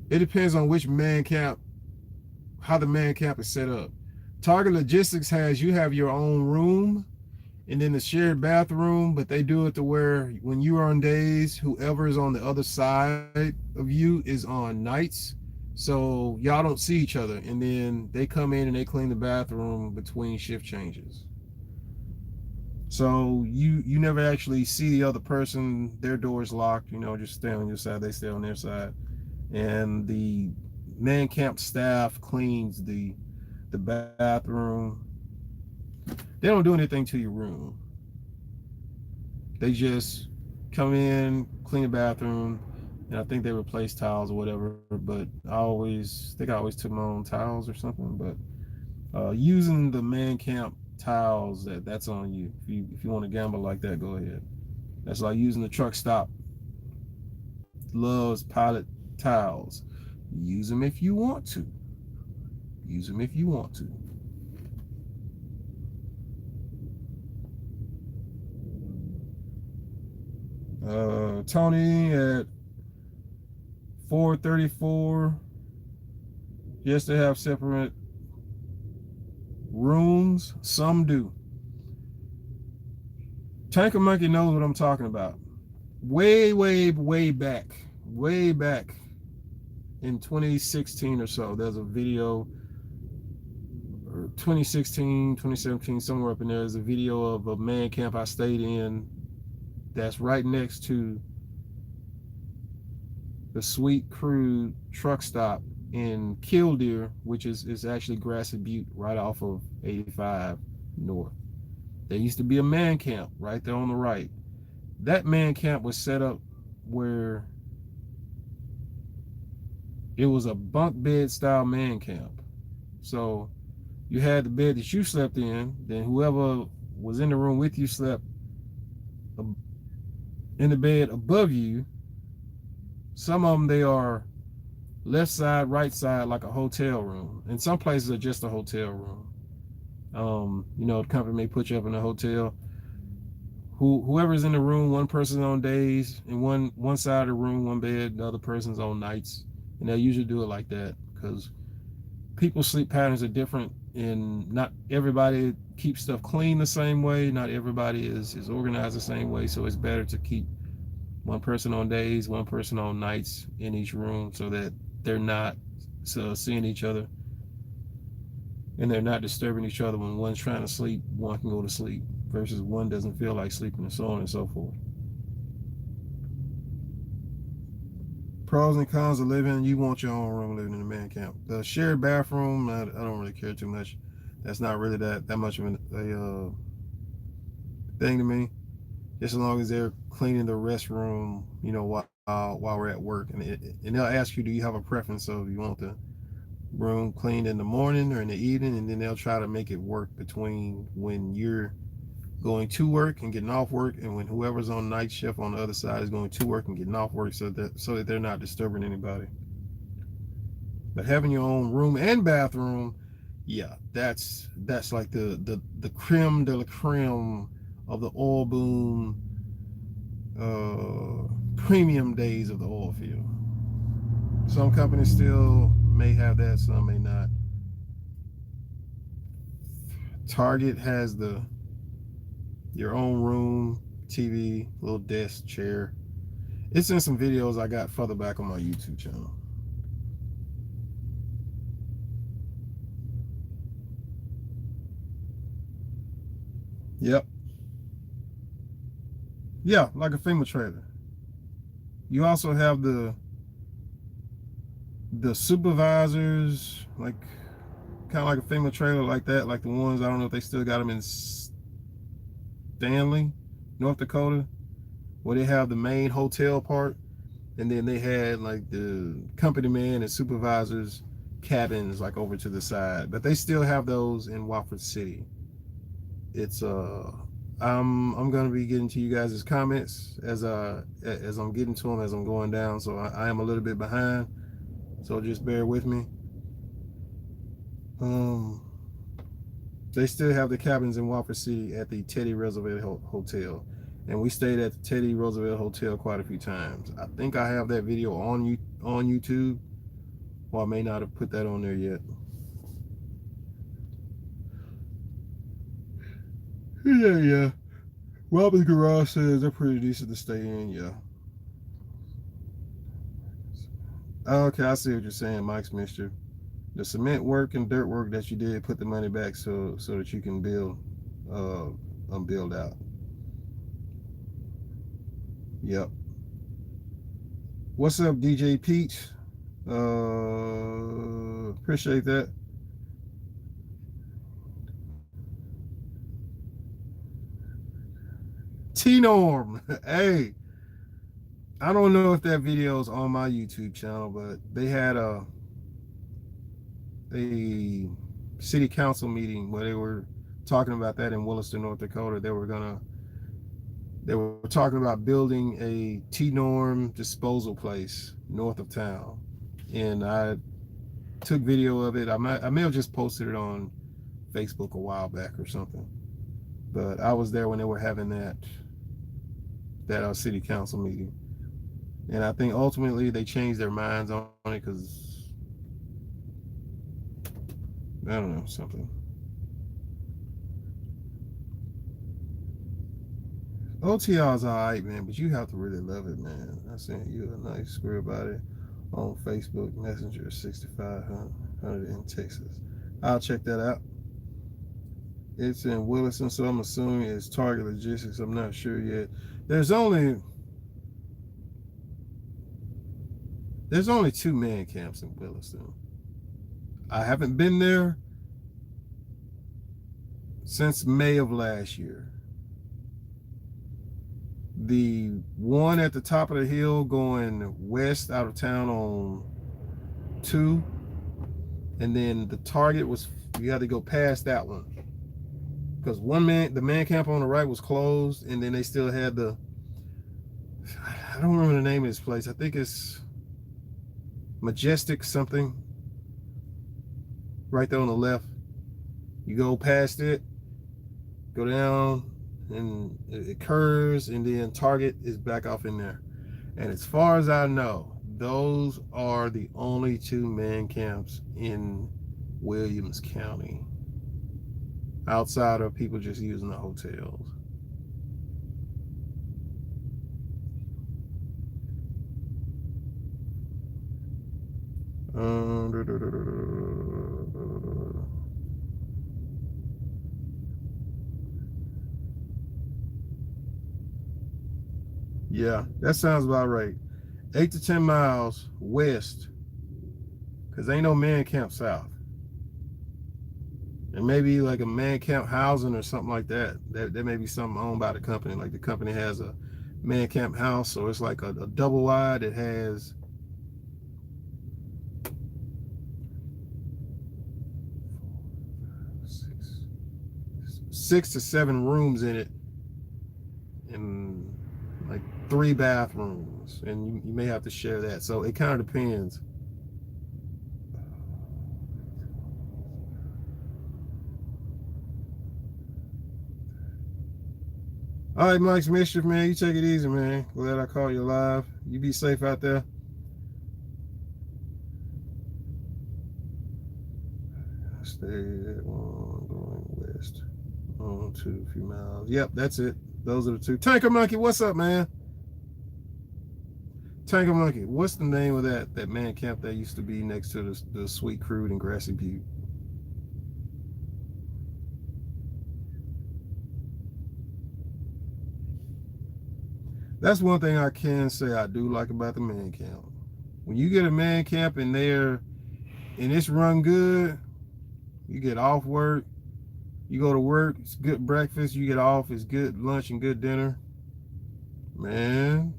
it depends on which man camp, how the man camp is set up. Target Logistics has you have your own room and then the shared bathroom, but they do it to where when you are on days, whoever is on the other side of you is on nights. So y'all don't see each other. And then they come in and they clean the bathroom between shift changes. So you never actually see the other person, their door is locked, just stay on your side, they stay on their side. And the man camp staff cleans the bathroom. They don't do anything to your room. They just come in, clean the bathroom, and I think they replace towels or whatever. But I think I always took my own towels or something. But using the man camp towels, that's on you. If you want to gamble like that, go ahead. That's like using the truck stop Love's pilot towels. Use them if you want to. Use them if you want to. Tony at 434. Yes, they have separate rooms. Some do. Tanker Monkey knows what I'm talking about. Way back in 2016 or so, there's a video, or 2016, 2017, somewhere up in there, there's a video of a man camp I stayed in that's right next to the Sweet Crude truck stop in Killdeer, which is actually Grassy Butte, right off of 85 North. There used to be a man camp right there on the right. That man camp was set up where it was a bunk bed style man camp. So you had the bed that you slept in, then whoever was in the room with you slept in the bed above you. Some of them, they are left side, right side, like a hotel room. And some places are just a hotel room. The company may put you up in a hotel. Whoever's in the room, one person's on days, and one side of the room, one bed, the other person's on nights. And they usually do it like that because people's sleep patterns are different, and not everybody keeps stuff clean the same way. Not everybody is organized the same way. So it's better to keep one person on days, one person on nights in each room, so that they're not seeing each other and they're not disturbing each other. When one's trying to sleep, one can go to sleep versus one doesn't feel like sleeping, and so on and so forth. Pros and cons of living. You want your own room living in a man camp. The shared bathroom, I don't really care too much. That's not really that much of a thing to me. Just as long as they're cleaning the restroom, while we're at work, and they'll ask you, do you have a preference? So if you want the room cleaned in the morning or in the evening, and then they'll try to make it work between when you're going to work and getting off work, and when whoever's on night shift on the other side is going to work and getting off work, so that they're not disturbing anybody. But having your own room and bathroom, yeah, that's like the creme de la creme of the oil boom premium days of the oil field. Some companies still may have that, some may not. Target has your own room, TV, little desk, chair. It's in some videos I got further back on my YouTube channel. Yep. Yeah, like a FEMA trailer. You also have the supervisors, like kind of like a FEMA trailer like that, like the ones, I don't know if they still got them in Stanley, North Dakota, where they have the main hotel part, and then they had like the company man and supervisors cabins like over to the side. But they still have those in Wofford City. It's I'm gonna be getting to you guys' comments as I'm getting to them as I'm going down. So I am a little bit behind. So just bear with me. They still have the cabins in Waffle City at the Teddy Roosevelt Hotel, and we stayed at the Teddy Roosevelt Hotel quite a few times. I think I have that video on YouTube, or I may not have put that on there yet. Yeah. Robin's Garage says they're pretty decent to stay in. Yeah. Okay, I see what you're saying, Mike's Mister. The cement work and dirt work that you did, put the money back so that you can build out. Yep. What's up, DJ Pete? Appreciate that. T-Norm. Hey, I don't know if that video is on my YouTube channel, but they had a city council meeting where they were talking about that in Williston, North Dakota. They were talking about building a T-Norm disposal place north of town, and I took video of it. I may have just posted it on Facebook a while back or something, but I was there when they were having that city council meeting, and I think ultimately they changed their minds on it because I don't know, something. OTR's alright, man, but you have to really love it, man. I sent you a nice square about it on Facebook Messenger 6500 in Texas. I'll check that out. It's in Williston, so I'm assuming it's Target Logistics. I'm not sure yet. There's only 2 man camps in Williston. I haven't been there since May of last year. The one at the top of the hill going west out of town on 2, and then the Target was, you had to go past that one because the man camp on the right was closed, and then they still had I don't remember the name of this place. I think it's Majestic something right there on the left. You go past it, go down, and it curves, and then Target is back off in there. And as far as I know, those are the only 2 man camps in Williams County outside of people just using the hotels. Yeah, that sounds about right. 8 to 10 miles west, because ain't no man camp south. And maybe like a man camp housing or something like that. That may be something owned by the company. Like the company has a man camp house, so it's like a double wide that has 6 to 7 rooms in it, and like 3 bathrooms, and you may have to share that. So it kind of depends. All right, Mike's Mischief, man, you take it easy, man. Glad I caught you live. You be safe out there. Stay at 1 going west on 2 a few miles. Yep, that's it. Those are the 2. Tanker Monkey, what's up, man? Tanker Monkey, what's the name of that man camp that used to be next to the Sweet Crude and Grassy Butte? That's one thing I can say I do like about the man camp. When you get a man camp and it's run good, you get off work, you go to work, it's good breakfast, you get off, it's good lunch and good dinner. Man.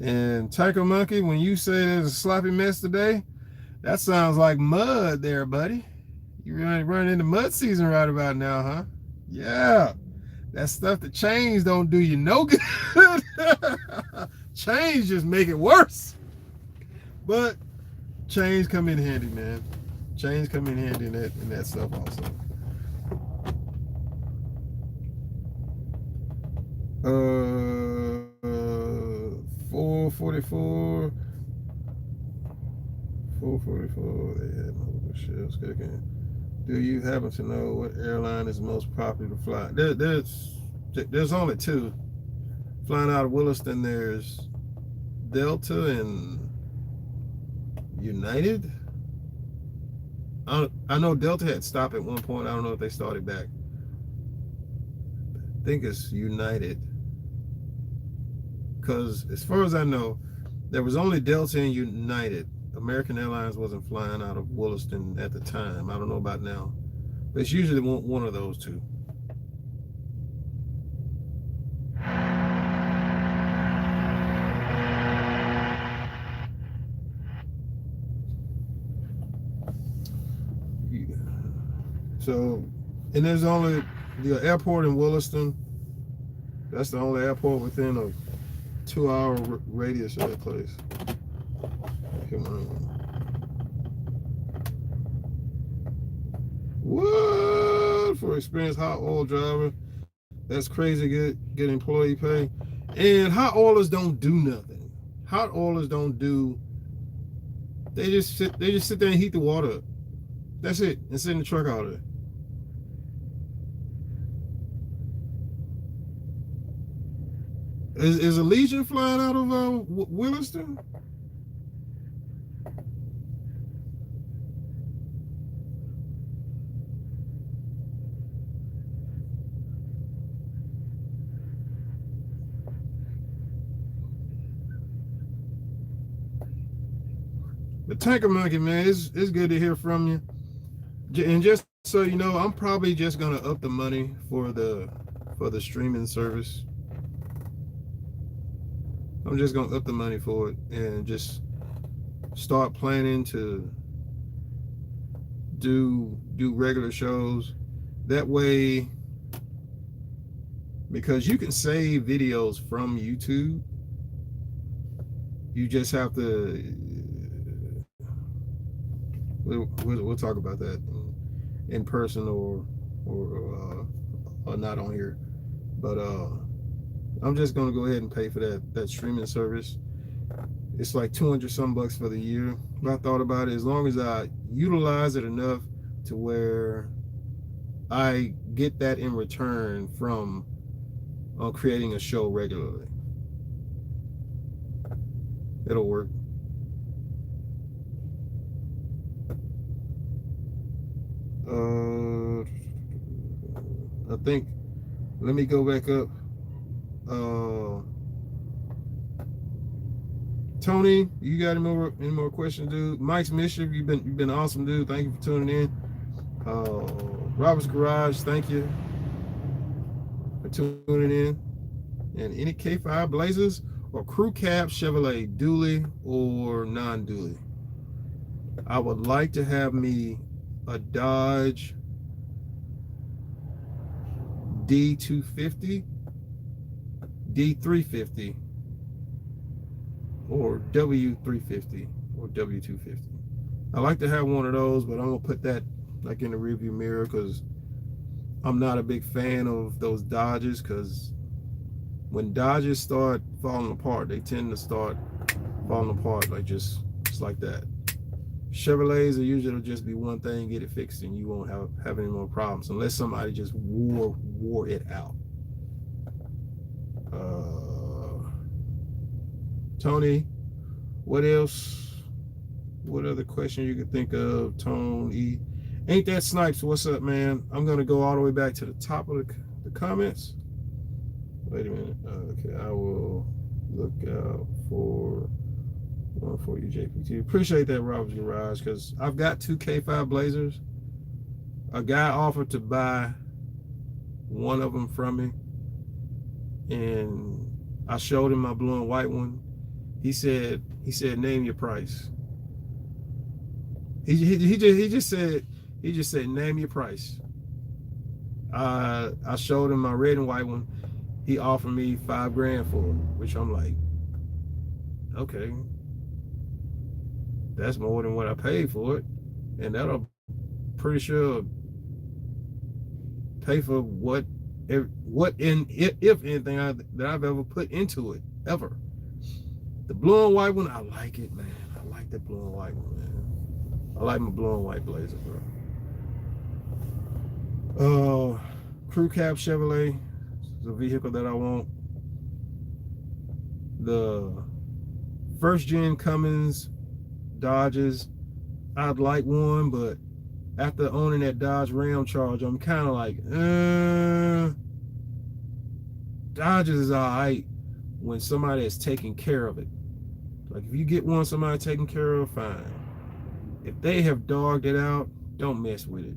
And Tycho Monkey, when you say there's a sloppy mess today, that sounds like mud there, buddy. You're running into mud season right about now, huh? Yeah. That stuff that chains don't do you no good. Chains just make it worse. But chains come in handy, man. Chains come in handy in that stuff also. 444. 444. They had multiple ships cooking. Do you happen to know what airline is most popular to fly? There's only two. Flying out of Williston, there's Delta and United. I know Delta had stopped at one point. I don't know if they started back. I think it's United. Because as far as I know, there was only Delta and United. American Airlines wasn't flying out of Williston at the time. I don't know about now. But it's usually one of those two. So, and there's only the airport in Williston. That's the only airport within a 2-hour radius of that place. Come on. What? For experienced hot oil driver. That's crazy good employee pay. And hot oilers don't do nothing. Hot oilers don't do. They just sit there and heat the water up. That's it. And sit in the truck all day. Is Allegiant flying out of Williston? The Tanker Monkey, man, it's good to hear from you. And just so you know, I'm probably just gonna up the money for the streaming service. I'm just gonna up the money for it and just start planning to do regular shows. That way, because you can save videos from YouTube, you just have to. We'll talk about that in person or not on here, but I'm just gonna go ahead and pay for that streaming service. It's like 200 some bucks for the year. But I thought about it, as long as I utilize it enough to where I get that in return from creating a show regularly, it'll work. I think, let me go back up. Tony, you got any more questions, dude? Mike's Mischief, you've been awesome, dude. Thank you for tuning in. Robert's Garage, thank you for tuning in. And any K5 Blazers or crew cab Chevrolet, dually or non-dually. I would like to have me a Dodge D250, D350, or W350 or W250. I like to have one of those, but I'm gonna put that like in the rearview mirror because I'm not a big fan of those Dodges, because when Dodges start falling apart, they tend to start falling apart like just like that. Chevrolets are usually just be one thing, get it fixed, and you won't have any more problems unless somebody just wore it out. Tony, what else? What other question you could think of? Tony, ain't that Snipes? What's up, man? I'm gonna go all the way back to the top of the comments. Wait a minute. Okay, I will look out for one for you, JPT. Appreciate that, Robert's Garage, because I've got 2 K5 Blazers. A guy offered to buy one of them from me, and I showed him my blue and white one. He said, name your price. He just said, name your price. I showed him my red and white one. He offered me $5,000 for it, which I'm like, okay, that's more than what I paid for it, and that'll pretty sure pay for what if anything that I've ever put into it ever. The blue and white one, I like it, man. I like that blue and white one, man. I like my blue and white Blazer, bro. Crew Cab Chevrolet is a vehicle that I want. The first gen Cummins Dodges, I'd like one, but after owning that Dodge Ram Charger, I'm kind of like, Dodges is all right when somebody is taking care of it. Like if you get one somebody taking care of, fine. If they have dogged it out, don't mess with it.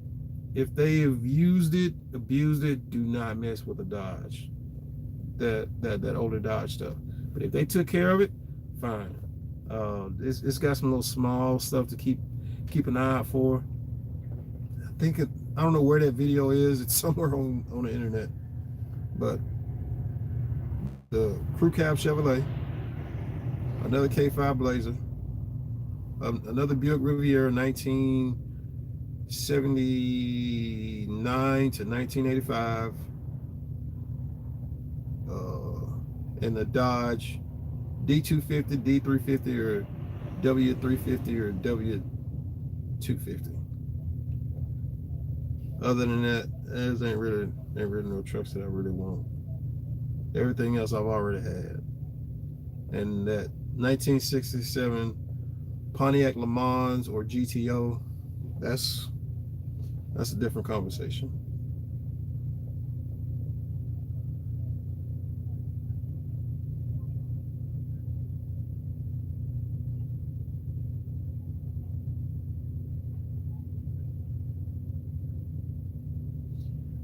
If they have used it, abused it, do not mess with a Dodge. That older Dodge stuff. But if they took care of it, fine. It's got some little small stuff to keep an eye out for. I don't know where that video is. It's somewhere on the internet. But the Crew Cab Chevrolet, another K5 Blazer, another Buick Riviera 1979 to 1985, and the Dodge D250, D350, or W350 or W250. Other than that, there ain't really no trucks that I really want. Everything else I've already had. And that 1967 Pontiac Le Mans or GTO, that's a different conversation.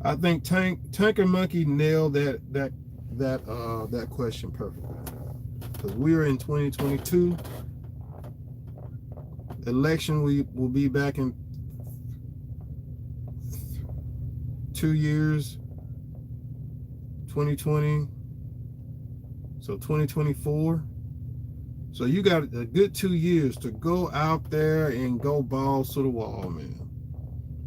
I think Tanker Monkey nailed that question perfectly. Because we're in 2022. Election will be back in 2 years, 2020. So 2024. So you got a good 2 years to go out there and go balls to the wall, man.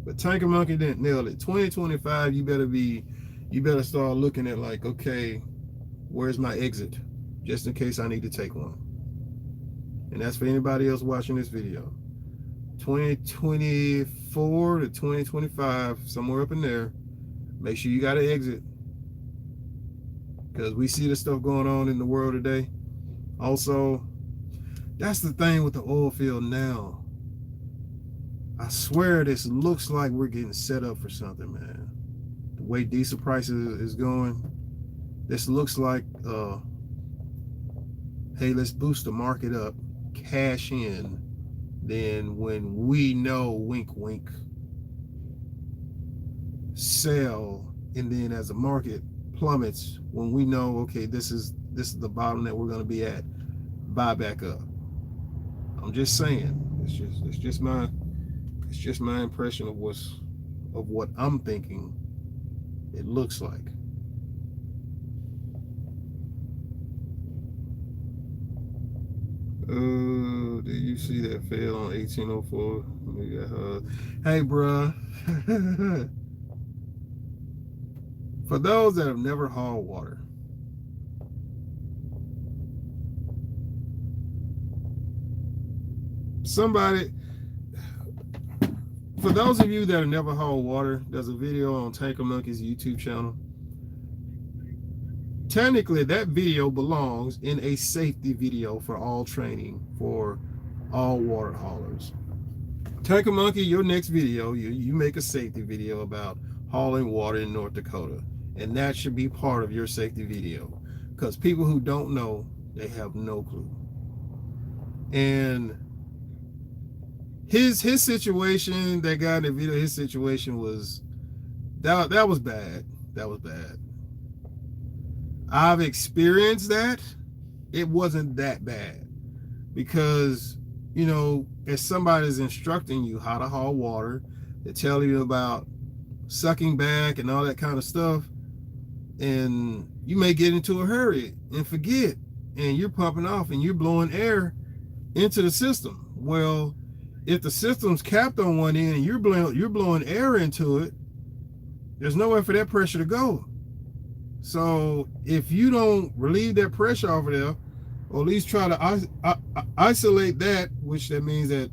But Tanker Monkey didn't nail it. 2025, you better start looking at like, okay, where's my exit? Just in case I need to take one. And that's for anybody else watching this video. 2024 to 2025, somewhere up in there, make sure you got an exit. Because we see the stuff going on in the world today. Also, that's the thing with the oil field now. I swear this looks like we're getting set up for something, man. The way diesel prices is going, this looks like, hey, let's boost the market up, cash in. Then when we know, wink, wink, sell, and then as the market plummets, when we know, okay, this is the bottom that we're going to be at, buy back up. I'm just saying, it's just my impression of what I'm thinking it looks like. Do you see that fail on 1804? Hey, bruh. For those that have never hauled water, for those of you that have never hauled water, there's a video on Tanker Monkey's YouTube channel. Technically, that video belongs in a safety video for all training for all water haulers. Tanker Monkey, your next video, you make a safety video about hauling water in North Dakota. And that should be part of your safety video. Because people who don't know, they have no clue. And his situation, that guy in the video, his situation was, that was bad. That was bad. I've experienced that. It wasn't that bad. Because, you know, if somebody's instructing you how to haul water, they tell you about sucking back and all that kind of stuff, and you may get into a hurry and forget, and you're pumping off and you're blowing air into the system. Well, if the system's capped on one end and you're blowing air into it, there's nowhere for that pressure to go. So if you don't relieve that pressure off of there, or at least try to isolate that, which that means that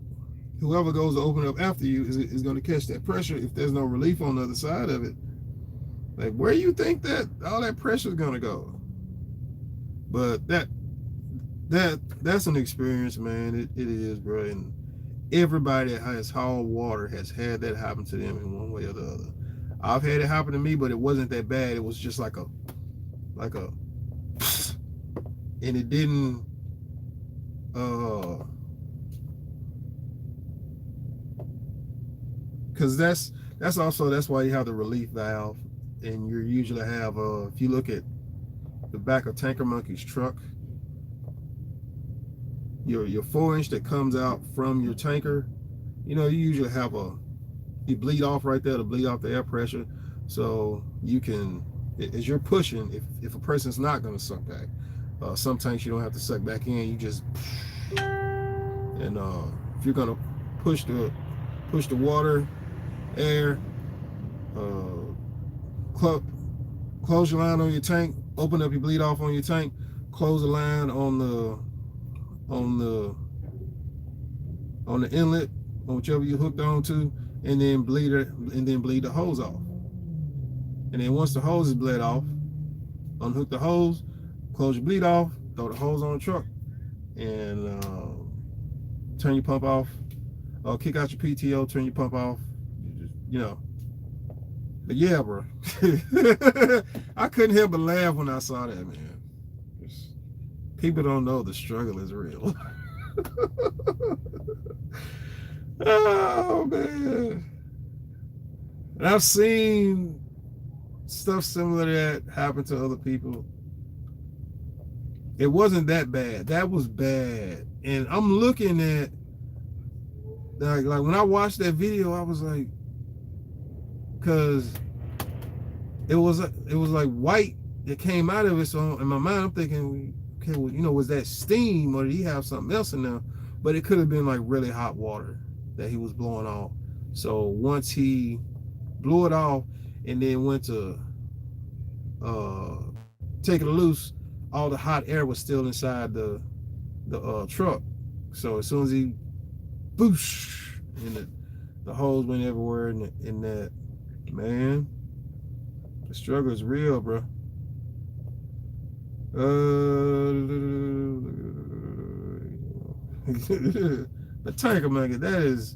whoever goes to open up after you is going to catch that pressure if there's no relief on the other side of it. Like, where you think that all that pressure is going to go? But that's an experience, man. It is, bro. And everybody that has hauled water has had that happen to them in one way or the other. I've had it happen to me, but it wasn't that bad. It was just like a and it didn't because that's why you have the relief valve. And you usually have if you look at the back of Tanker Monkey's truck, your 4-inch that comes out from your tanker, you usually have you bleed off right there to bleed off the air pressure, so you can, as you're pushing, if a person's not going to suck back, some tanks you don't have to suck back in, you just, and if you're going to push the water, air, close your line on your tank, open up your bleed off on your tank, close the line on the inlet, on whichever you're hooked on to, and then bleed the hose off. And then once the hose is bled off, unhook the hose, close your bleed off, throw the hose on the truck, and turn your pump off, kick out your PTO, turn your pump off, But yeah, bro, I couldn't help but laugh when I saw that, man. People don't know the struggle is real. Oh, man. And I've seen stuff similar to that happen to other people. It wasn't that bad. That was bad. And I'm looking at, like when I watched that video, I was like, because it was like white that came out of it. So in my mind, I'm thinking, okay, well, was that steam, or did he have something else in there? But it could have been like really hot water that he was blowing off. So once he blew it off and then went to take it loose, all the hot air was still inside the truck. So as soon as he boosh, and the hose went everywhere, in that, man, the struggle is real, bro. The Tanker Monkey, that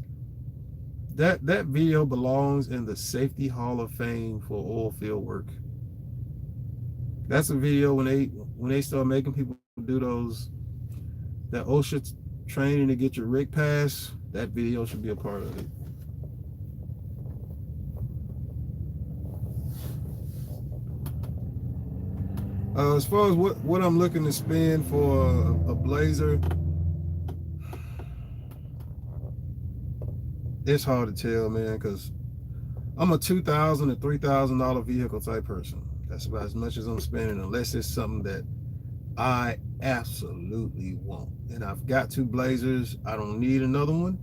video belongs in the Safety Hall of Fame for Oilfield work. That's a video when they start making people do that OSHA training to get your rig pass. That video should be a part of it. As far as what I'm looking to spend for a Blazer, it's hard to tell, man, because I'm a $2,000 to $3,000 vehicle type person. That's about as much as I'm spending, unless it's something that I absolutely want. And I've got 2 Blazers. I don't need another one.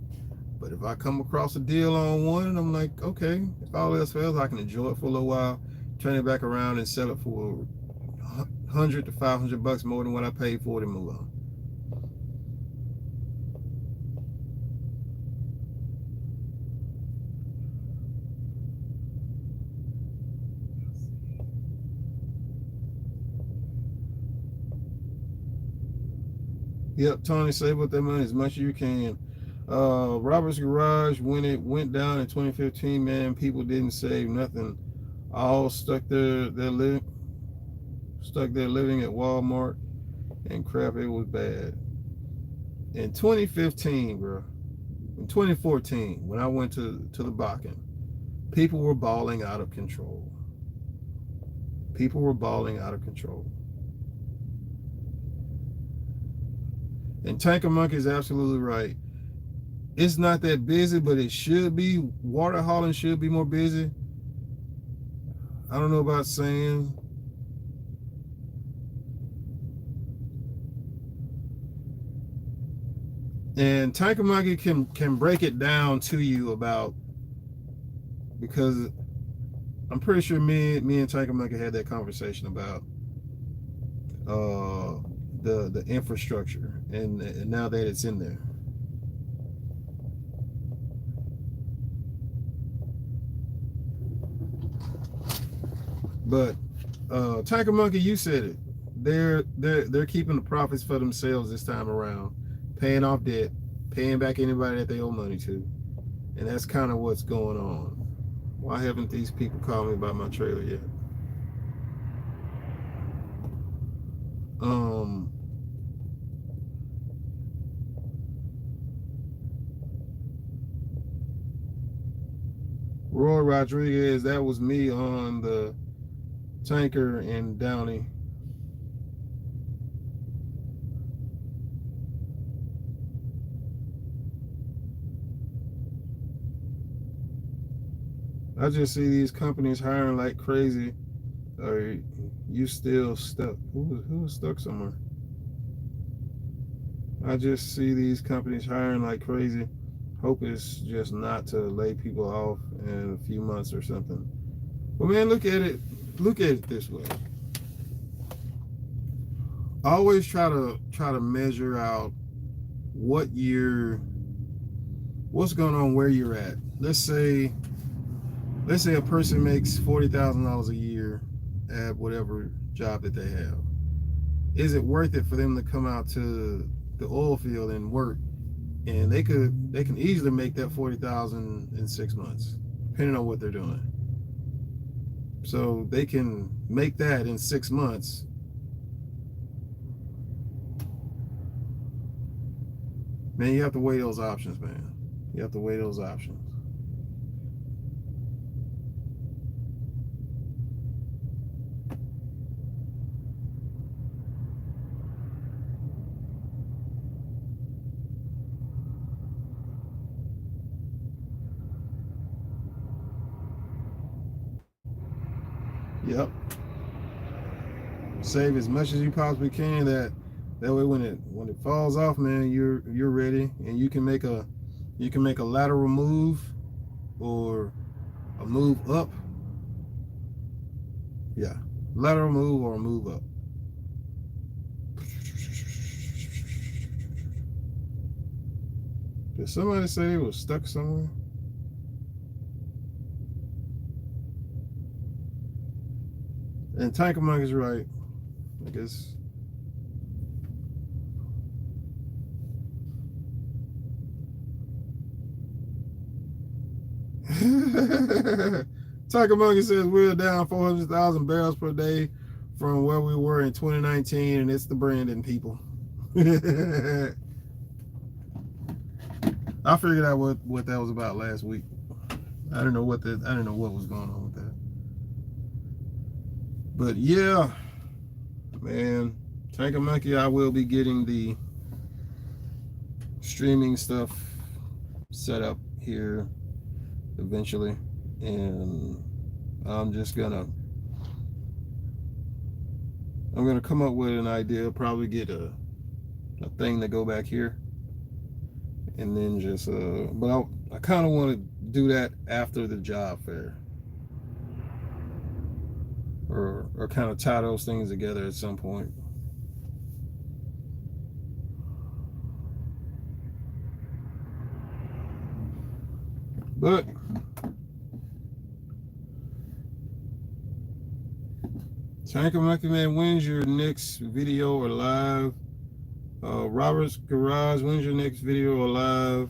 But if I come across a deal on one, and I'm like, okay, if all else fails, I can enjoy it for a little while, turn it back around and sell it for $100 to $500 more than what I paid for it and move on. Yep, Tony, save up that money as much as you can. Robert's Garage, when it went down in 2015, man, people didn't save nothing. All stuck there living at Walmart, and crap, it was bad. In 2015, bro, in 2014, when I went to the Bakken, people were balling out of control. People were balling out of control. And Tanker Monkey is absolutely right. It's not that busy, but it should be. Water hauling should be more busy. I don't know about saying. And Tanker Monkey can break it down to you about, because I'm pretty sure me and Tanker Monkey had that conversation about the infrastructure and now that it's in there. But Tanker Monkey, you said it. They're keeping the profits for themselves this time around, paying off debt, paying back anybody that they owe money to, and that's kind of what's going on. Why haven't these people called me about my trailer yet? Roy Rodriguez, that was me on the tanker in Downey. I just see these companies hiring like crazy. Are you still stuck? Who was stuck somewhere? I just see these companies hiring like crazy. Hope is just not to lay people off in a few months or something. But man, look at it this way. Always try to measure out what's going on where you're at. Let's say a person makes $40,000 a year at whatever job that they have. Is it worth it for them to come out to the oil field and work? And they can easily make that $40,000 in 6 months, depending on what they're doing. So they can make that in 6 months. Man, you have to weigh those options, man. You have to weigh those options. Yep. Save as much as you possibly can. That way, when it falls off, man, you're ready, and you can make a lateral move or a move up. Yeah, lateral move or a move up. Did somebody say they was stuck somewhere? And Tanker Monkey's right. I guess. Tanker Monkey says we're down 400,000 barrels per day from where we were in 2019, and it's the Brandon people. I figured out what that was about last week. I didn't know what was going on with that. But yeah, man, Tanker Monkey, I will be getting the streaming stuff set up here eventually, and I'm gonna come up with an idea, probably get a thing to go back here, and then just but I kind of want to do that after the job fair, or kind of tie those things together at some point. But Tanker Monkey, man, when's your next video or live? Robert's Garage, when's your next video or live?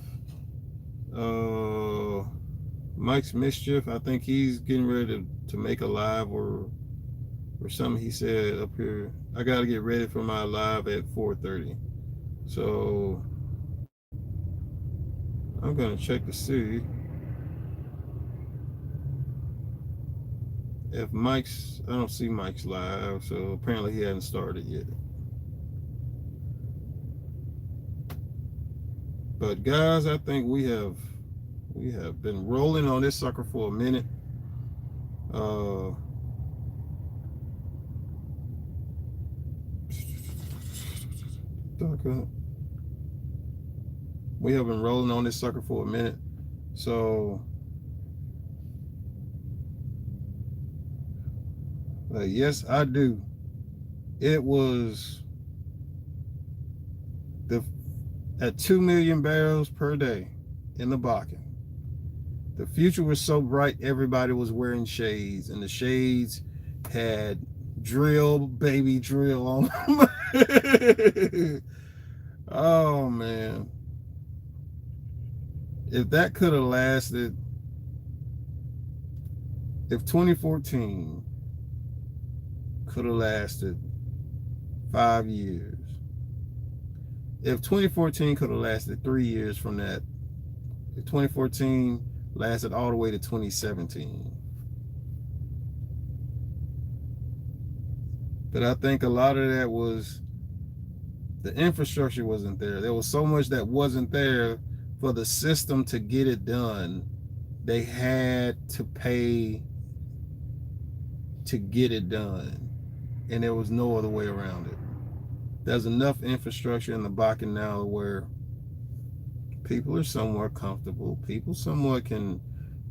Mike's Mischief, I think he's getting ready to make a live or something. He said up here, I got to get ready for my live at 4:30. So I'm going to check to see if I don't see Mike's live, so apparently he hasn't started yet. But guys, I think we have been rolling on this sucker for a minute. sucker. We have been rolling on this sucker for a minute. So, yes, I do. It was at 2 million barrels per day in the Bakken. The future was so bright, everybody was wearing shades, and the shades had baby drill on them. Oh man. If that could have lasted, if 2014 could have lasted 5 years, if 2014 could have lasted 3 years from that, if 2014 lasted all the way to 2017. But I think a lot of that was the infrastructure wasn't there. There was so much that wasn't there for the system to get it done. They had to pay to get it done, and there was no other way around it. There's enough infrastructure in the Bakken now where people are somewhat comfortable. People somewhat can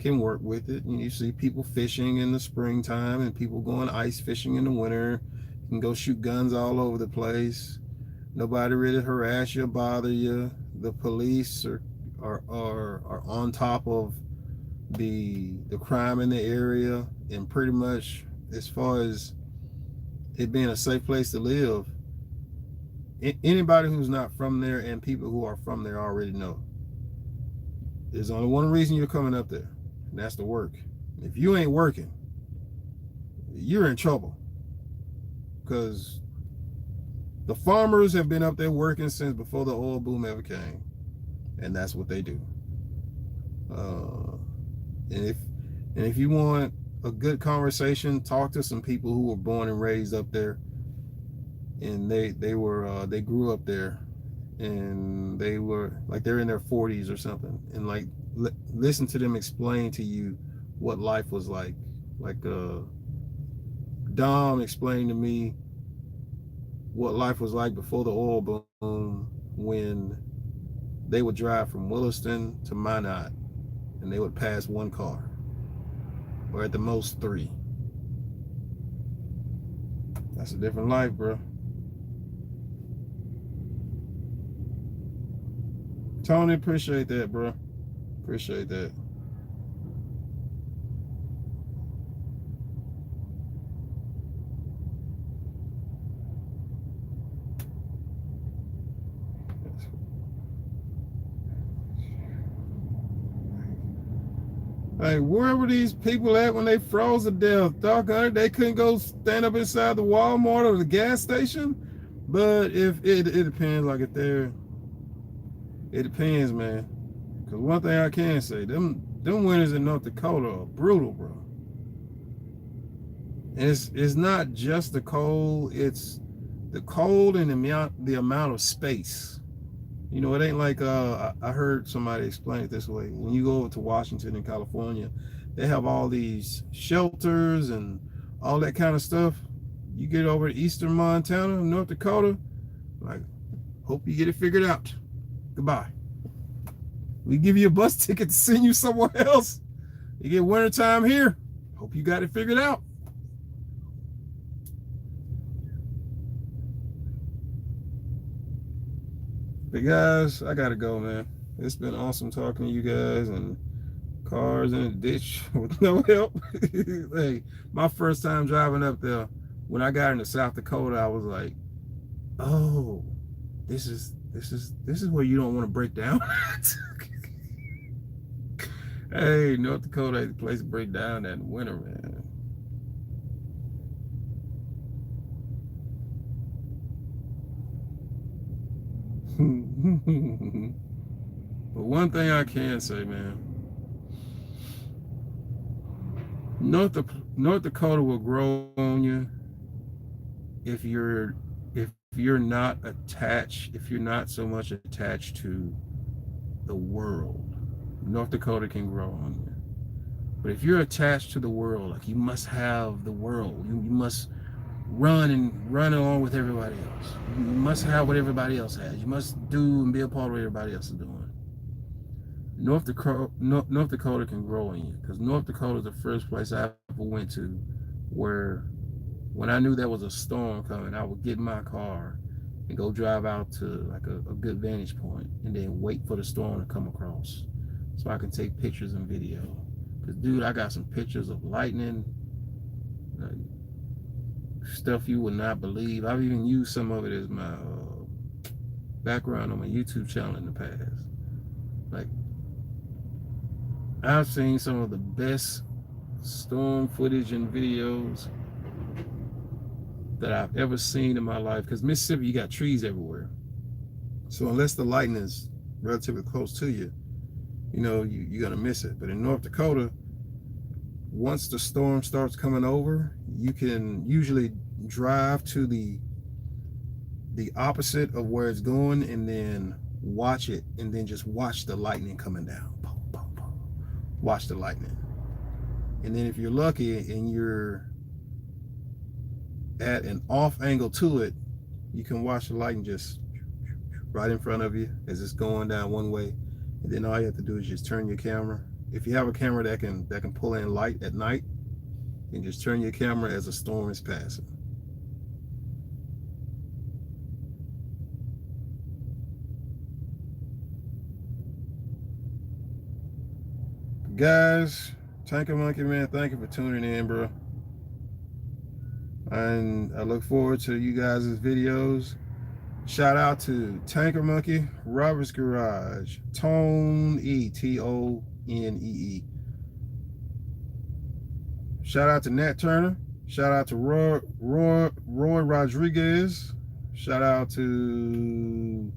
work with it. And you see people fishing in the springtime and people going ice fishing in the winter. You can go shoot guns all over the place. Nobody really harass you or bother you. The police are on top of the crime in the area, and pretty much as far as it being a safe place to live, anybody who's not from there and people who are from there already know. There's only one reason you're coming up there, and that's to work. If you ain't working, you're in trouble, because the farmers have been up there working since before the oil boom ever came, and that's what they do. And if you want a good conversation, talk to some people who were born and raised up there, and they grew up there, and they were like, they're in their 40s or something, and like listen to them explain to you what life was like Dom explained to me what life was like before the oil boom, when they would drive from Williston to Minot and they would pass one car, or at the most 3. That's a different life, bro. Tony, appreciate that, bro. Appreciate that. Hey, where were these people at when they froze to death? Doggone it, they couldn't go stand up inside the Walmart or the gas station. But if it depends, like if they're, it depends, man. Because one thing I can say, them winters in North Dakota are brutal, bro. And it's not just the cold, it's the cold and the amount of space. You know, it ain't like I heard somebody explain it this way. When you go over to Washington and California, they have all these shelters and all that kind of stuff. You get over to eastern Montana, North Dakota, like, hope you get it figured out. Goodbye. We give you a bus ticket to send you somewhere else. You get wintertime here. Hope you got it figured out. But guys, I gotta go, man. It's been awesome talking to you guys, and cars in a ditch with no help. Hey, my first time driving up there, when I got into South Dakota, I was like, oh, this is where you don't want to break down. Hey, North Dakota ain't the place to break down that in the winter, man. But one thing I can say, man, North Dakota will grow on you if you're not attached, if you're not so much attached to the world. North Dakota can grow on you. But if you're attached to the world, like you must have the world, you must run along with everybody else. You must have what everybody else has. You must do and be a part of what everybody else is doing. North Dakota can grow in you, because North Dakota is the first place I ever went to where when I knew there was a storm coming, I would get in my car and go drive out to like a good vantage point and then wait for the storm to come across so I can take pictures and video. Because, dude, I got some pictures of lightning, stuff you would not believe. I've even used some of it as my background on my YouTube channel in the past. Like, I've seen some of the best storm footage and videos that I've ever seen in my life. Because Mississippi, you got trees everywhere. So unless the lightning is relatively close to you, you know, you're going to miss it. But in North Dakota, once the storm starts coming over, you can usually drive to the opposite of where it's going and then watch it, and then just watch the lightning coming down. Boom, boom, boom. Watch the lightning. And then if you're lucky and you're at an off angle to it, you can watch the lightning just right in front of you as it's going down one way. And then all you have to do is just turn your camera. If you have a camera that can pull in light at night, and just turn your camera as a storm is passing. Guys, Tanker Monkey, man, thank you for tuning in, bro. And I look forward to you guys' videos. Shout out to Tanker Monkey, Robert's Garage, Tone E, Tonee. Shout out to Nat Turner. Shout out to Roy Rodriguez. Shout out to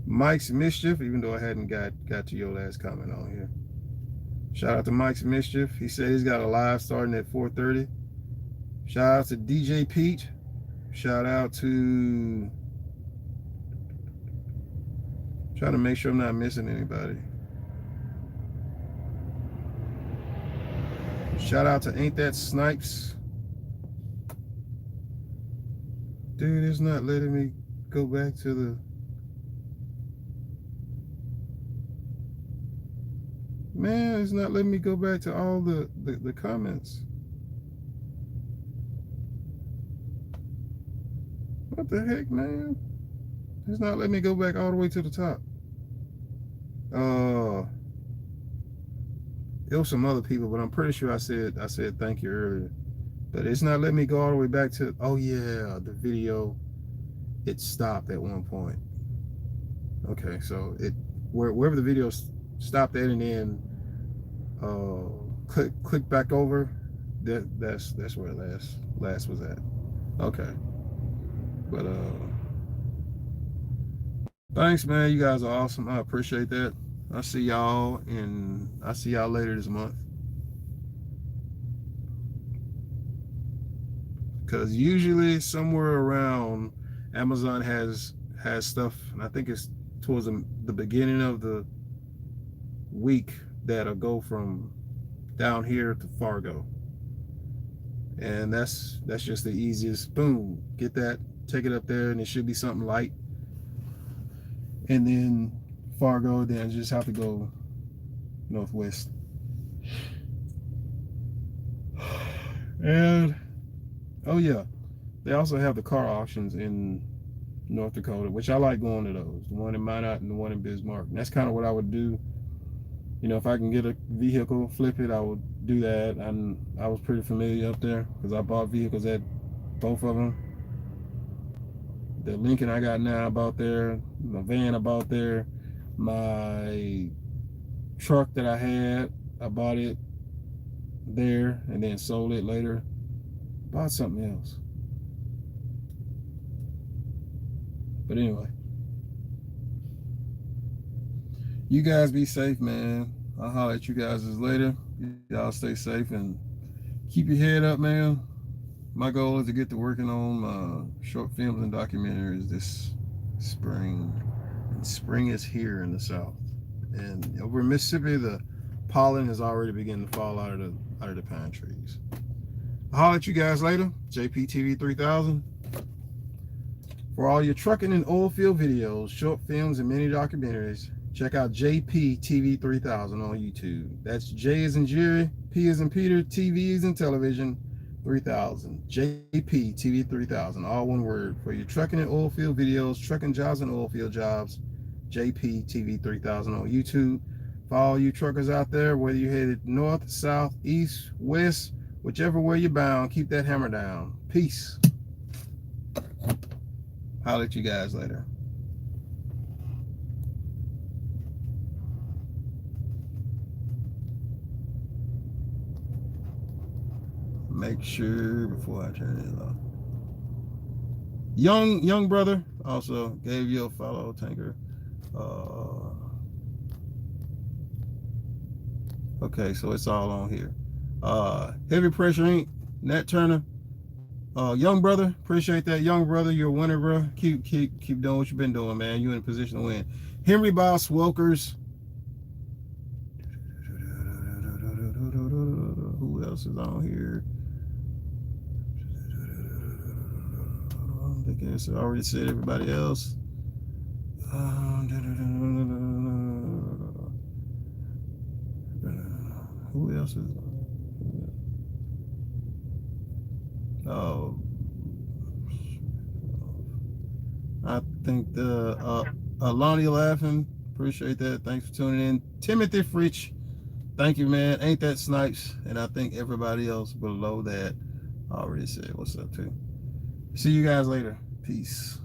Mike's Mischief, even though I hadn't got to your last comment on here. Shout out to Mike's Mischief. He said he's got a live starting at 4:30. Shout out to DJ Pete. Shout out to, trying to make sure I'm not missing anybody. Shout out to Ain't That Snipes. Dude, it's not letting me go back to the, man, it's not letting me go back to all the comments. What the heck, man? It's not letting me go back all the way to the top. It was some other people, but I'm pretty sure I said thank you earlier. But it's not letting me go all the way back to, oh yeah, the video, it stopped at one point. Okay, so it, wherever the video stopped at, and then click back over, that's where last was at. Okay. But thanks, man. You guys are awesome. I appreciate that. I'll see y'all later this month. Because usually somewhere around Amazon has stuff, and I think it's towards the beginning of the week that'll go from down here to Fargo. And that's just the easiest. Boom, get that, take it up there, and it should be something light. And then Fargo, then I just have to go northwest. And oh yeah, they also have the car auctions in North Dakota, which I like going to those. The one in Minot and the one in Bismarck. And that's kind of what I would do. You know, if I can get a vehicle, flip it, I would do that. And I was pretty familiar up there because I bought vehicles at both of them. The Lincoln I got now, I bought there. My van, I bought there. My truck that I had, I bought it there and then sold it later. Bought something else. But anyway, you guys be safe, man. I'll holler at you guys later. Y'all stay safe and keep your head up, man. My goal is to get to working on short films and documentaries this spring. And spring is here in the South. And over in Mississippi, the pollen has already begun to fall out of the pine trees. I'll holler at you guys later. JPTV 3000. For all your trucking and oil field videos, short films, and mini documentaries, check out JPTV 3000 on YouTube. That's J as in Jerry, P as in Peter, TV as in television, 3000. JPTV 3000, all one word. For your trucking and oil field videos, trucking jobs and oil field jobs, JPTV 3000 on YouTube. For all you truckers out there, whether you're headed north, south, east, west, whichever way you're bound, keep that hammer down. Peace. I'll let you guys later. Make sure before I turn it off. Young brother also gave you a follow, Tanker. Okay, so it's all on here. Heavy Pressure Inc. Nat Turner. Young brother, appreciate that. Young brother, you're a winner, bro. Keep doing what you've been doing, man. You're in a position to win. Henry Boss Wilkers. Who else is on here? I guess I already said everybody else. Who else is on? I think the Lonnie laughing. Appreciate that. Thanks for tuning in. Timothy Fritch. Thank you, man. Ain't that Snipes? And I think everybody else below that already said what's up too. See you guys later. Peace.